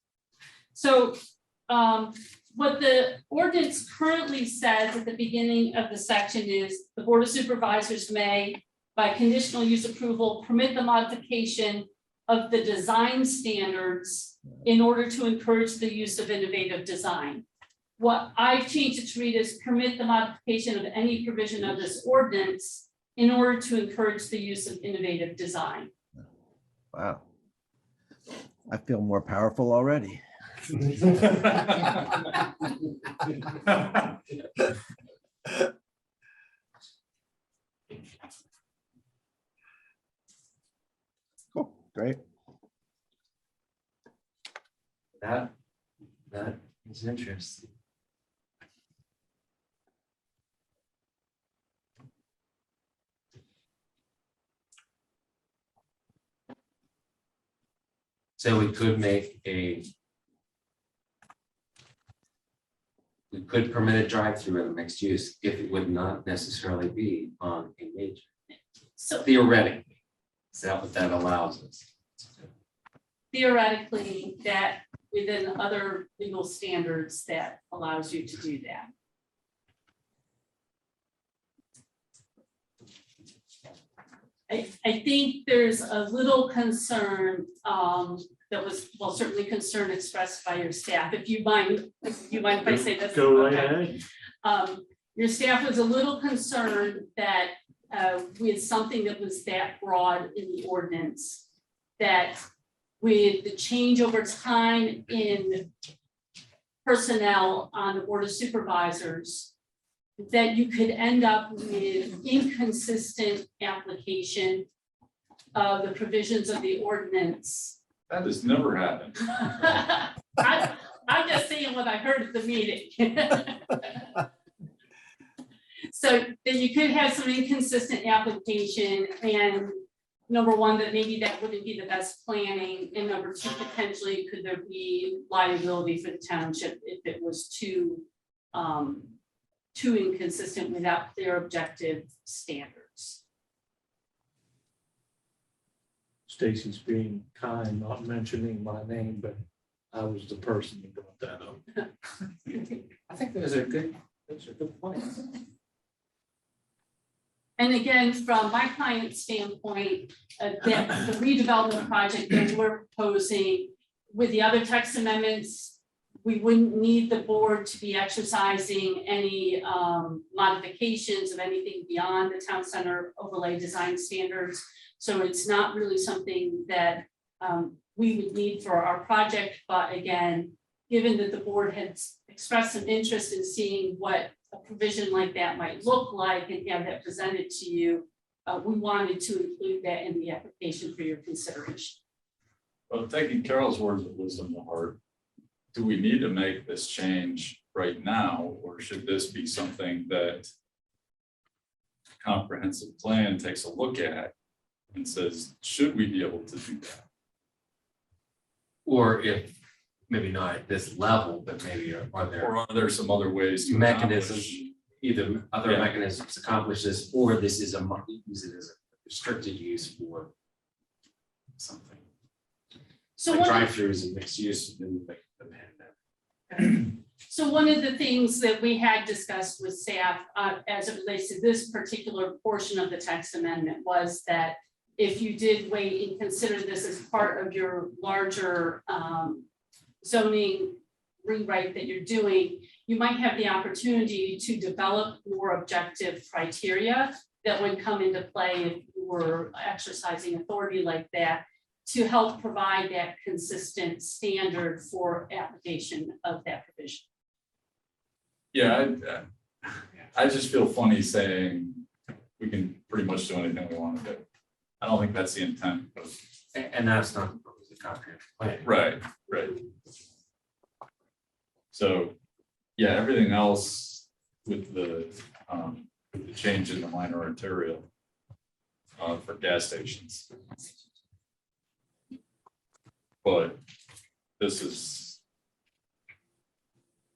So, what the ordinance currently says at the beginning of the section is the Board of Supervisors may, by conditional use approval, permit the modification of the design standards in order to encourage the use of innovative design. What I've changed it to read is permit the modification of any provision of this ordinance in order to encourage the use of innovative design. Wow. I feel more powerful already. Cool, great. That is interesting. So we could permit a drive-through in a mixed use if it would not necessarily be on a major. So Theoretically, is that what that allows us? theoretically, that within other legal standards that allows you to do that. I think there's a little concern that was, well, certainly concern expressed by your staff. If you mind if I say this? Go right Okay. ahead. Your staff was a little concerned that with something that was that broad in the ordinance, that with the change over time in personnel on the Board of Supervisors, that you could end up with inconsistent application of the provisions of the ordinance. That has never happened. I'm just saying what I heard at the meeting. So that you could have some inconsistent application, and number one, that maybe that wouldn't be the best planning, and number two, potentially could there be liability for the township if it was too inconsistent without clear objective standards. Stacy's being kind, not mentioning my name, but I was the person who brought that up. I think those are good points. And again, from my client's standpoint, that the redevelopment project that we're proposing with the other text amendments, we wouldn't need the board to be exercising any modifications of anything beyond the town center overlay design standards. So it's not really something that we would need for our project, but again, given that the board had expressed some interest in seeing what a provision like that might look like and have that presented to you, we wanted to include that in the application for your consideration. Well, taking Carol's words of wisdom to heart, do we need to make this change right now, or should this be something that comprehensive plan takes a look at and says, should we be able to do that? Or if, maybe not at this level, but maybe Or are there some other ways to mechanisms, accomplish? either other Yeah. mechanisms to accomplish this, or this is use it as a restricted use for something. So Like one, drive-throughs and mixed use within the pandemic. so one of the things that we had discussed with staff as it relates to this particular portion of the text amendment was that if you did wait and consider this as part of your larger zoning rewrite that you're doing, you might have the opportunity to develop more objective criteria that would come into play if you were exercising authority like that to help provide that consistent standard for application of that provision. Yeah, I just feel funny saying we can pretty much do anything we want to do. I don't think that's the intent of. And that's not the purpose of the comprehensive plan. Right. So, yeah, everything else with the change in the minor arterial for gas stations. But this is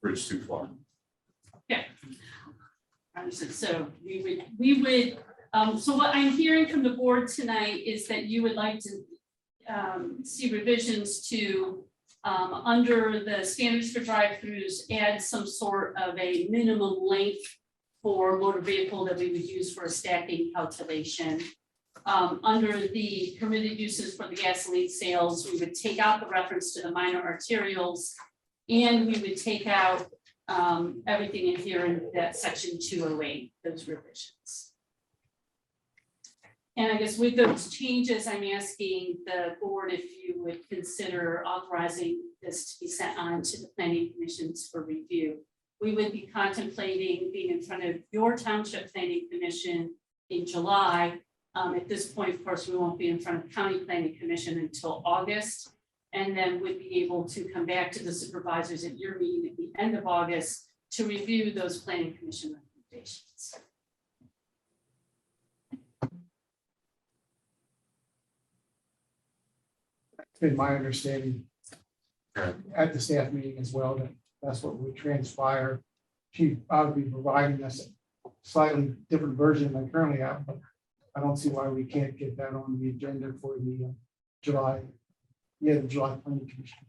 bridge too far. So we would, so what I'm hearing from the board tonight is that you would like to see revisions to, under the standards for drive-throughs, add some sort of a minimum length for motor vehicle that we would use for a stacking calculation. Under the permitted uses for the gasoline sales, we would take out the reference to the minor arterials, and we would take out everything in here in that section 208, those revisions. And I guess with those changes, I'm asking the board if you would consider authorizing this to be sent on to the planning commissions for review. We would be contemplating being in front of your township planning commission in July. At this point, of course, we won't be in front of the county planning commission until August. And then we'd be able to come back to the supervisors at your meeting at the end of August to review those planning commission recommendations. It's been my understanding at the staff meeting as well, that that's what would transpire. She ought to be providing us a slightly different version than I currently have, but I don't see why we can't get that on the agenda for the July planning commission.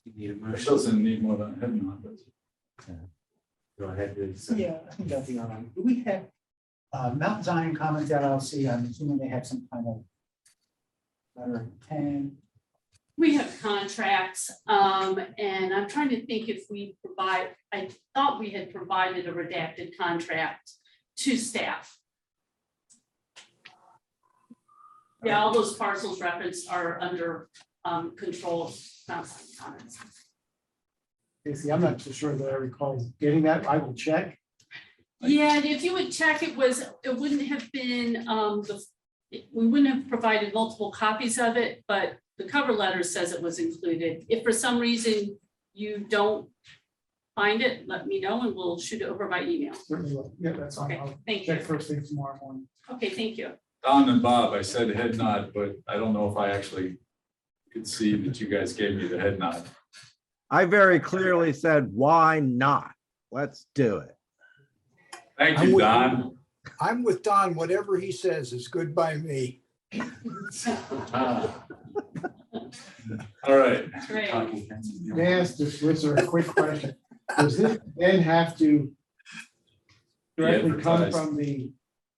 You need a It motion. doesn't need more than a head nod, but Go ahead, please. Yeah, I think that'd be all right. Do we have Mount Zion Commons LLC? I'm assuming they have some kind of letter of intent. We have contracts, and I'm trying to think if we provide, I thought we had provided a redacted contract to staff. Yeah, all those parcels referenced are under control of Mount Zion Commons. See, I'm not so sure that I recall getting that. I will check. Yeah, and if you would check, it wouldn't have been, we wouldn't have provided multiple copies of it, but the cover letter says it was included. If for some reason you don't find it, let me know and we'll shoot it over by email. Certainly will. Yeah, that's fine. Okay, I'll thank check you. first thing tomorrow morning. Okay, thank you. Don and Bob, I said head nod, but I don't know if I actually could see that you guys gave me the head nod. I very clearly said, why not? Let's do it. Thank I'm you, with- Don. I'm with Don. Whatever he says is good by me. All right. Great. May I ask the solicitor a quick question? Does this then have to directly come Advertise. from the,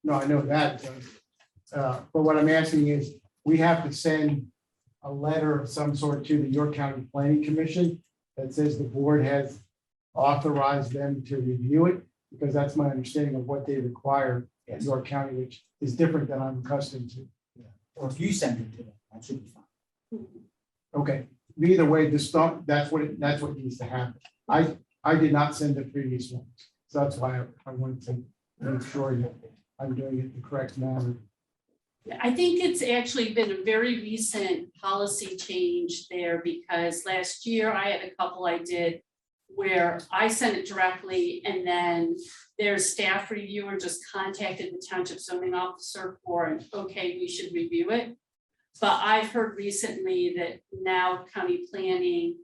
no, I know that, it does. But what I'm asking is, we have to send a letter of some sort to the York County Planning Commission that says the board has authorized them to review it, because that's my understanding of what they require at York County, which is different than I'm accustomed to. Or if you send it to them, that should be fine. Okay, either way, the stuff, that's what needs to happen. I did not send the previous one, so that's why I wanted to make sure that I'm doing it the correct manner. Yeah, I think it's actually been a very recent policy change there, because last year I had a couple I did where I sent it directly and then their staff reviewer just contacted the township zoning officer for an okay, we should review it. But I've heard recently that now county planning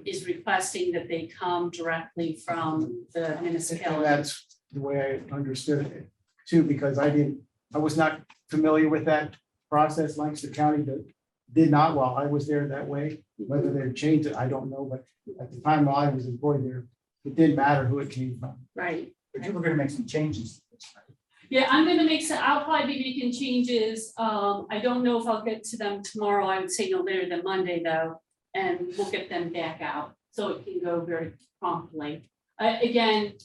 is requesting that they come directly from the And municipality. that's the way I understood it too, because I was not familiar with that process. Lancaster County did not, while I was there that way. Whether they've changed it, I don't know, but at the time while I was employed there, it didn't matter who it came from. Right. But you were gonna make some changes to this, right? Yeah, I'm gonna make some, I'll probably be making changes. I don't know if I'll get to them tomorrow. I would say no later than Monday though. And we'll get them back out so it can go very promptly. Again,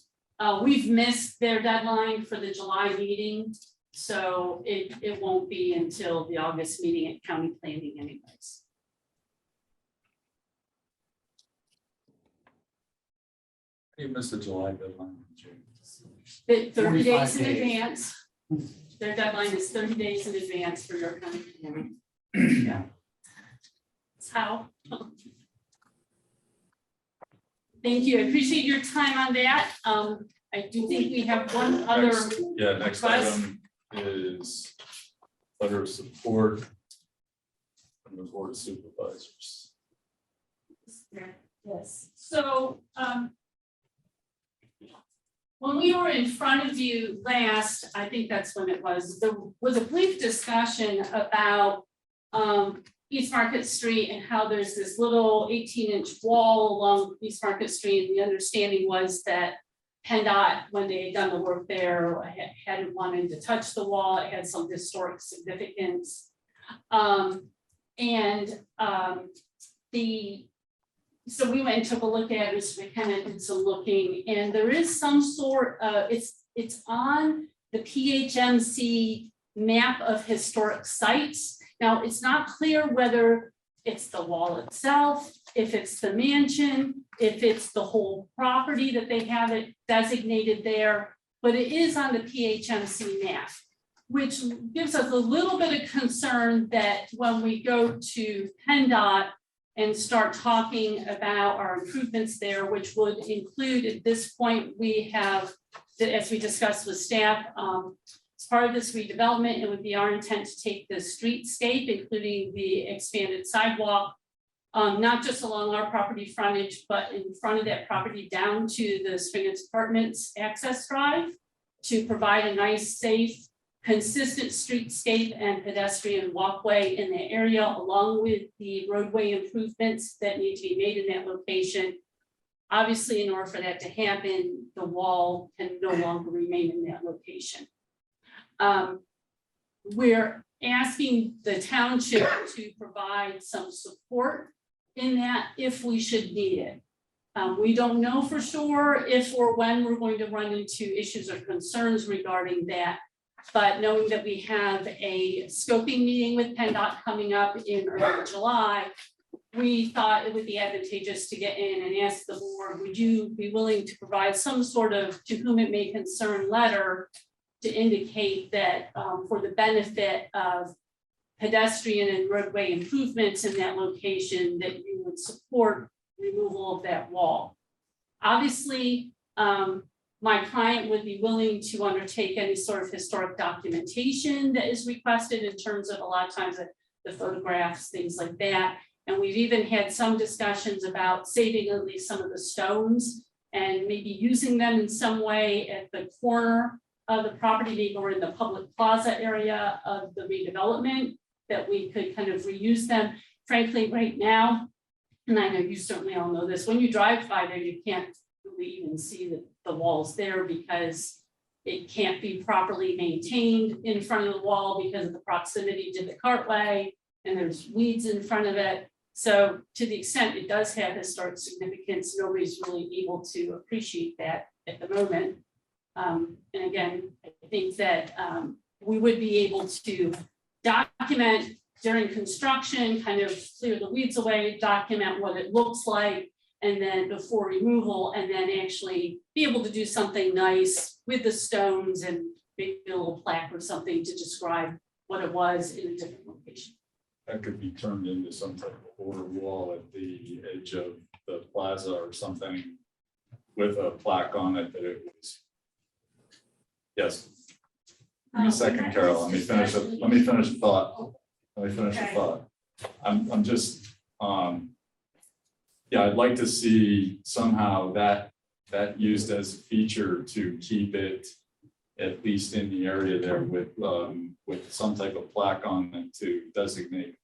we've missed their deadline for the July meeting. So it won't be until the August meeting at county planning anyways. You missed the July deadline. The 30 days 45 in days. advance. Their deadline is 30 days in advance for your county planning. Yeah. That's how. Thank you. I appreciate your time on that. I do think we have one other. Next- Yeah, next request. item is letter of support from the Board of Supervisors. Yes, so, when we were in front of you last, I think that's when it was, there was a brief discussion about East Market Street and how there's this little 18-inch wall along East Market Street. And the understanding was that PennDOT, when they had done the work there, hadn't wanted to touch the wall. It had some historic significance. So we went and took a look at it, so we kind of did some looking, and there is some sort of, it's on the PHMC map of historic sites. Now, it's not clear whether it's the wall itself, if it's the mansion, if it's the whole property that they have it designated there, but it is on the PHMC map, which gives us a little bit of concern that when we go to PennDOT and start talking about our improvements there, which would include, at this point, we have, as we discussed with staff, as part of this redevelopment, it would be our intent to take the streetscape, including the expanded sidewalk, not just along our property frontage, but in front of that property down to the Spinnett's Apartments access drive, to provide a nice, safe, consistent streetscape and pedestrian walkway in the area, along with the roadway improvements that need to be made in that location. Obviously, in order for that to happen, the wall can no longer remain in that location. We're asking the township to provide some support in that if we should need it. We don't know for sure if or when we're going to run into issues or concerns regarding that. But knowing that we have a scoping meeting with PennDOT coming up in early July, we thought it would be advantageous to get in and ask the board, would you be willing to provide some sort of to whom it may concern letter to indicate that for the benefit of pedestrian and roadway improvements in that location, that you would support removal of that wall. Obviously, my client would be willing to undertake any sort of historic documentation that is requested in terms of a lot of times the photographs, things like that. And we've even had some discussions about saving at least some of the stones and maybe using them in some way at the corner of the property, maybe or in the public plaza area of the redevelopment, that we could kind of reuse them. Frankly, right now, and I know you certainly all know this, when you drive by there, you can't really even see the walls there because it can't be properly maintained in front of the wall because of the proximity to the cartway, and there's weeds in front of it. So to the extent it does have historic significance, nobody's really able to appreciate that at the moment. And again, I think that we would be able to document during construction, kind of clear the weeds away, document what it looks like, and then before removal, and then actually be able to do something nice with the stones and maybe a little plaque or something to describe what it was in a different location. That could be turned into some type of border wall at the edge of the plaza or something with a plaque on it that it was. Yes. Give me a second, Carol. Let me finish it. Let me finish the thought. Let me finish the thought. I'm just, yeah, I'd like to see somehow that used as a feature to keep it at least in the area there with some type of plaque on it to designate,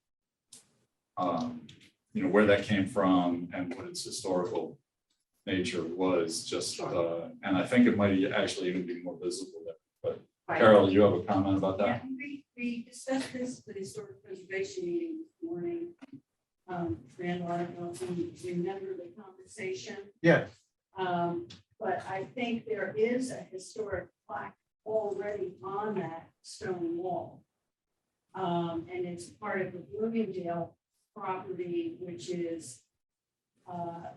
you know, where that came from and what its historical nature was. Just, and I think it might actually even be more visible there. But Carol, you have a comment about that? Yeah, we discussed this at the historic preservation meeting this morning. Randall, I don't know if you remember the conversation. Yeah. But I think there is a historic plaque already on that stone wall. And it's part of the Bloomingdale property, which is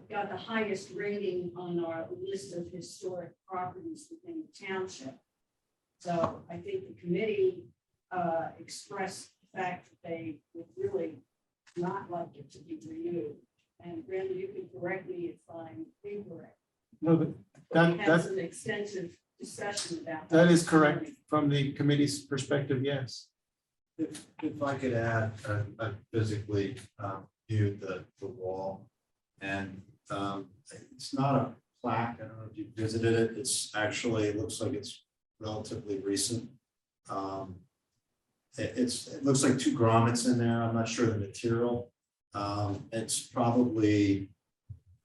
got the highest rating on our list of historic properties within the township. So I think the committee expressed the fact that they would really not like it to be renewed. And Randy, you can correct me if I'm incorrect. No, We had that's some extensive discussion about that is correct from the committee's perspective, yes. If I could add, I physically viewed the wall. And it's not a plaque, I don't know if you visited it, it's actually, it looks like it's relatively recent. It looks like two grommets in there, I'm not sure the material. It's probably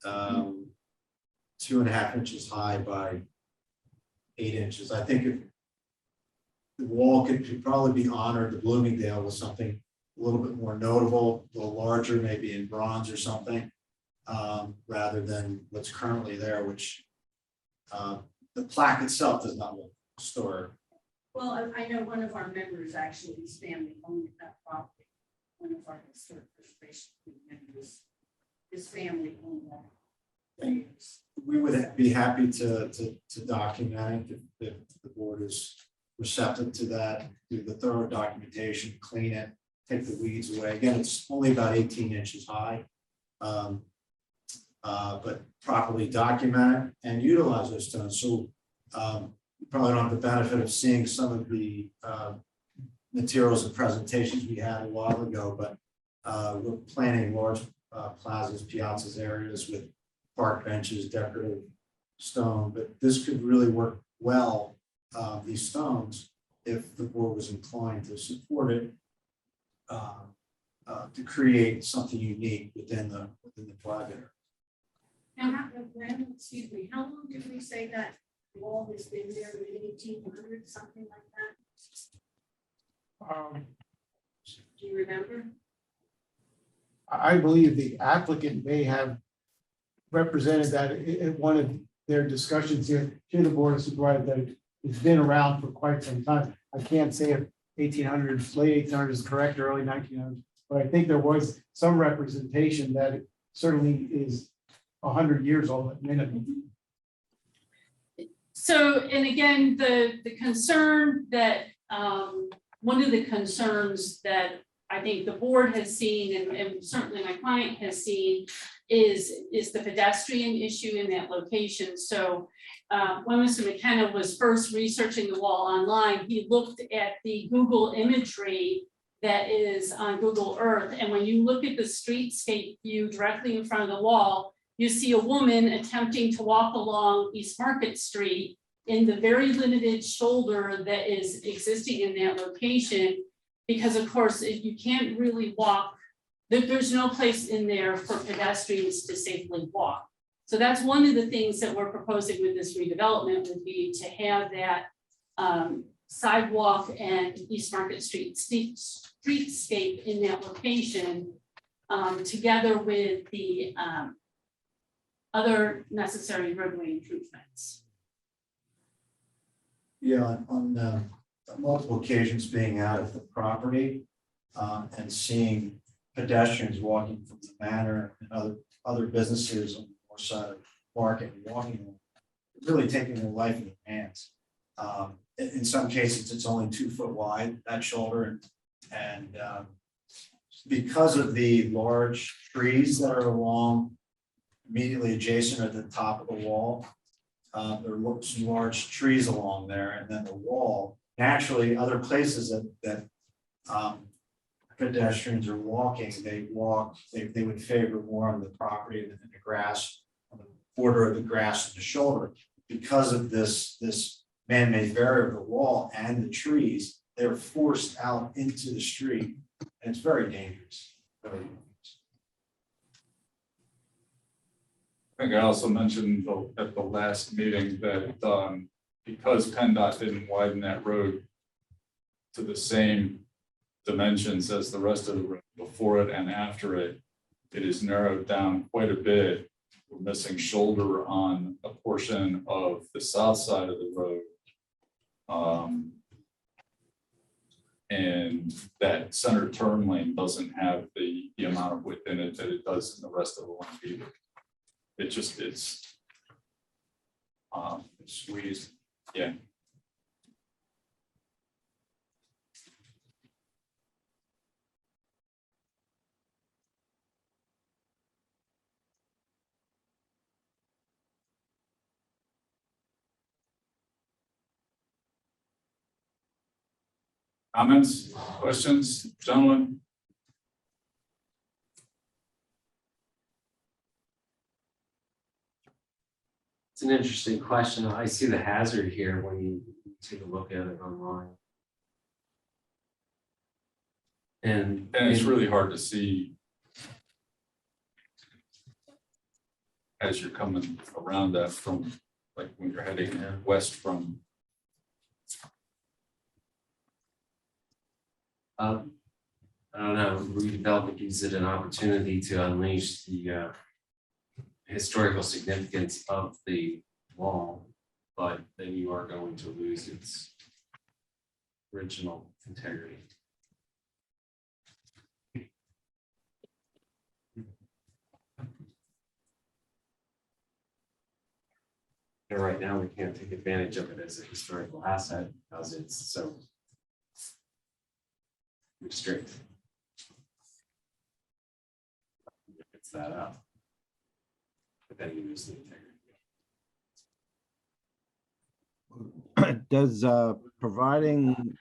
2.5 inches high by 8 inches. I think if the wall could probably be honored, the Bloomingdale with something a little bit more notable, a little larger, maybe in bronze or something, rather than what's currently there, which the plaque itself does not look historic. Well, I know one of our members actually, his family owned that property. One of our historic preservation members, his family owned that. We would be happy to document it if the board is receptive to that, do the thorough documentation, clean it, take the weeds away. Again, it's only about 18 inches high. But properly document it and utilize those stones. So you probably don't have the benefit of seeing some of the materials and presentations we had a while ago, but we're planning large plazas, piazzas areas with park benches, decorative stone, but this could really work well, these stones, if the board was inclined to support it, to create something unique within the plaza area. And excuse me, how long did we say that wall has been there, in 1800, something like that? Do you remember? I believe the applicant may have represented that in one of their discussions here to the Board of Supervisors, that it's been around for quite some time. I can't say if 1800s, late 1800s is correct, or early 1900s, but I think there was some representation that it certainly is 100 years old at minimum. So, and again, the concern that, one of the concerns that I think the board has seen, and certainly my client has seen, is the pedestrian issue in that location. So when Mr. McKenna was first researching the wall online, he looked at the Google imagery that is on Google Earth. And when you look at the streetscape view directly in front of the wall, you see a woman attempting to walk along East Market Street in the very limited shoulder that is existing in that location. Because of course, if you can't really walk, there's no place in there for pedestrians to safely walk. So that's one of the things that we're proposing with this redevelopment, would be to have that sidewalk and East Market Street streetscape in that location, together with the other necessary roadway improvements. Yeah, on multiple occasions being out of the property and seeing pedestrians walking from the manor and other businesses on the north side of the market and walking, really taking their life in their hands. In some cases, it's only 2 foot wide, that shoulder, and because of the large trees that are along immediately adjacent at the top of the wall, there are some large trees along there, and then the wall. Naturally, other places that pedestrians are walking, they would favor more on the property than the grass, on the border of the grass and the shoulder. Because of this man-made barrier of the wall and the trees, they're forced out into the street, and it's very dangerous. Very dangerous. I think I also mentioned at the last meeting that because PennDOT didn't widen that road to the same dimensions as the rest of the road before it and after it, it is narrowed down quite a bit. We're missing shoulder on a portion of the south side of the road. And that center turn lane doesn't have the amount of width in it that it does in the rest of the lane either. It's squeezed, yeah. Comments, questions, gentlemen? It's an interesting question. I see the hazard here when you take a look at it online. And It's really hard to see as you're coming around that from, like when you're heading west from. I don't know, redevelopment gives it an opportunity to unleash the historical significance of the wall, but then you are going to lose its original integrity. And right now, we can't take advantage of it as a historical asset because it's so restricted. It's that up. But then you lose the integrity. Does providing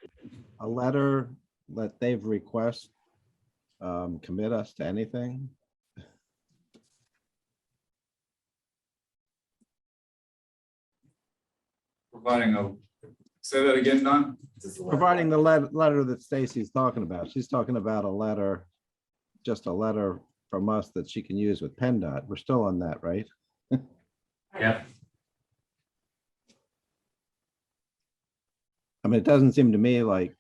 a letter that they've requested commit us to anything? Providing a, say that again, Don? Providing the letter that Stacy's talking about. She's talking about a letter, just a letter from us that she can use with PennDOT. We're still on that, right? Yep. I mean, it doesn't seem to me like,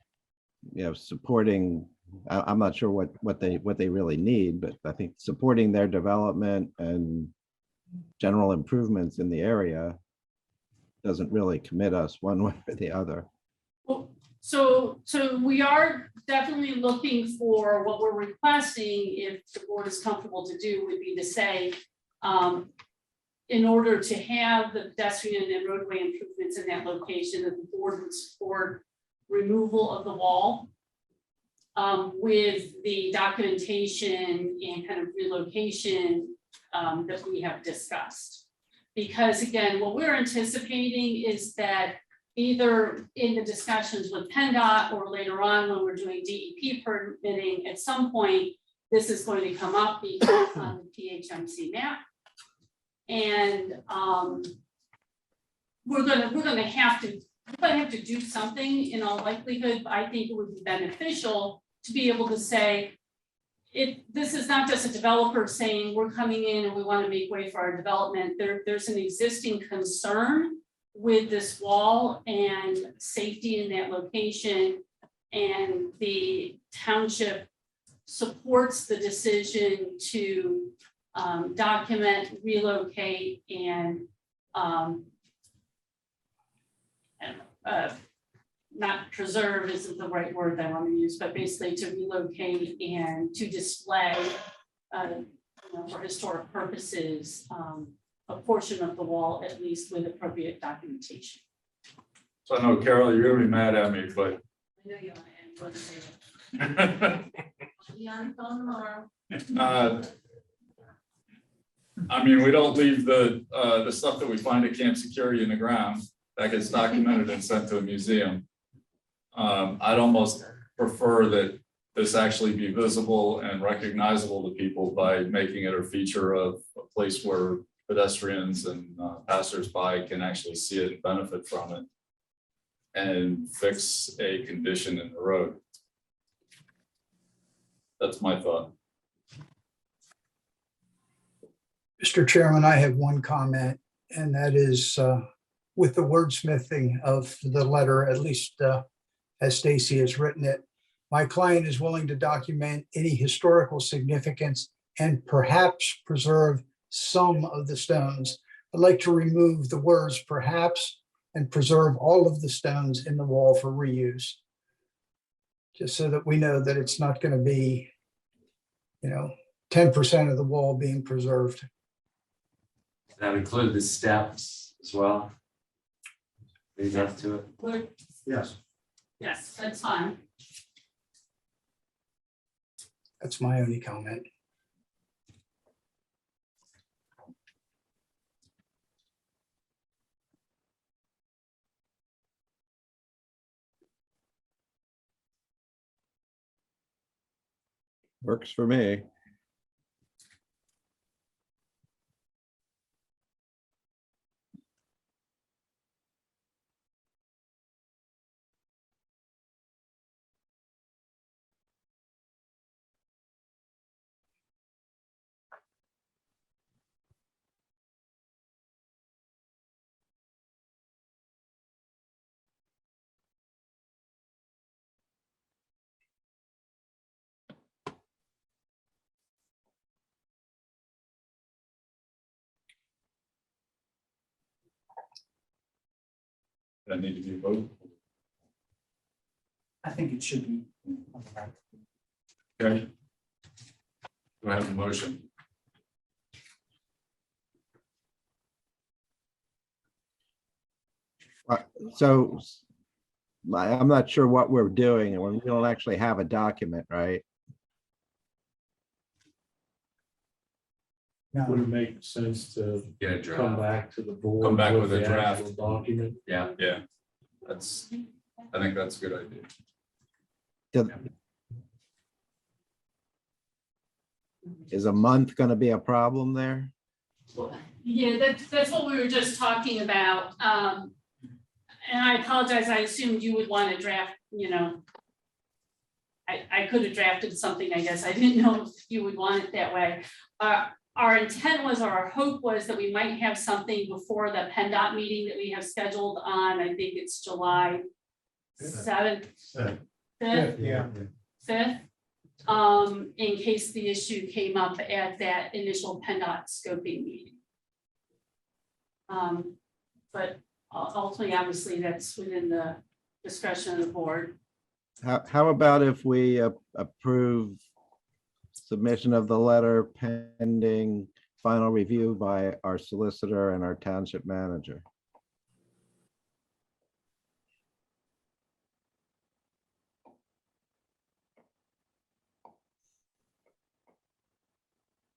you know, supporting, I'm not sure what they really need, but I think supporting their development and general improvements in the area doesn't really commit us one way or the other. Well, so we are definitely looking for what we're requesting, if the board is comfortable to do, would be to say, in order to have the pedestrian and roadway improvements in that location, that the board would support removal of the wall with the documentation and kind of relocation that we have discussed. Because again, what we're anticipating is that either in the discussions with PennDOT or later on when we're doing DEP permitting, at some point, this is going to come up because on the PHMC map. And we're gonna have to do something in all likelihood. But I think it would be beneficial to be able to say, this is not just a developer saying we're coming in and we want to make way for our development. There's an existing concern with this wall and safety in that location. And the township supports the decision to document, relocate, and not preserve isn't the right word that I want to use, but basically to relocate and to display, for historic purposes, a portion of the wall, at least with appropriate documentation. So I know, Carol, you're gonna be mad at me, but. I know you want to say it. Be on the phone tomorrow. I mean, we don't leave the stuff that we find at Camp Security in the ground. That gets documented and sent to a museum. I'd almost prefer that this actually be visible and recognizable to people by making it a feature of a place where pedestrians and passersby can actually see it and benefit from it and fix a condition in the road. That's my thought. Mr. Chairman, I have one comment, and that is with the wordsmithing of the letter, at least as Stacy has written it. My client is willing to document any historical significance and perhaps preserve some of the stones. I'd like to remove the words perhaps and preserve all of the stones in the wall for reuse. Just so that we know that it's not going to be, 10% of the wall being preserved. That include the steps as well. Lead up to it. Yes. Yes, that's fine. That's my only comment. Works for me. That need to be voted. I think it should be. Okay. Do I have a motion? So I'm not sure what we're doing and we don't actually have a document, right? Would it make sense to Get a come draft. back to the board? Come back with a the draft. actual document? Yeah. Yeah, that's, I think that's a good idea. Is a month going to be a problem there? Yeah, that's what we were just talking about. And I apologize, I assumed you would want to draft, you know. I could have drafted something, I guess. I didn't know if you would want it that way. Our intent was, or our hope was that we might have something before the PennDOT meeting that we have scheduled on, I think it's July 7th. Fifth? Yeah. Fifth, in case the issue came up at that initial PennDOT scoping meeting. But ultimately, obviously, that's within the discretion of the board. How about if we approve submission of the letter pending final review by our solicitor and our township manager?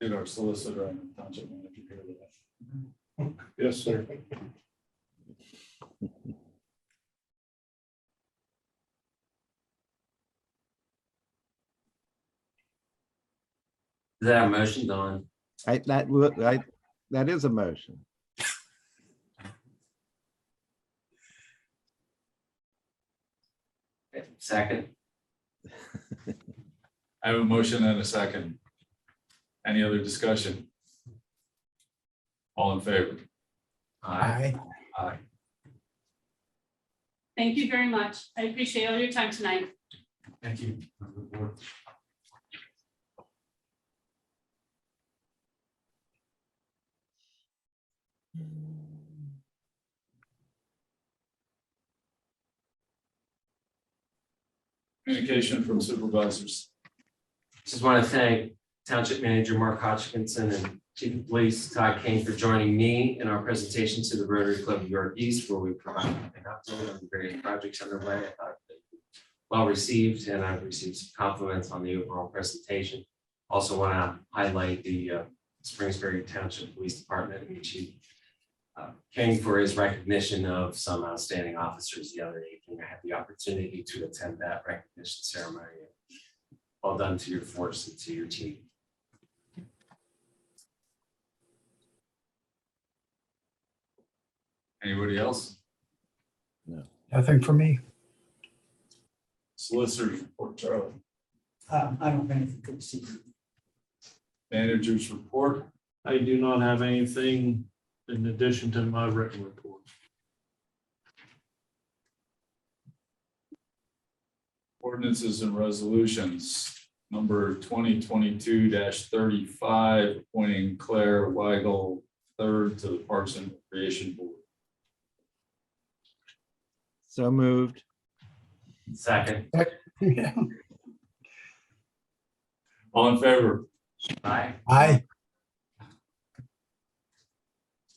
Did our solicitor and township manager hear that? Yes, sir. Is that a motion, Don? That is a motion. Second. I have a motion and a second. Any other discussion? All in favor? Aye. Aye. Thank you very much. I appreciate all your time tonight. Thank you. Communication from supervisors. Just want to thank Township Manager Mark Hodgkinson and Chief of Police Todd Kane for joining me in our presentation to the Rotary Club of York East, where we provide an update on the various projects underway. I thought they were well received, and I've received some compliments on the overall presentation. Also want to highlight the Spring Township Police Department and Chief King for his recognition of some outstanding officers the other evening. I had the opportunity to attend that recognition ceremony. Well done to your force and to your team. Anybody else? Nothing for me. Solicitors report, Charlie. I don't have anything to see. Managers report. I do not have anything in addition to my written report. Ordinances and resolutions. Number 2022-35, appointing Claire Weigel III to the Parks and Recreation Board. So moved. Second. Yeah. All in favor? Aye. Aye.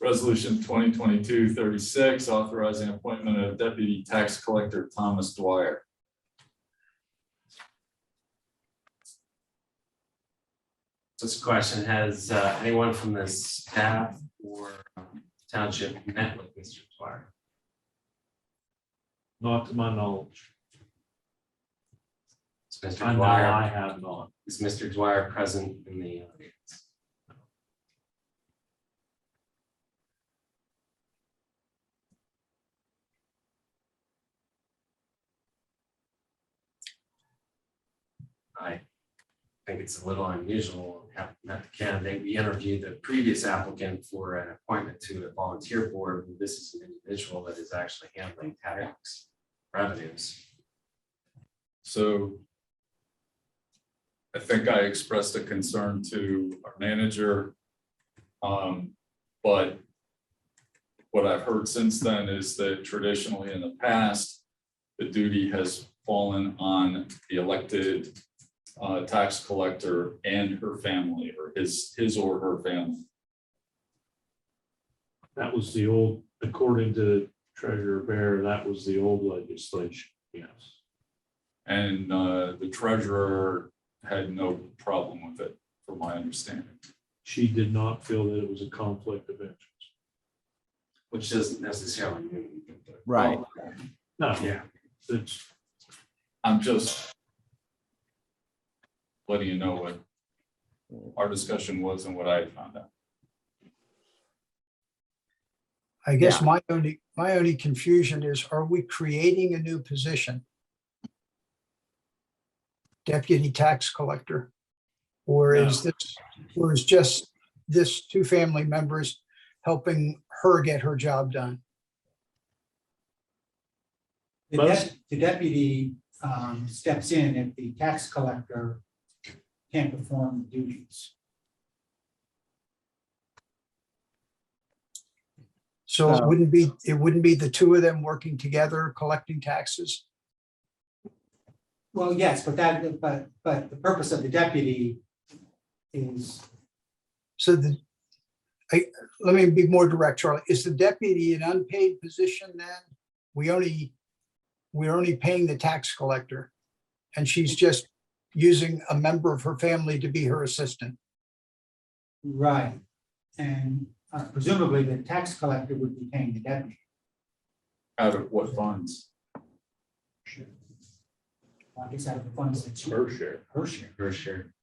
Resolution 2022-36, authorizing appointment of Deputy Tax Collector Thomas Dwyer. This question, has anyone from the staff or township met with Mr. Dwyer? Not to my knowledge. Is I Mr. know I Dwyer, have not. is Mr. Dwyer present in the audience? I think it's a little unusual. Having met the candidate, we interviewed the previous applicant for an appointment to a volunteer board. This is an individual that is actually handling tax revenues. So I think I expressed a concern to our manager. But what I've heard since then is that traditionally in the past, the duty has fallen on the elected tax collector and her family, or his or her family. That was the old, according to Treasurer Bear, that was the old legislation, yes. And the treasurer had no problem with it, from my understanding. She did not feel that it was a conflict of interest. Which doesn't necessarily mean. Right. No, Yeah. it's, I'm just letting you know what our discussion was and what I had found out. I guess my only confusion is, are we creating a new position? Deputy tax collector? Or is just this two family members helping her get her job done? The deputy steps in if the tax collector can't perform the duties. So it wouldn't be the two of them working together collecting taxes? Well, yes, but the purpose of the deputy is, So let me be more direct, Charlie. Is the deputy an unpaid position then? We're only paying the tax collector, and she's just using a member of her family to be her assistant. right. And presumably the tax collector would be paying the deputy. Out of what funds? I guess out of the funds that her share. her share. Her share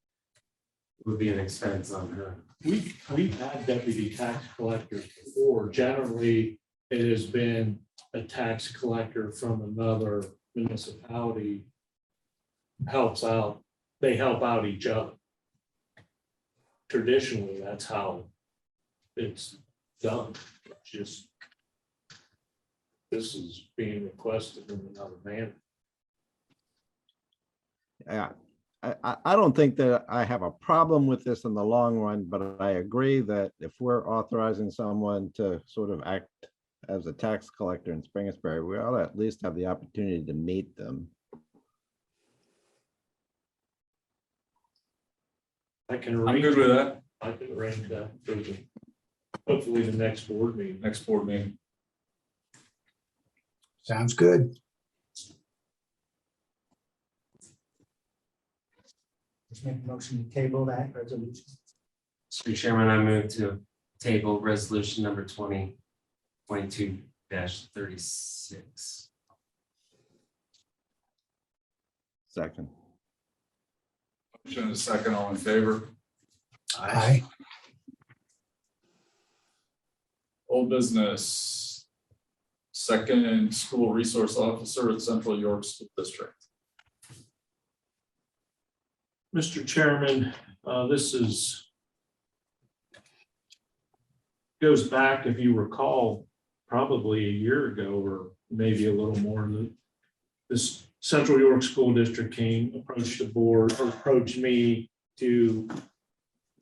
would be an expense on her. We've had deputy tax collectors before. Generally, it has been a tax collector from another municipality helps out. They help out each other. Traditionally, that's how it's done. Just this is being requested in another manner. Yeah, I don't think that I have a problem with this in the long run, but I agree that if we're authorizing someone to sort of act as a tax collector in Springersbury, we ought to at least have the opportunity to meet them. I can I'm arrange. good with that. I can arrange that for the, hopefully the next board meeting. Next board meeting. Sounds good. Just make a motion to table that resolution. Mr. Chairman, I move to table resolution number 2022-36. Second. Motion and a second, all in favor? Aye. Old business. Second school resource officer at Central York School District. Mr. Chairman, this goes back, if you recall, probably a year ago or maybe a little more. This Central York School District approached the board, or approached me to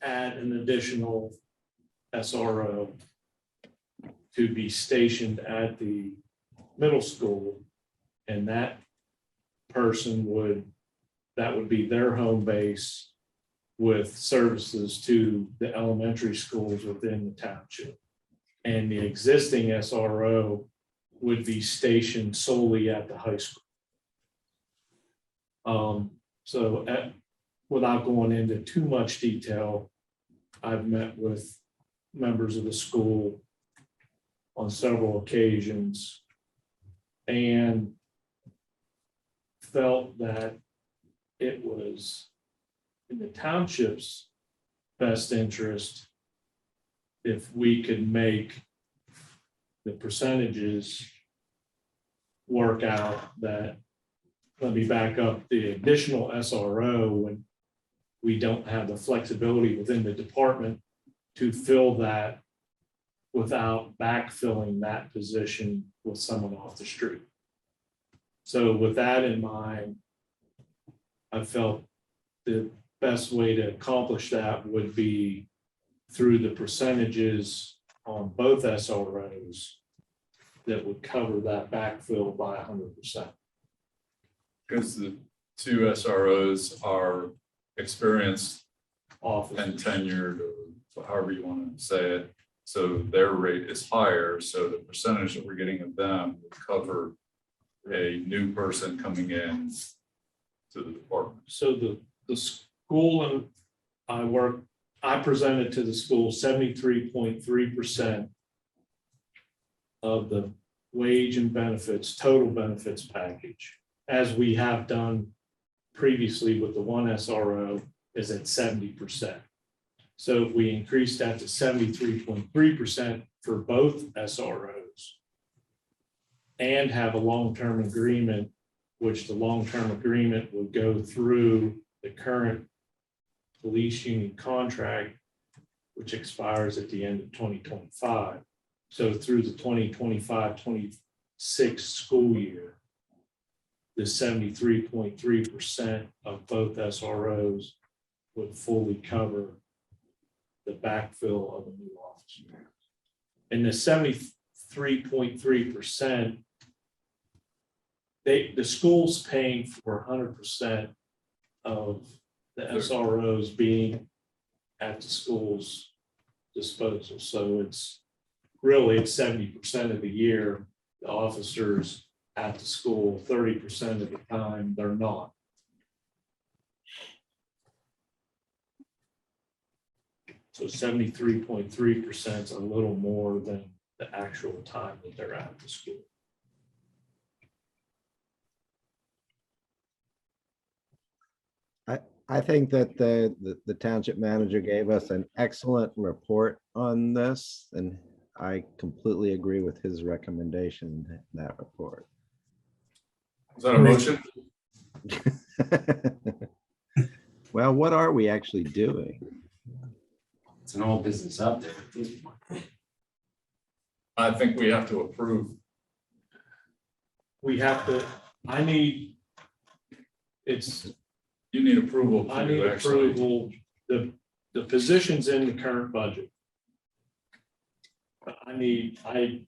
add an additional SRO to be stationed at the middle school. And that person that would be their home base with services to the elementary schools within the township. And the existing SRO would be stationed solely at the high school. Without going into too much detail, I've met with members of the school on several occasions and felt that it was in the township's best interest if we could make the percentages work out that, let me back up, the additional SRO, when we don't have the flexibility within the department to fill that without backfilling that position with someone off the street. So with that in mind, I felt the best way to accomplish that would be through the percentages on both SROs that would cover that backfill by 100%. Because the two SROs are experienced Office. and tenured, or however you want to say it. So their rate is higher, so the percentage that we're getting of them would cover a new person coming in to the department. So the school and I presented to the school 73.3% of the wage and benefits, total benefits package, as we have done previously with the one SRO, is at 70%. So if we increase that to 73.3% for both SROs and have a long-term agreement, which the long-term agreement would go through the current police union contract, which expires at the end of 2025. So through the 2025-26 school year, the 73.3% of both SROs would fully cover the backfill of a new officer. And the 73.3%, the school's paying for 100% of the SROs being at the school's disposal. So it's 70% of the year, the officers at the school, 30% of the time they're not. So 73.3% is a little more than the actual time that they're at the school. I think that the township manager gave us an excellent report on this, and I completely agree with his recommendation in that report. Is that a motion? Well, what are we actually doing? It's an old business update. I think we have to approve. We have to, You need approval. I need approval, the position's in the current budget. But I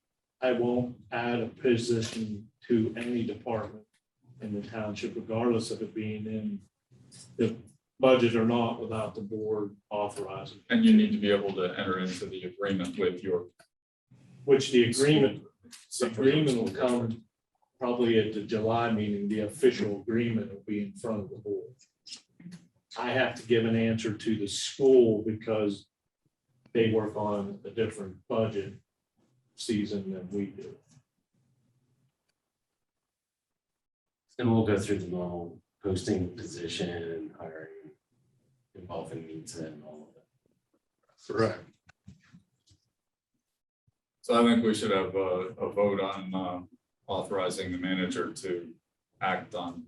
won't add a position to any department in the township, regardless of it being in the budget or not, without the board authorizing. And you need to be able to enter into the agreement with your. Which the agreement will come probably at the July meeting. The official agreement will be in front of the board. I have to give an answer to the school because they work on a different budget season than we do. And we'll go through the normal posting position, hiring, involving needs and all of that. Correct. So I think we should have a vote on authorizing the manager to act on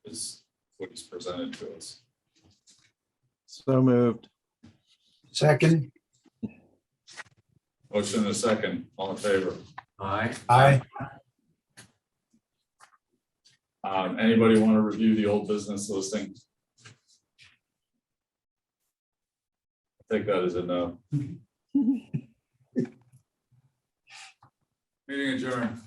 what he's presented to us. So moved. Second. Motion and a second, all in favor? Aye. Aye. Anybody want to review the old business listing? I think that is a no. Meeting adjourned.